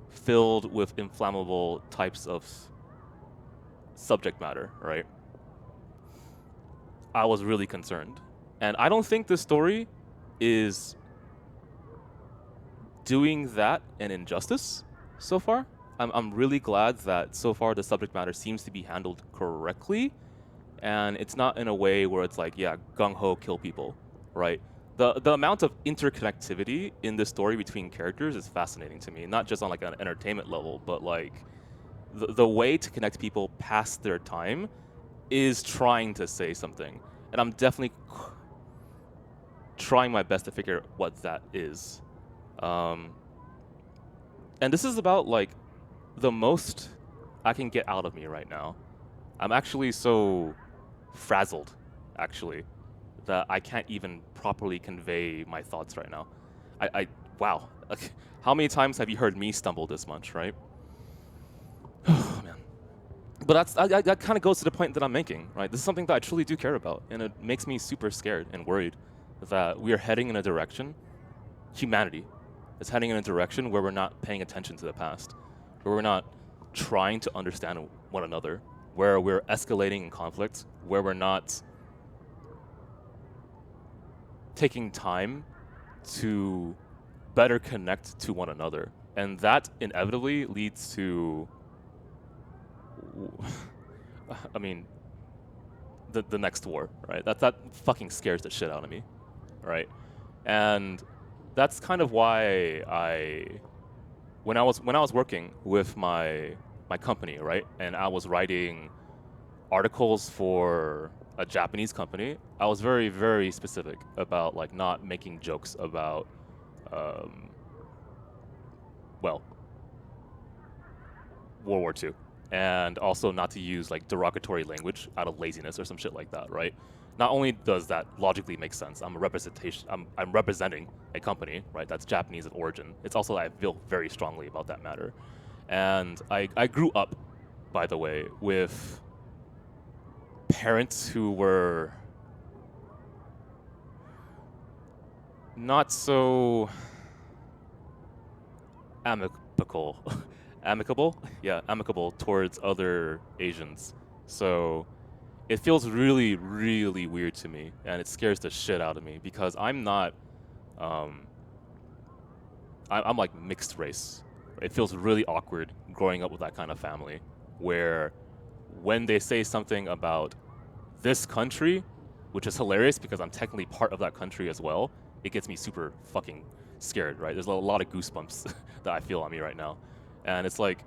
filled with inflammable types of subject matter, right? I was really concerned. And I don't think this story is doing that an injustice so far. I'm really glad that so far the subject matter seems to be handled correctly, and it's not in a way where it's like, yeah, gung-ho kill people, right? The amount of interconnectivity in this story between characters is fascinating to me, not just on like an entertainment level, but like the way to connect people past their time is trying to say something. And I'm definitely trying my best to figure what that is. And this is about like the most I can get out of me right now. I'm actually so frazzled, actually, that I can't even properly convey my thoughts right now. Wow. Like, how many times have you heard me stumble this much, right? Oh, man. But that kind of goes to the point that I'm making, right? This is something that I truly do care about, and it makes me super scared and worried that we are heading in a direction, humanity is heading in a direction where we're not paying attention to the past, where we're not trying to understand one another, where we're escalating in conflict, where we're not taking time to better connect to one another. And that inevitably leads to, I mean, the next war, right? That fucking scares the shit out of me, right? And that's kind of why when I was working with my company, right, and I was writing articles for a Japanese company, I was very, very specific about like not making jokes about, well, World War II, and also not to use like derogatory language out of laziness or some shit like that, right? Not only does that logically make sense, I'm representing a company, right, that's Japanese of origin. It's also I feel very strongly about that matter. And I grew up, by the way, with parents who were not so amicable towards other Asians. So it feels really, really weird to me, and it scares the shit out of me because I'm not, I'm like mixed race. It feels really awkward growing up with that kind of family, where when they say something about this country, which is hilarious because I'm technically part of that country as well, it gets me super fucking scared, right? There's a lot of goosebumps that I feel on me right now. And it's like,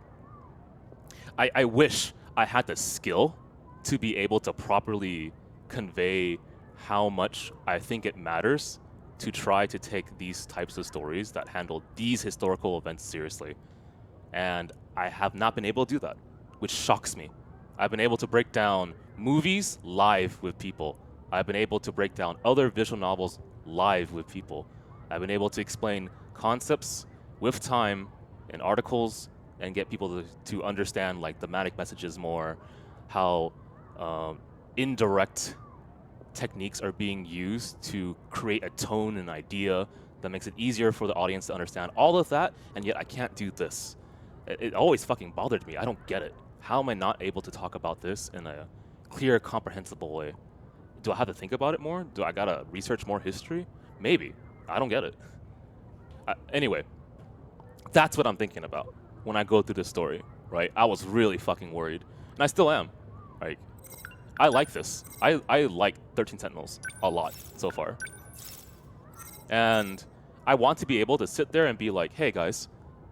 I wish I had the skill to be able to properly convey how much I think it matters to try to take these types of stories that handle these historical events seriously. And I have not been able to do that, which shocks me. I've been able to break down movies live with people. I've been able to break down other visual novels live with people. I've been able to explain concepts with time in articles and get people to understand like thematic messages more, how indirect techniques are being used to create a tone and idea that makes it easier for the audience to understand all of that, and yet I can't do this. It always fucking bothered me. I don't get it. How am I not able to talk about this in a clear, comprehensible way? Do I have to think about it more? Do I gotta research more history? Maybe. I don't get it. Anyway, that's what I'm thinking about when I go through this story, right? I was really fucking worried, and I still am. Like, I like this. I like 13 Sentinels a lot so far. And I want to be able to sit there and be like, hey guys,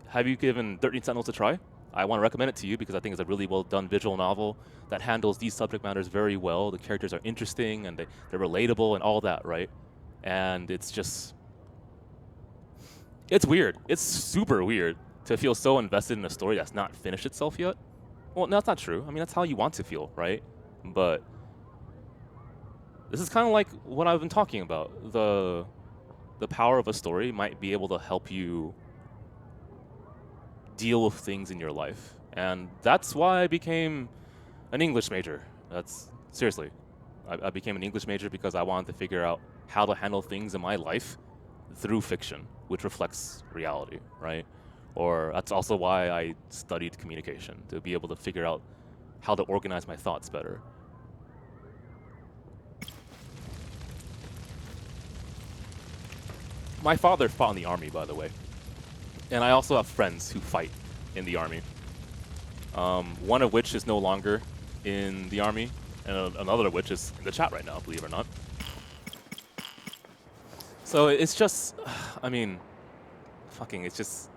have you given 13 Sentinels a try? I want to recommend it to you because I think it's a really well done visual novel that handles these subject matters very well. The characters are interesting and they're relatable and all that, right? And it's just, it's weird. It's super weird to feel so invested in a story that's not finished itself yet. Well, no, that's not true. I mean, that's how you want to feel, right? But this is kind of like what I've been talking about. The power of a story might be able to help you deal with things in your life. And that's why I became an English major. That's seriously. I became an English major because I wanted to figure out how to handle things in my life through fiction, which reflects reality, right? Or that's also why I studied communication, to be able to figure out how to organize my thoughts better. My father fought in the army, by the way. And I also have friends who fight in the army. One of which is no longer in the army, and another of which is in the chat right now, believe it or not. So it's just, I mean, fucking, it's just...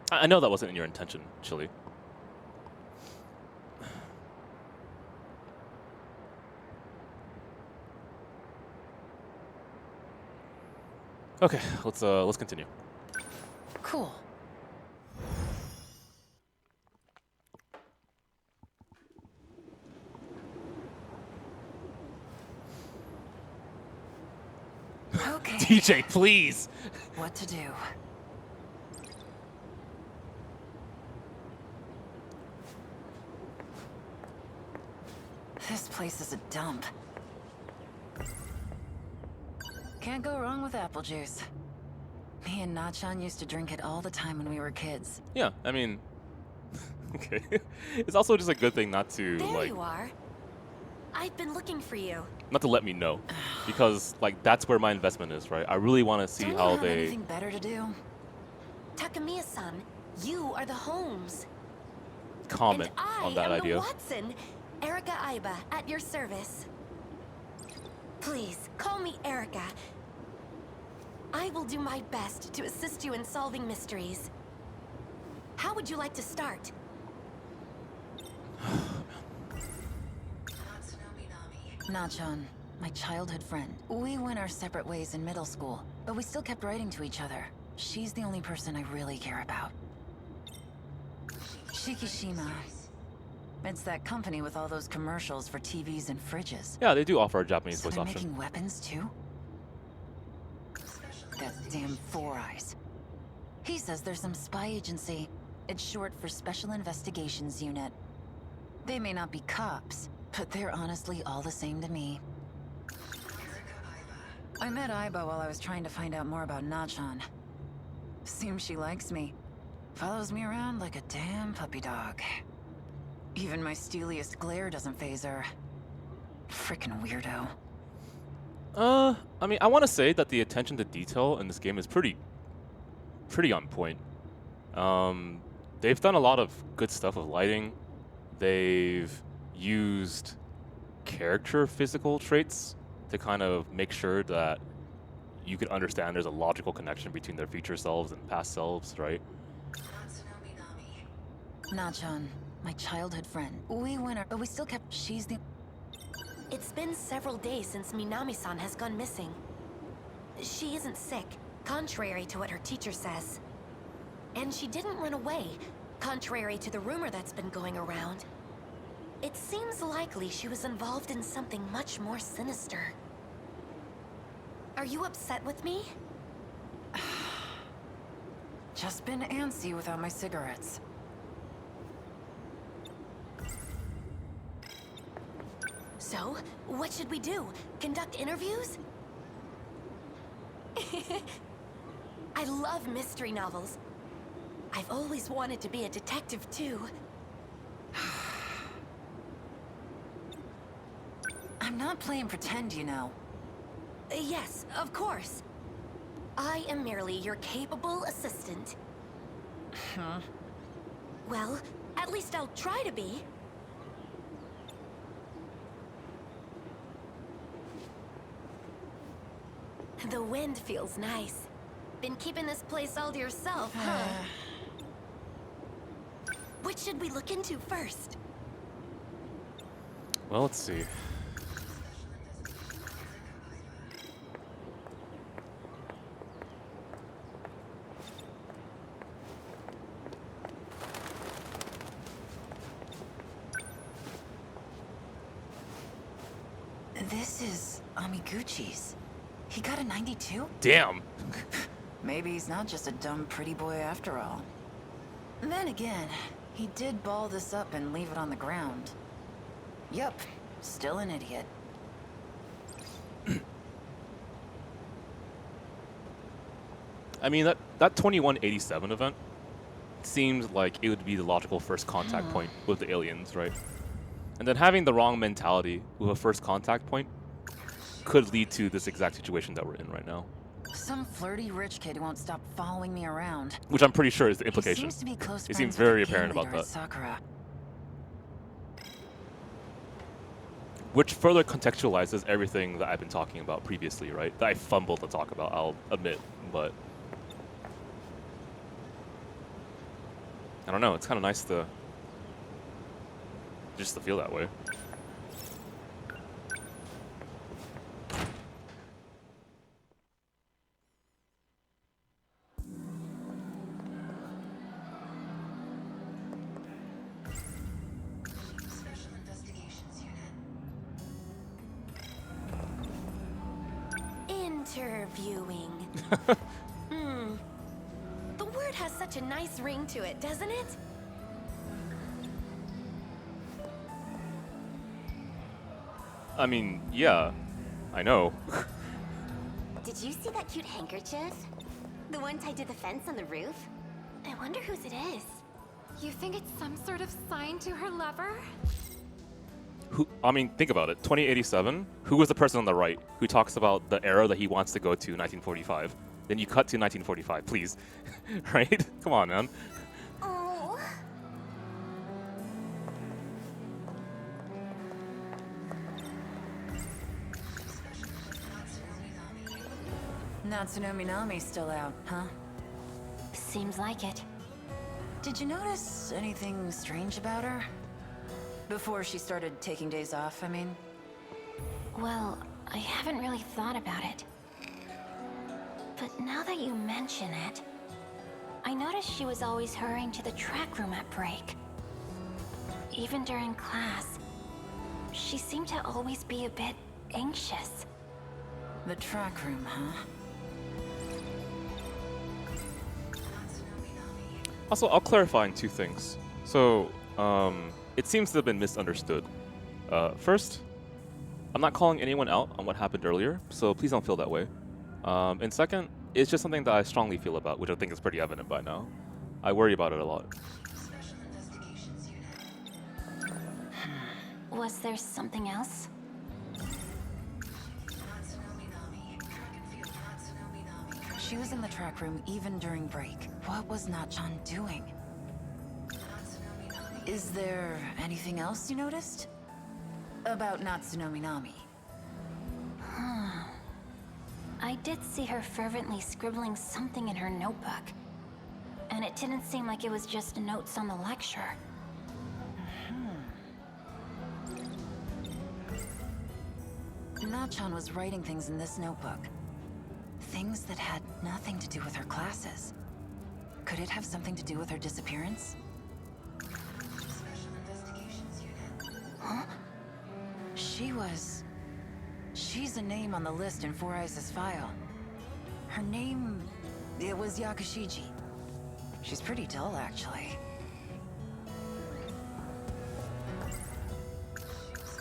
I know that wasn't in your intention, Chili. Okay, let's continue. Cool. Okay. DJ, please. What to do? This place is a dump. Can't go wrong with apple juice. Me and Nachan used to drink it all the time when we were kids. Yeah, I mean, okay. It's also just a good thing not to, There like... you are. I've been looking for you. Not to let me know, because like that's where my investment is, right? I really want to see Don't you how have they anything better to do? Takamiya-san, you are the Holmes. comment and on that I am idea. the Watson, Erica Aiba, at your service. Please, call me Erica. I will do my best to assist you in solving mysteries. How would you like to start? Nachon, my childhood friend. We went our separate ways in middle school, but we still kept writing to each other. She's the only person I really care about. Shikishima. It's that company with all those commercials for TVs and fridges. Yeah, they do offer a Japanese So voice they're option. making weapons too? That damn Four Eyes. He says there's some spy agency. It's short for Special Investigations Unit. They may not be cops, but they're honestly all the same to me. I met Aiba while I was trying to find out more about Nachon. Seems she likes me. Follows me around like a damn puppy dog. Even my steeliest glare doesn't faze her. Frickin' weirdo. I mean, I want to say that the attention to detail in this game is pretty on point. They've done a lot of good stuff with lighting. They've used character physical traits to kind of make sure that you can understand there's a logical connection between their future selves and past selves, right? Nachon, my childhood friend. We went, but we still kept. She's the. It's been several days since Minami-san has gone missing. She isn't sick, contrary to what her teacher says. And she didn't run away, contrary to the rumor that's been going around. It seems likely she was involved in something much more sinister. Are you upset with me? Just been antsy without my cigarettes. So, what should we do? Conduct interviews? I love mystery novels. I've always wanted to be a detective too. I'm not playing pretend, you know. Yes, of course. I am merely your capable assistant. Huh? Well, at least I'll try to be. The wind feels nice. Been keeping this place all to yourself, huh? What should we look into first? Well, let's see. This is Amiguchi's. He got a 92? Damn. Maybe he's not just a dumb pretty boy after all. Then again, he did ball this up and leave it on the ground. Yup, still an idiot. I mean, that 2187 event seems like it would be the logical first contact point with the aliens, right? And then having the wrong mentality with a first contact point could lead to this exact situation that we're in right now. Some flirty rich kid who won't stop following me around. Which I'm pretty sure is the implication. He seems to be close It friends seems with very the apparent gang about leader that. at Sakura. Which further contextualizes everything that I've been talking about previously, right? That I fumbled to talk about, I'll admit, but I don't know, it's kind of nice to just to feel that way. Interviewing. The word has such a nice ring to it, doesn't it? I mean, yeah, I know. Did you see that cute handkerchief? The one tied to the fence on the roof? I wonder whose it is. You think it's some sort of sign to her lover? who, I mean, think about it. 2087, who was the person on the right who talks about the era that he wants to go to, 1945? Then you cut to 1945, please. Right? Come on, man. Oh. Natsuno Minami's still out, huh? Seems like it. Did you notice anything strange about her? Before she started taking days off, I mean? Well, I haven't really thought about it. But now that you mention it, I noticed she was always hurrying to the track room at break. Even during class, she seemed to always be a bit anxious. The track room, huh? Also, I'll clarify in two things. So, it seems to have been misunderstood. First, I'm not calling anyone out on what happened earlier, so please don't feel that way. And second, it's just something that I strongly feel about, which I think is pretty evident by now. I worry about it a lot. Was there something else? She was in the track room even during break. What was Natchan doing? Is there anything else you noticed? About Natsuno Minami? I did see her fervently scribbling something in her notebook. And it didn't seem like it was just notes on the lecture. Natchan was writing things in this notebook. Things that had nothing to do with her classes. Could it have something to do with her disappearance? Huh? She's a name on the list in Four Eyes' file. Her name, it was Yakushiji. She's pretty dull, actually.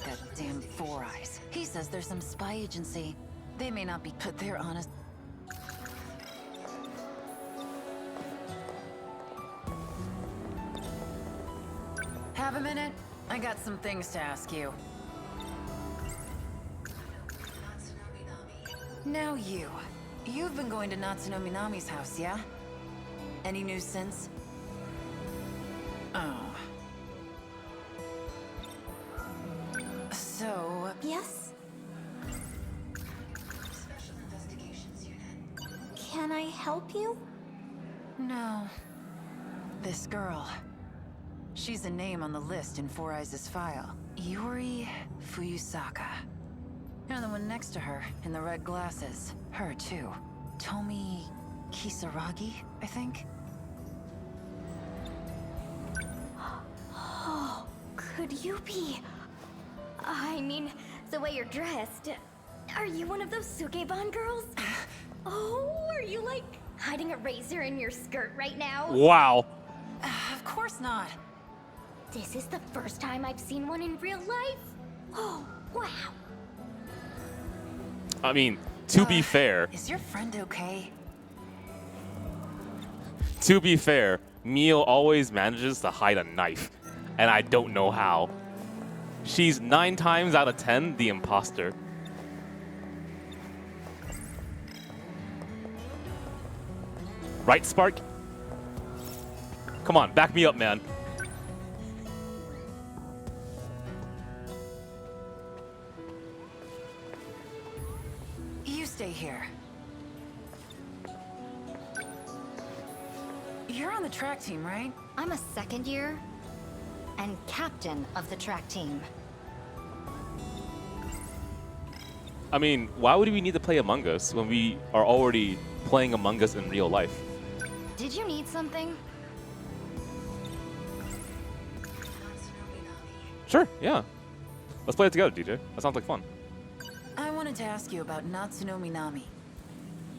That damn Four Eyes. He says there's some spy agency. They may not be, but they're honest. Have a minute? I got some things to ask you. Now you've been going to Natsuno Minami's house, yeah? Any news since? Oh. So... Yes? Can I help you? No. This girl. She's a name on the list in Four Eyes' file. Yuri Fuyusaka. And the one next to her, in the red glasses. Her, too. Tomi Kisaragi, I think? Oh, could you be... I mean, the way you're dressed. Are you one of those Sukeban girls? Oh, are you like hiding a razor in your skirt right now? Wow. Of course not. This is the first time I've seen one in real life. Oh, wow. I mean, to be fair... Is your friend okay? To be fair, Mio always manages to hide a knife, and I don't know how. She's 9 times out of 10 the imposter. Right, Spark? Come on, back me up, man. You stay here. You're on the track team, right? I'm a second year and captain of the track team. I mean, why would we need to play Among Us when we are already playing Among Us in real life? Did you need something? Sure, yeah. Let's play it together, DJ. That sounds like fun. I wanted to ask you about Natsuno Minami.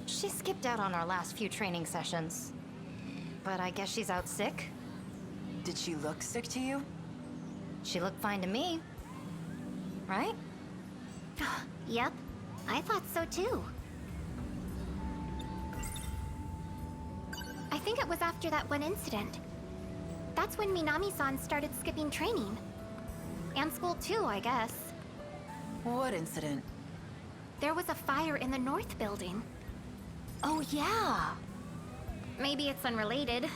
She skipped out on our last few training sessions. But I guess she's out sick? Did she look sick to you? She looked fine to me. Right? Yep, I thought so too. I think it was after that one incident. That's when Minami-san started skipping training. And school too, I guess. What incident? There was a fire in the North building. Oh, yeah. Maybe it's unrelated.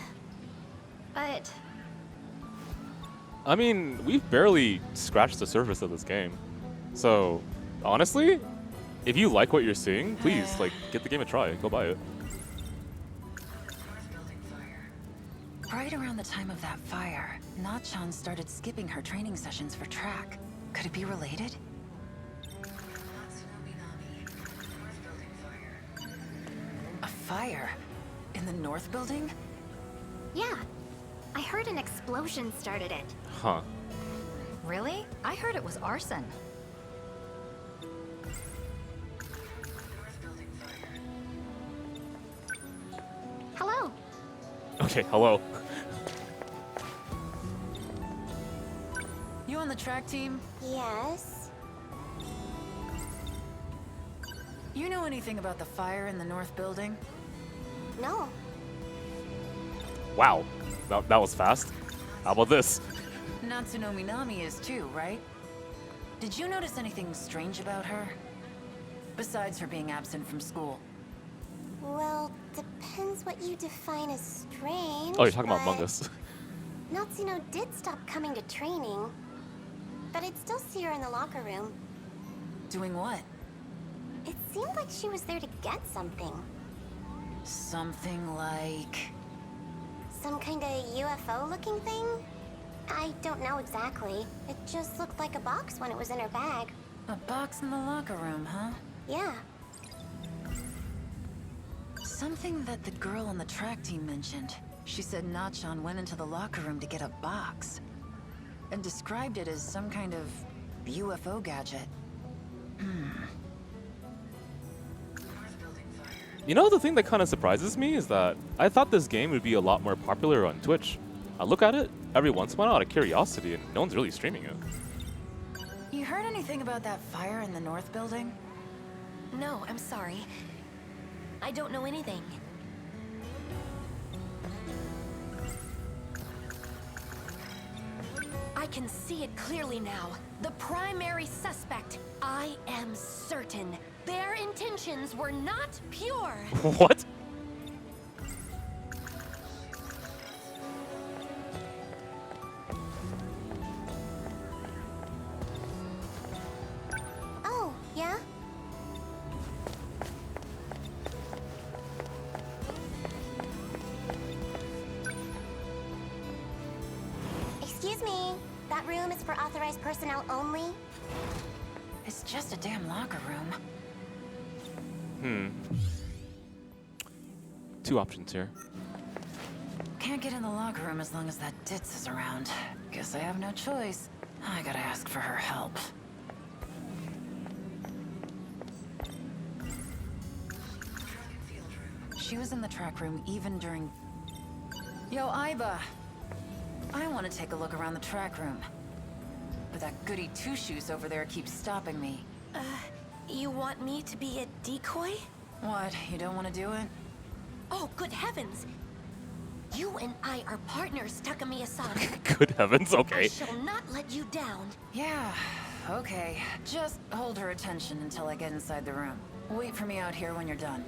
But I mean, we've barely scratched the surface of this game. So, honestly, if you like what you're seeing, please, like, get the game a try. Go buy it. Right around the time of that fire, Na-chan started skipping her training sessions for track. Could it be related? A fire? In the North building? yeah, I heard an explosion started it. Huh. Really? I heard it was arson. Hello. Okay, hello. You on the track team? Yes. You know anything about the fire in the North building? No. Wow. That was fast. How about this? Natsuno Minami is too, right? Did you notice anything strange about her? Besides her being absent from school. Well, depends what you define as strange. Oh, you're talking about but Among Us. Natsuno did stop coming to training, but I'd still see her in the locker room. Doing what? It seemed like she was there to get something. Something like... Some kind of UFO-looking thing? I don't know exactly. It just looked like a box when it was in her bag. A box in the locker room, huh? Yeah. Something that the girl on the track team mentioned. She said Na-chan went into the locker room to get a box. And described it as some kind of UFO gadget. You know, the thing that kind of surprises me is that I thought this game would be a lot more popular on Twitch. I look at it every once in a while out of curiosity, and no one's really streaming it. You heard anything about that fire in the North building? No, I'm sorry. I don't know anything. I can see it clearly now. The primary suspect. I am certain. Their intentions were not pure. What? Oh, yeah? Excuse me. That room is for authorized personnel only? It's just a damn locker room. Two options here. Can't get in the locker room as long as that ditz is around. Guess I have no choice. I gotta ask for her help. She was in the track room even during... Yo, Aiba! I want to take a look around the track room. But that goody two-shoes over there keeps stopping me. You want me to be a decoy? What, you don't want to do it? Oh, good heavens! You and I are partners, Takamiya-san. Good heavens, I okay. shall not let you down. Yeah, okay. Just hold her attention until I get inside the room. Wait for me out here when you're done.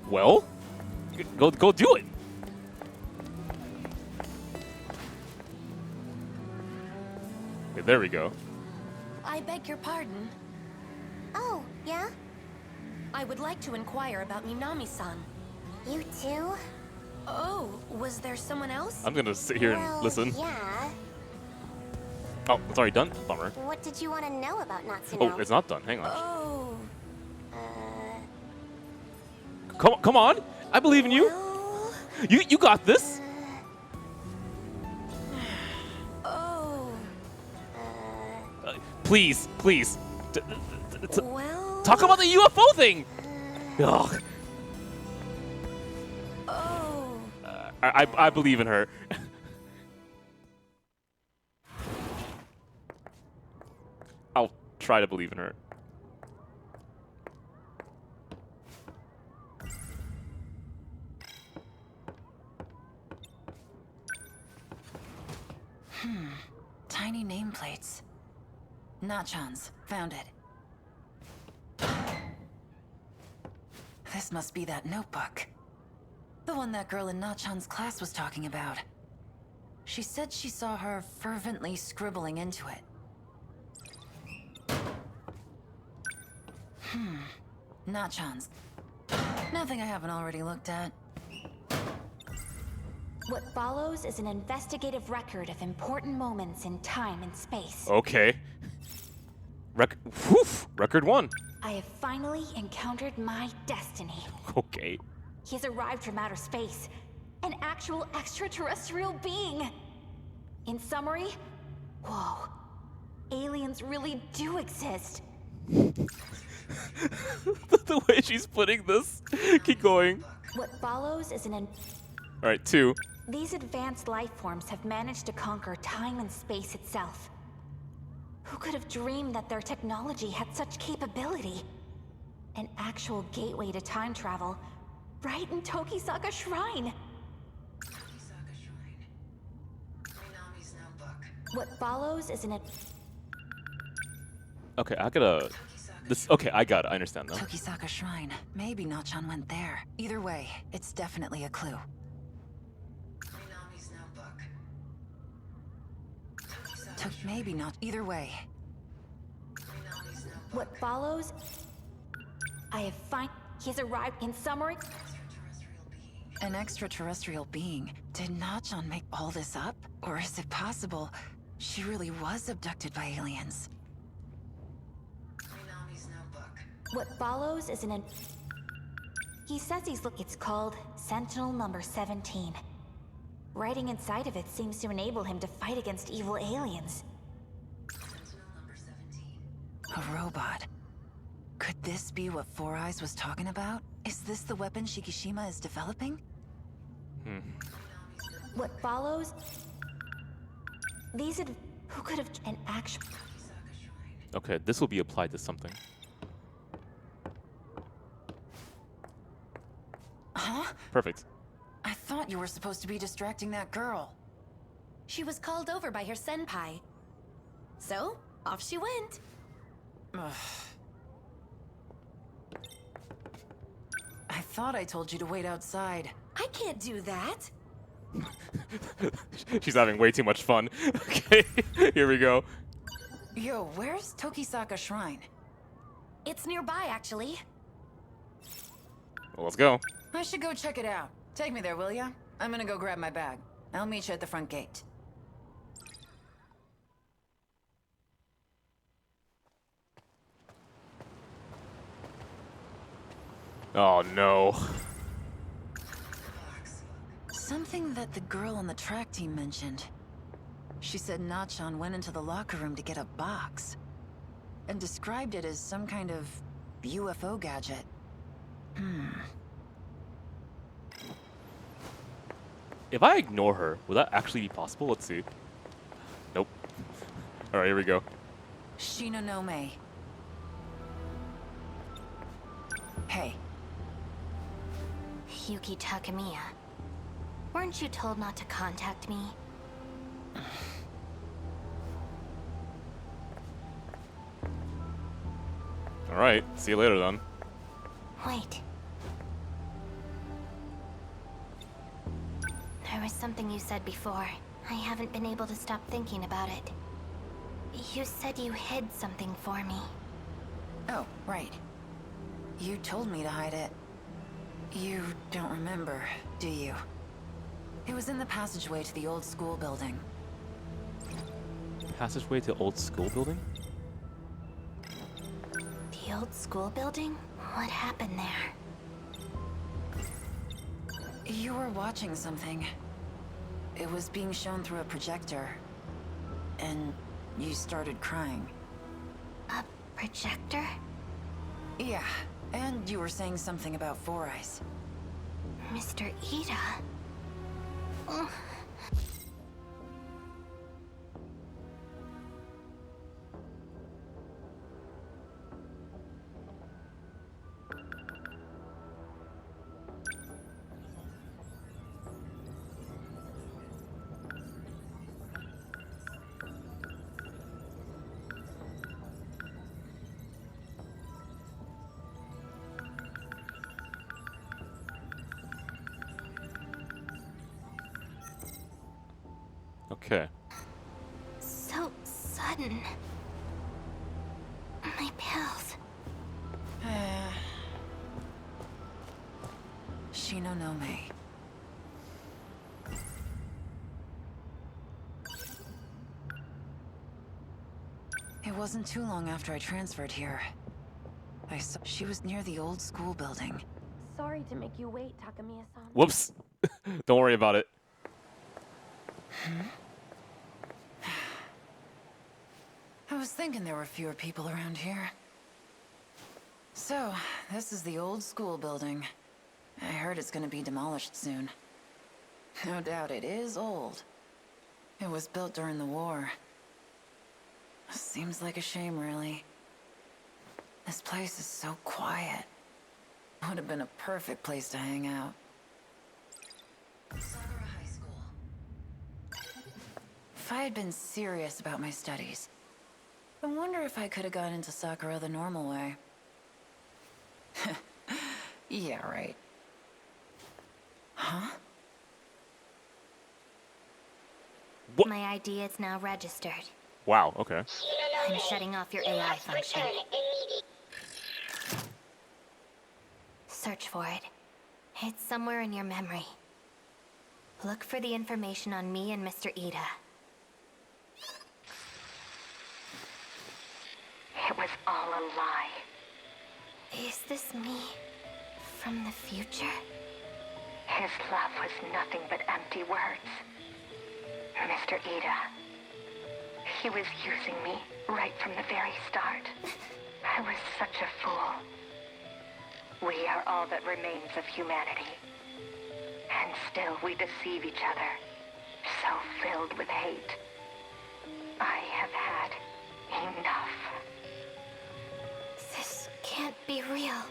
Well? Go do it! Okay, there we go. I beg your pardon. Oh, yeah? I would like to inquire about Minami-san. You too? Oh, was there someone else? I'm gonna sit here Well, and listen. yeah. Oh, it's already done? Bummer. What did you want to know about Natsuno? Oh, it's not done. Hang on. Oh, Come on! I believe in you! well, You got this! oh, Please. well... Talk about the UFO thing! Ugh. Oh, I believe in her. I'll try to believe in her. tiny nameplates. Nachan's. Found it. This must be that notebook. The one that girl in Nachan's class was talking about. She said she saw her fervently scribbling into it. Nachan's. Nothing I haven't already looked at. What follows is an investigative record of important moments in time and space. Okay. Record 1. I have finally encountered my destiny. Okay. He's arrived from outer space. An actual extraterrestrial being. In summary, whoa. Aliens really do exist. The way she's putting this. Keep going. What follows is an... Alright, 2. These advanced life forms have managed to conquer time and space itself. Who could have dreamed that their technology had such capability? An actual gateway to time travel, right in Tokisaka Shrine. Tokisaka Shrine. Minami's notebook. What follows is an... Okay, I gotta... This. Okay, I got it. I understand now. Tokisaka Shrine. Maybe Nachan went there. Either way, it's definitely a clue. Minami's notebook. Maybe not. Either way. What follows... I have He's arrived. In summary... An extraterrestrial being. Did Nachan make all this up? Or is it possible she really was abducted by aliens? What follows is an... He says It's called Sentinel number 17. Writing inside of it seems to enable him to fight against evil aliens. Sentinel number 17. A robot. Could this be what Four Eyes was talking about? Is this the weapon Shikishima is developing? What follows... Who could have... An actual... Okay, this will be applied to something. Huh? Perfect. I thought you were supposed to be distracting that girl. She was called over by her senpai. So, off she went. Ugh. I thought I told you to wait outside. I can't do that. She's having way too much fun. Okay, here we go. Yo, where's Tokisaka Shrine? It's nearby, actually. Well, let's go. I should go check it out. Take me there, will ya? I'm gonna go grab my bag. I'll meet you at the front gate. Oh no. Something that the girl on the track team mentioned. She said Nachan went into the locker room to get a box and described it as some kind of UFO gadget. If I ignore her, will that actually be possible? Let's see. Nope. Alright, here we go. Shinonome. Hey. Yuki Takemiya. Weren't you told not to contact me? Alright, see you later then. Wait. There was something you said before. I haven't been able to stop thinking about it. You said you hid something for me. Oh, right. You told me to hide it. You don't remember, do you? It was in the passageway to the old school building. Passageway to old school building? The old school building? What happened there? You were watching something. It was being shown through a projector. And you started crying. A projector? Yeah, and you were saying something about Four Eyes. Mr. Ida? Ugh. Okay. So sudden. My pills. Shino no me. It wasn't too long after I transferred here. I saw she was near the old school building. Sorry to make you wait, Takamiya-san. Whoops. Don't worry about it. I was thinking there were fewer people around here. So, this is the old school building. I heard it's gonna be demolished soon. No doubt it is old. It was built during the war. Seems like a shame, really. This place is so quiet. Would have been a perfect place to hang out. Sakura High School. If I had been serious about my studies, I wonder if I could have gone into Sakura the normal way. Yeah, right. Huh? What? My ID is now registered. Wow, okay. I'm shutting off your AI function. Search for it. It's somewhere in your memory. Look for the information on me and Mr. Ida. It was all a lie. Is this me from the future? His love was nothing but empty words. Mr. Ida. He was using me right from the very start. I was such a fool. We are all that remains of humanity. And still we deceive each other. So filled with hate. I have had enough. This can't be real.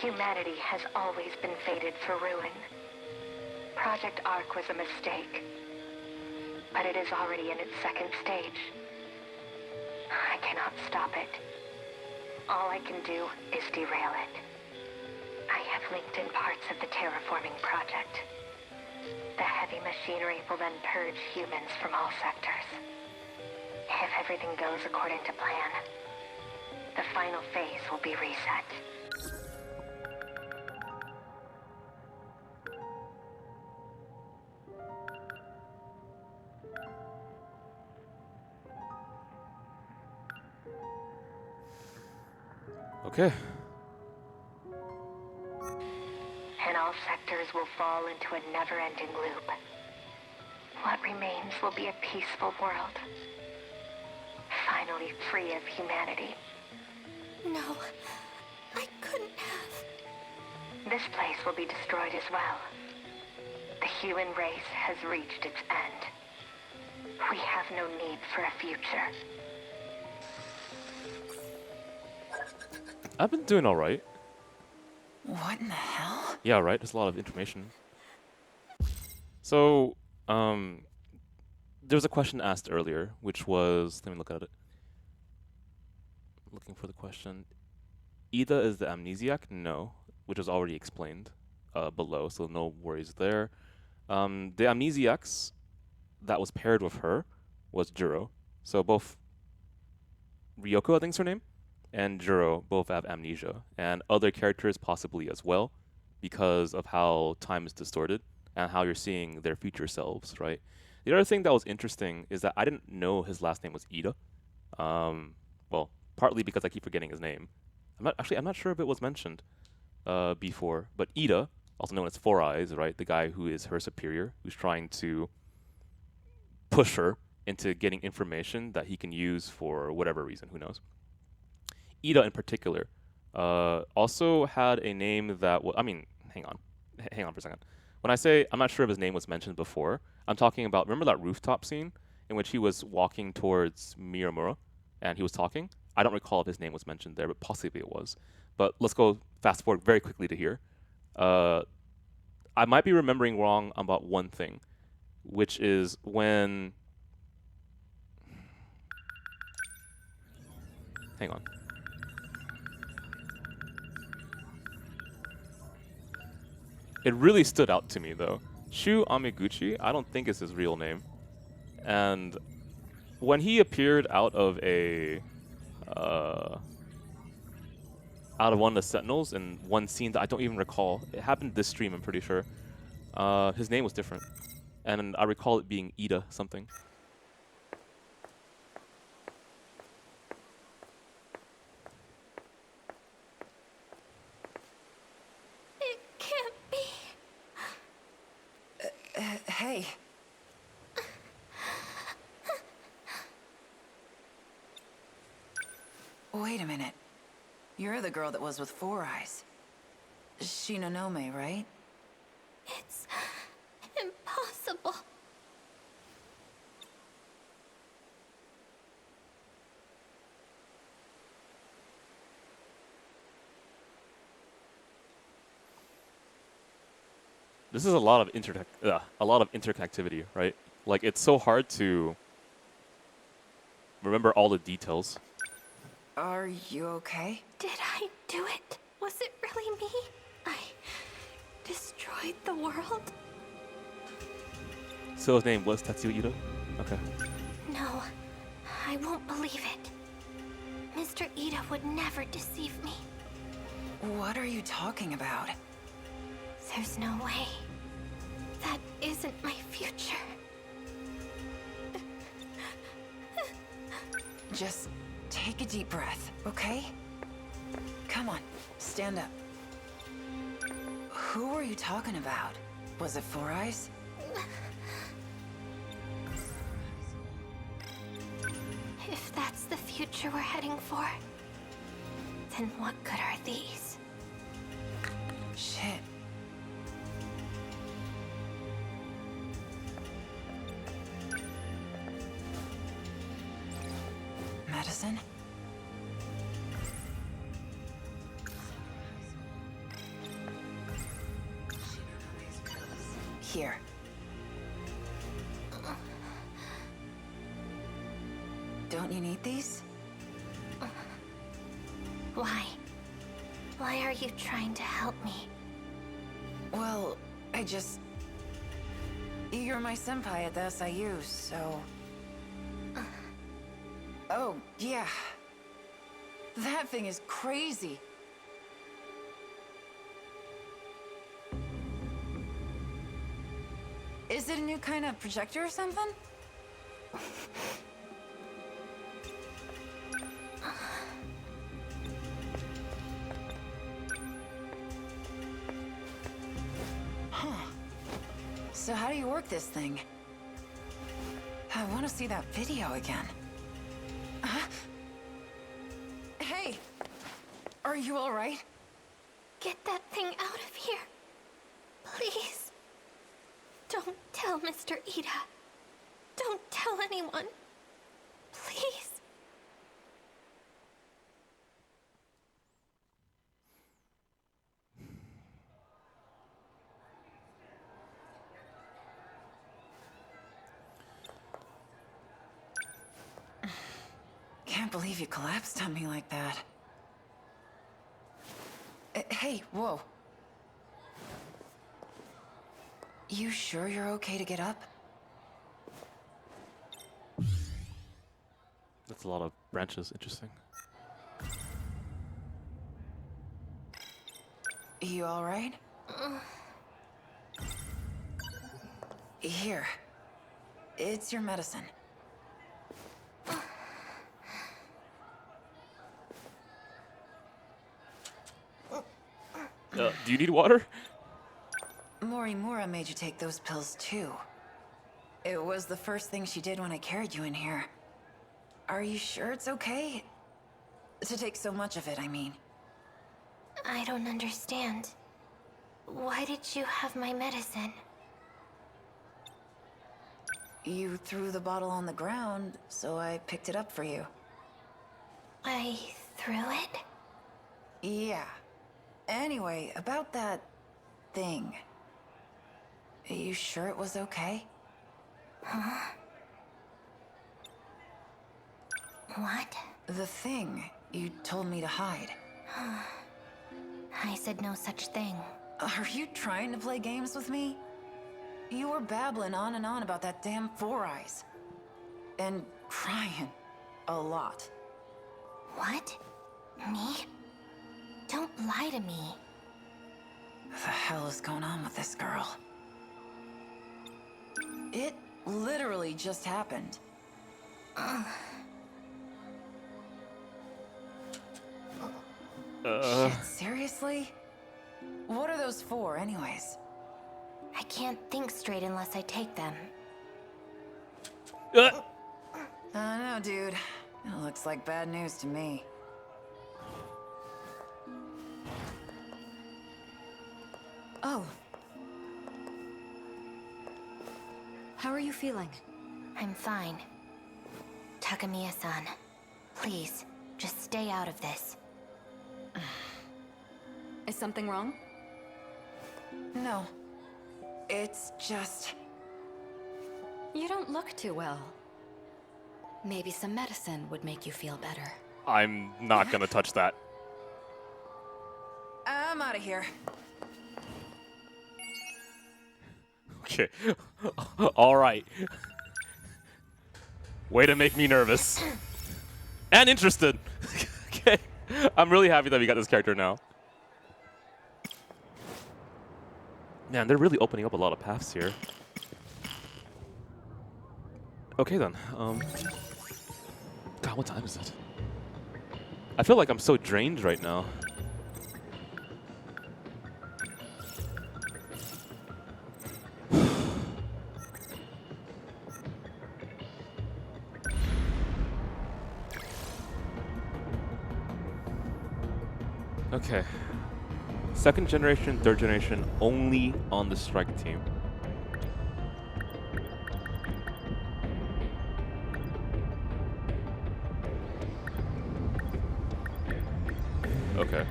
Humanity has always been fated for ruin. Project Ark was a mistake. But it is already in its second stage. I cannot stop it. All I can do is derail it. I have linked in parts of the terraforming project. The heavy machinery will then purge humans from all sectors. If everything goes according to plan, the final phase will be reset. Okay. And all sectors will fall into a never-ending loop. What remains will be a peaceful world. Finally free of humanity. No, I couldn't have. This place will be destroyed as well. The human race has reached its end. We have no need for a future. I've been doing alright. What in the hell? Yeah, right? There's a lot of information. So, there was a question asked earlier, which was, let me look at it. Looking for the question. Ida is the amnesiac? No, which was already explained below, so no worries there. The amnesiacs that was paired with her was Juro. So both Ryoko, I think's her name, and Juro both have amnesia, and other characters possibly as well, because of how time is distorted and how you're seeing their future selves, right? The other thing that was interesting is that I didn't know his last name was Ida. Well, partly because I keep forgetting his name. I'm not sure if it was mentioned before, but Ida, also known as Four Eyes, right? The guy who is her superior, who's trying to push her into getting information that he can use for whatever reason, who knows. Ida in particular also had a name that I mean, hang on for a second. When I say I'm not sure if his name was mentioned before, I'm talking about, remember that rooftop scene in which he was walking towards Miramura and he was talking? I don't recall if his name was mentioned there, but possibly it was. But let's go fast forward very quickly to here. I might be remembering wrong about one thing, which is when... Hang on. It really stood out to me, though. Shu Amiguchi, I don't think is his real name. And when he appeared out of one of the Sentinels in one scene that I don't even recall, it happened this stream, I'm pretty sure. His name was different, and I recall it being Ida something. It can't be. Hey. Wait a minute. You're the girl that was with Four Eyes. Shinonome, right? It's impossible. This is a lot of interconnectivity, right? Like, it's so hard to remember all the details. Are you okay? Did I do it? Was it really me? I destroyed the world? So his name was Tetsuya Ida? Okay. No, I won't believe it. Mr. Ida would never deceive me. What are you talking about? There's no way. That isn't my future. Just take a deep breath, okay? Come on, stand up. Who were you talking about? Was it Four Eyes? If that's the future we're heading for, then what good are these? Shit. Medicine? Here. Don't you need these? Why? Why are you trying to help me? Well, You're my senpai at the SIU, so... Oh, yeah. That thing is crazy. Is it a new kind of projector or something? Huh. So how do you work this thing? I want to see that video again. Hey! Are you alright? Get that thing out of here. Please. Don't tell Mr. Ida. Don't tell anyone. Please. Can't believe you collapsed on me like that. Hey, whoa. You sure you're okay to get up? That's a lot of branches. Interesting. You alright? Here. It's your medicine. Do you need water? Morimura made you take those pills too. It was the first thing she did when I carried you in here. Are you sure it's okay? To take so much of it, I mean. I don't understand. Why did you have my medicine? You threw the bottle on the ground, so I picked it up for you. I threw it? Yeah. Anyway, about that thing. Are you sure it was okay? Huh? What? The thing you told me to hide. I said no such thing. Are you trying to play games with me? You were babbling on and on about that damn Four Eyes. And crying. A lot. What? Me? Don't lie to me. What the hell is going on with this girl? It literally just happened. Shit, seriously? What are those for, anyways? I can't think straight unless I take them. I don't know, dude. It looks like bad news to me. Oh. How are you feeling? I'm fine. Takamiya-san, please, just stay out of this. Is something wrong? No. It's just... You don't look too well. Maybe some medicine would make you feel better. I'm not gonna touch that. I'm out of here. Okay. All right. Way to make me nervous. And interested. Okay. I'm really happy that we got this character now. Man, they're really opening up a lot of paths here. Okay then. God, what time is it? I feel like I'm so drained right now. Okay. Second generation, third generation, only on the strike team. Okay.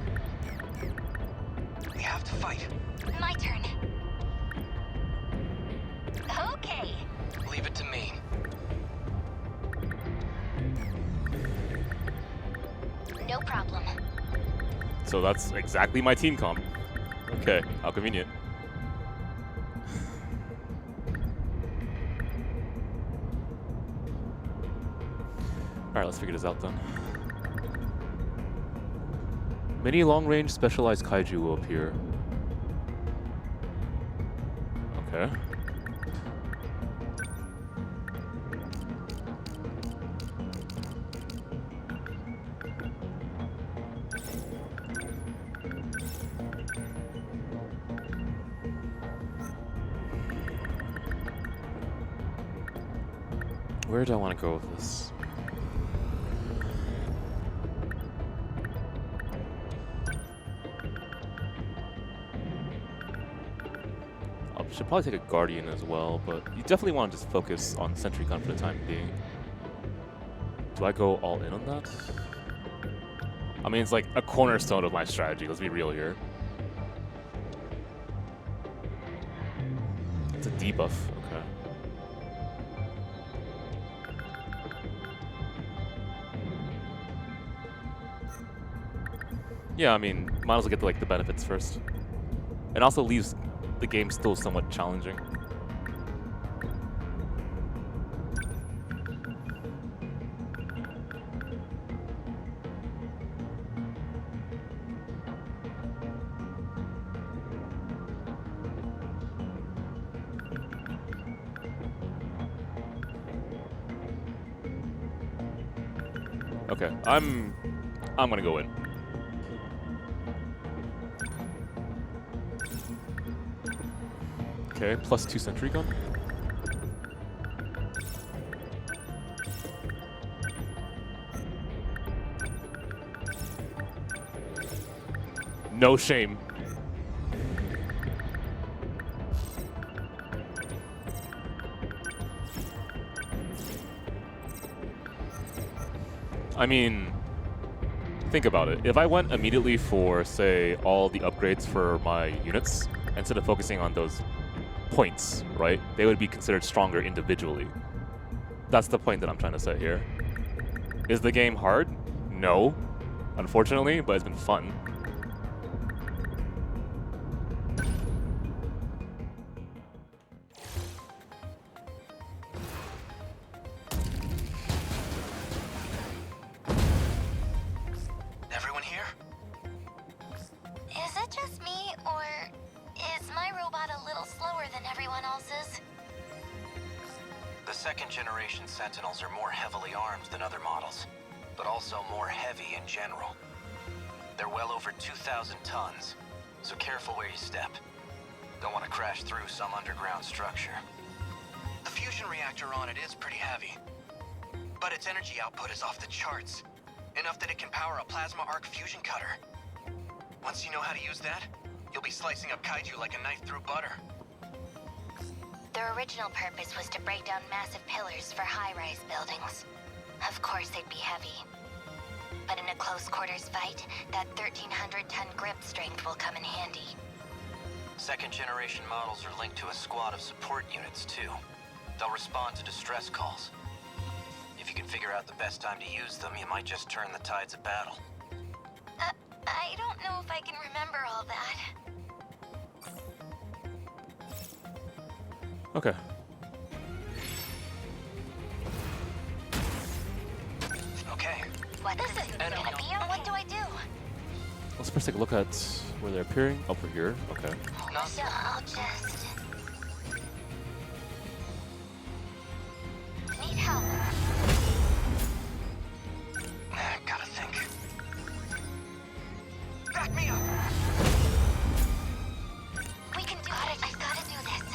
We have to fight. My turn. Okay. Leave it to me. No problem. So that's exactly my team comp. Okay, how convenient. Alright, let's figure this out then. Many long-range specialized kaiju will appear. Okay. Where do I want to go with this? I should probably take a Guardian as well, but you definitely want to just focus on Sentry Gun for the time being. Do I go all in on that? I mean, it's like a cornerstone of my strategy, let's be real here. It's a debuff, okay. Yeah, I mean, might as well get the benefits first. It also leaves the game still somewhat challenging. Okay, I'm gonna go in. Okay, +2 Sentry Gun. No shame. I mean, think about it. If I went immediately for, say, all the upgrades for my units, instead of focusing on those points, right? They would be considered stronger individually. That's the point that I'm trying to say here. Is the game hard? No, unfortunately, but it's been fun. generation Sentinels are more heavily armed than other models, but also more heavy in general. They're well over 2,000 tons, so careful where you step. Don't want to crash through some underground structure. The fusion reactor on it is pretty heavy, but its energy output is off the charts. Enough that it can power a plasma arc fusion cutter. Once you know how to use that, you'll be slicing up kaiju like a knife through butter. Their original purpose was to break down massive pillars for high-rise buildings. Of course they'd be heavy. But in a close-quarters fight, that 1,300-ton grip strength will come in handy. Second-generation models are linked to a squad of support units, too. They'll respond to distress calls. If you can figure out the best time to use them, you might just turn the tides of battle. I don't know if I can remember all that. Okay. Okay. What this isn't gonna be, or what do I do? Let's first take a look at where they're appearing. Over here. Okay. So I'll just... Need help. Gotta think. Back me up! We can do it. I've gotta do this.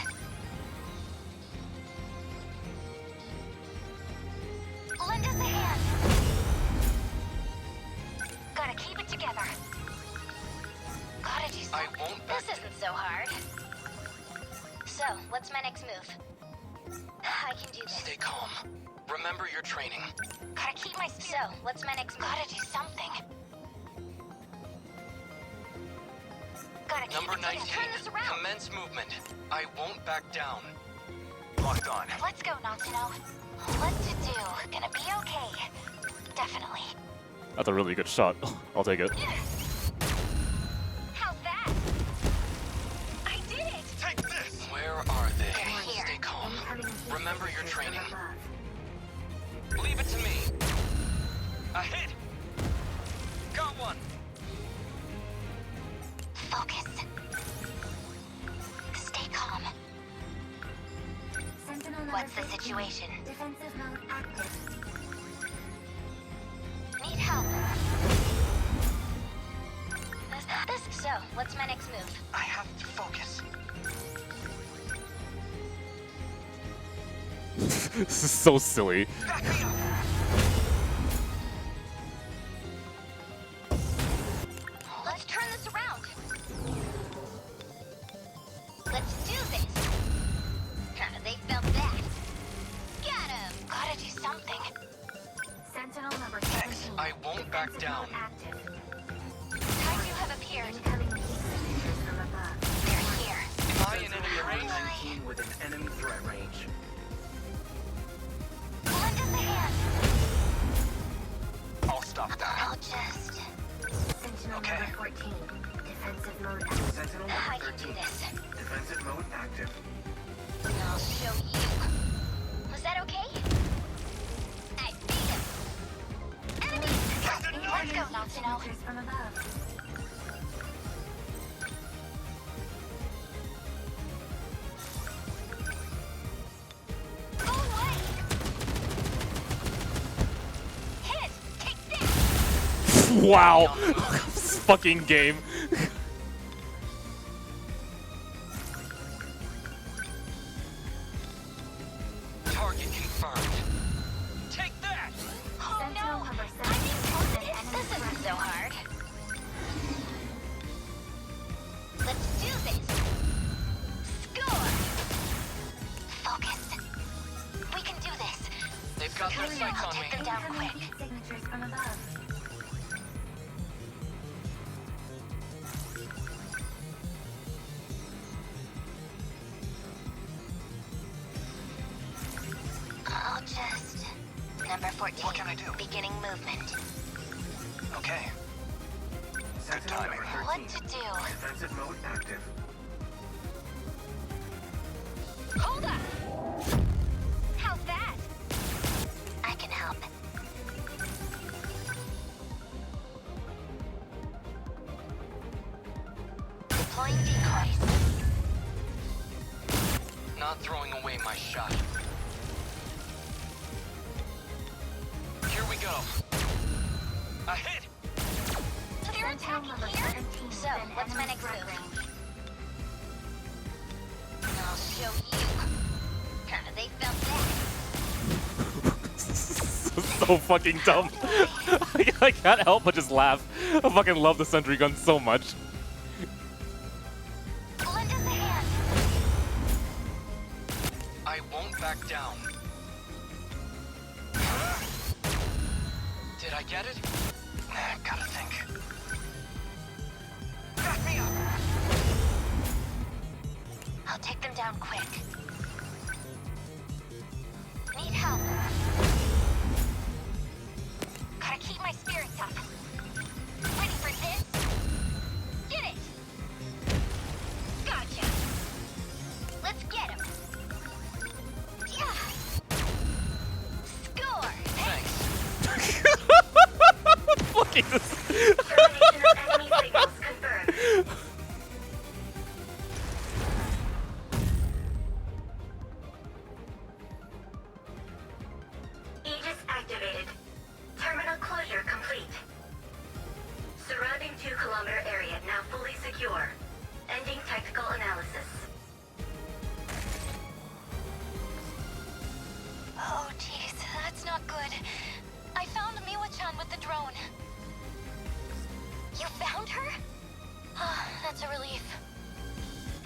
Lend us a hand. Gotta keep it together. Gotta do something. I won't. This isn't so hard. So, what's my next move? I can do this. Stay calm. Remember your training. Gotta keep my... So, what's my next move? Gotta do something. Gotta keep Number it together. 19. Turn this around. Commence movement. I won't back down. Locked on. Let's go, Natsuno. What to do? Gonna be okay. Definitely. That's a really good shot. I'll take it. How's that? I did it! Take this! Where are they? They're here. Stay calm. Remember your training. Leave it to me. A hit! Got one! Focus. Stay calm. What's the situation? Defensive mode active. Need help. So, what's my next move? I have to focus. This is so silly. Back me up! Let's turn this around. Let's do this. They felt that. Got him. Gotta do something. Sentinel number 17. I won't back down. Active. Kaiju have appeared. They're here. Am I in enemy range? 19 within enemy threat range. Lend us a hand. I'll stop that. I'll just... Sentinel Okay. number 14. Defensive mode active. Sentinel I number can do 13. this. Defensive mode active. I'll show you. Was that okay? I beat him. Enemy! Let's go, Natsuno. From above. Go away! Hit! Take this! Wow. This fucking game. Target confirmed. Take that! Oh no! This isn't so hard. Let's do this! Score! Focus. We can do this. They've got their sights I'll on me. take them down quick. Signatures from above. I'll just... Number 14. What can I do? Beginning movement. Okay. Sentinel timing. number 13. What to do? Defensive mode active. Hold up! How's that? I can help. Deploying decoys. Not throwing away my shot. A hit! You're attacking here? So, what's my next move? I'll show you. They felt that. So fucking dumb. I can't help but just laugh. I fucking love the sentry gun so much. Lend us a hand. I won't back down. Did I get it? Gotta think. Back me up! I'll take them down quick. Need help. Gotta keep my spirits up. Ready for this? Get it! Gotcha! Let's get him! Yeah! Score! Thanks. Fucking Termination of enemy signals confirmed. Aegis activated. Terminal closure complete. Surrounding 2-kilometer area now fully secure. Ending technical analysis. Oh, jeez, that's not good. I found Miwa-chan with the drone. You found her? Ah, that's a relief.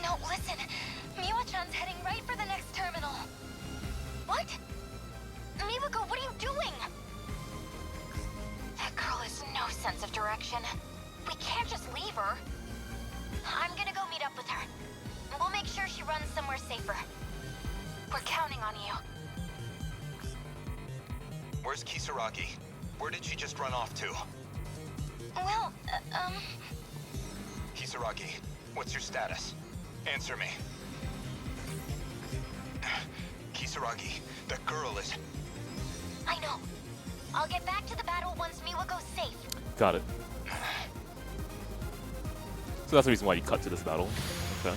No, listen. Miwa-chan's heading right for the next terminal. What? Miwako, what are you doing? That girl has no sense of direction. We can't just leave her. I'm gonna go meet up with her. We'll make sure she runs somewhere safer. We're counting on you. Where's Kisaragi? Where did she just run off to? Well, Kisaragi, what's your status? Answer me. Kisaragi, the girl is... I know. I'll get back to the battle once Miwako's safe. Got it. So that's the reason why you cut to this battle. Okay.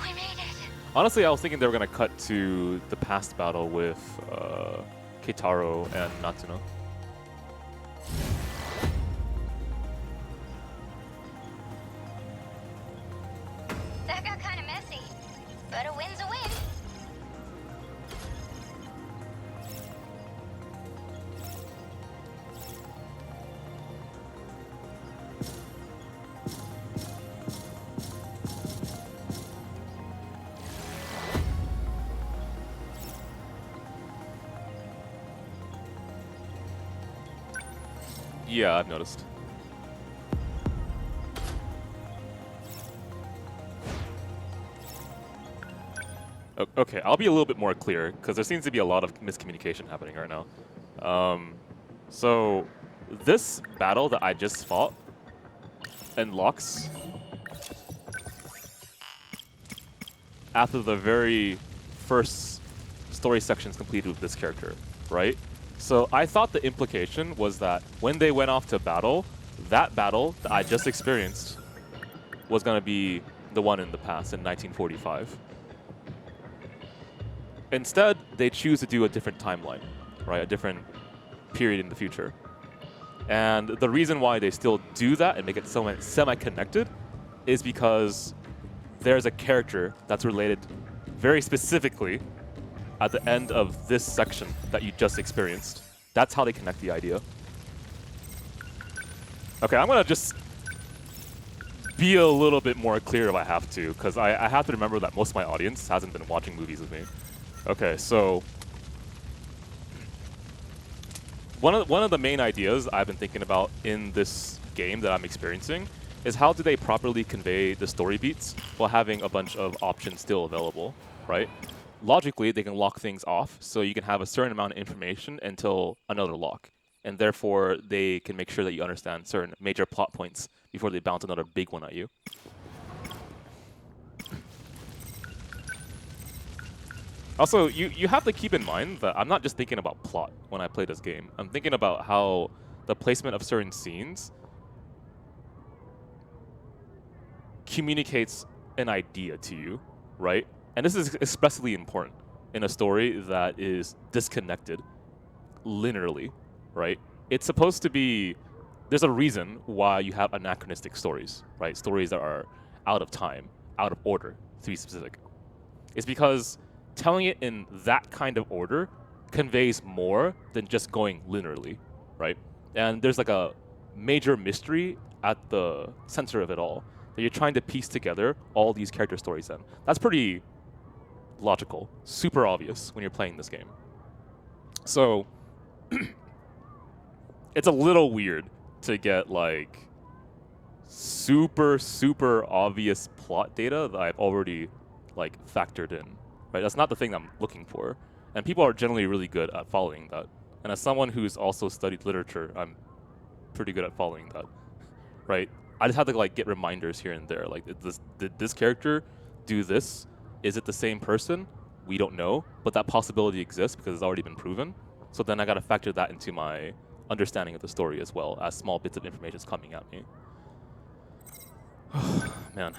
We made it. Honestly, I was thinking they were gonna cut to the past battle with Keitaro and Natsuno. That got kind of messy, but a win's a win. Yeah, I've noticed. Okay, I'll be a little bit more clear, because there seems to be a lot of miscommunication happening right now. So, this battle that I just fought unlocks after the very first story sections completed with this character, right? So I thought the implication was that when they went off to battle, that battle that I just experienced was going to be the one in the past in 1945. Instead, they choose to do a different timeline, right? A different period in the future. And the reason why they still do that and make it semi-connected is because there's a character that's related very specifically at the end of this section that you just experienced. That's how they connect the idea. Okay, I'm gonna just be a little bit more clear if I have to, because I have to remember that most of my audience hasn't been watching movies with me. Okay, so one of the main ideas I've been thinking about in this game that I'm experiencing is how do they properly convey the story beats while having a bunch of options still available, right? Logically, they can lock things off, so you can have a certain amount of information until another lock. And therefore, they can make sure that you understand certain major plot points before they bounce another big one at you. Also, you have to keep in mind that I'm not just thinking about plot when I play this game. I'm thinking about how the placement of certain scenes communicates an idea to you, right? And this is especially important in a story that is disconnected linearly, right? it's supposed to be, there's a reason why you have anachronistic stories, right? Stories that are out of time, out of order, to be specific. It's because telling it in that kind of order conveys more than just going linearly, right? And there's like a major mystery at the center of it all that you're trying to piece together all these character stories in. That's pretty logical, super obvious when you're playing this game. So it's a little weird to get like super obvious plot data that I've already like factored in, right? That's not the thing I'm looking for, and people are generally really good at following that. And as someone who's also studied literature, I'm pretty good at following that, right? I just have to like get reminders here and there, like did this character do this? Is it the same person? We don't know, but that possibility exists because it's already been proven. So then I gotta factor that into my understanding of the story as well, as small bits of information is coming at me. Man.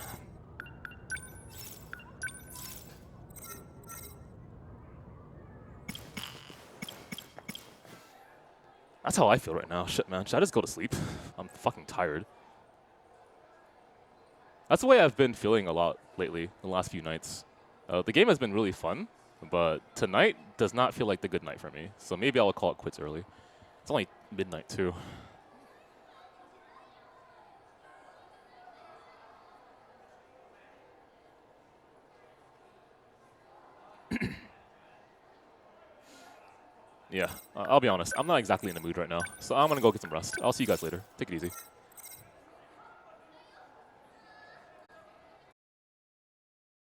That's how I feel right now. Shit, man. Should I just go to sleep? I'm fucking tired. That's the way I've been feeling a lot lately, the last few nights. The game has been really fun, but tonight does not feel like the good night for me. So maybe I'll call it quits early. It's only midnight, too. Yeah, I'll be honest. I'm not exactly in the mood right now, so I'm gonna go get some rest. I'll see you guys later. Take it easy.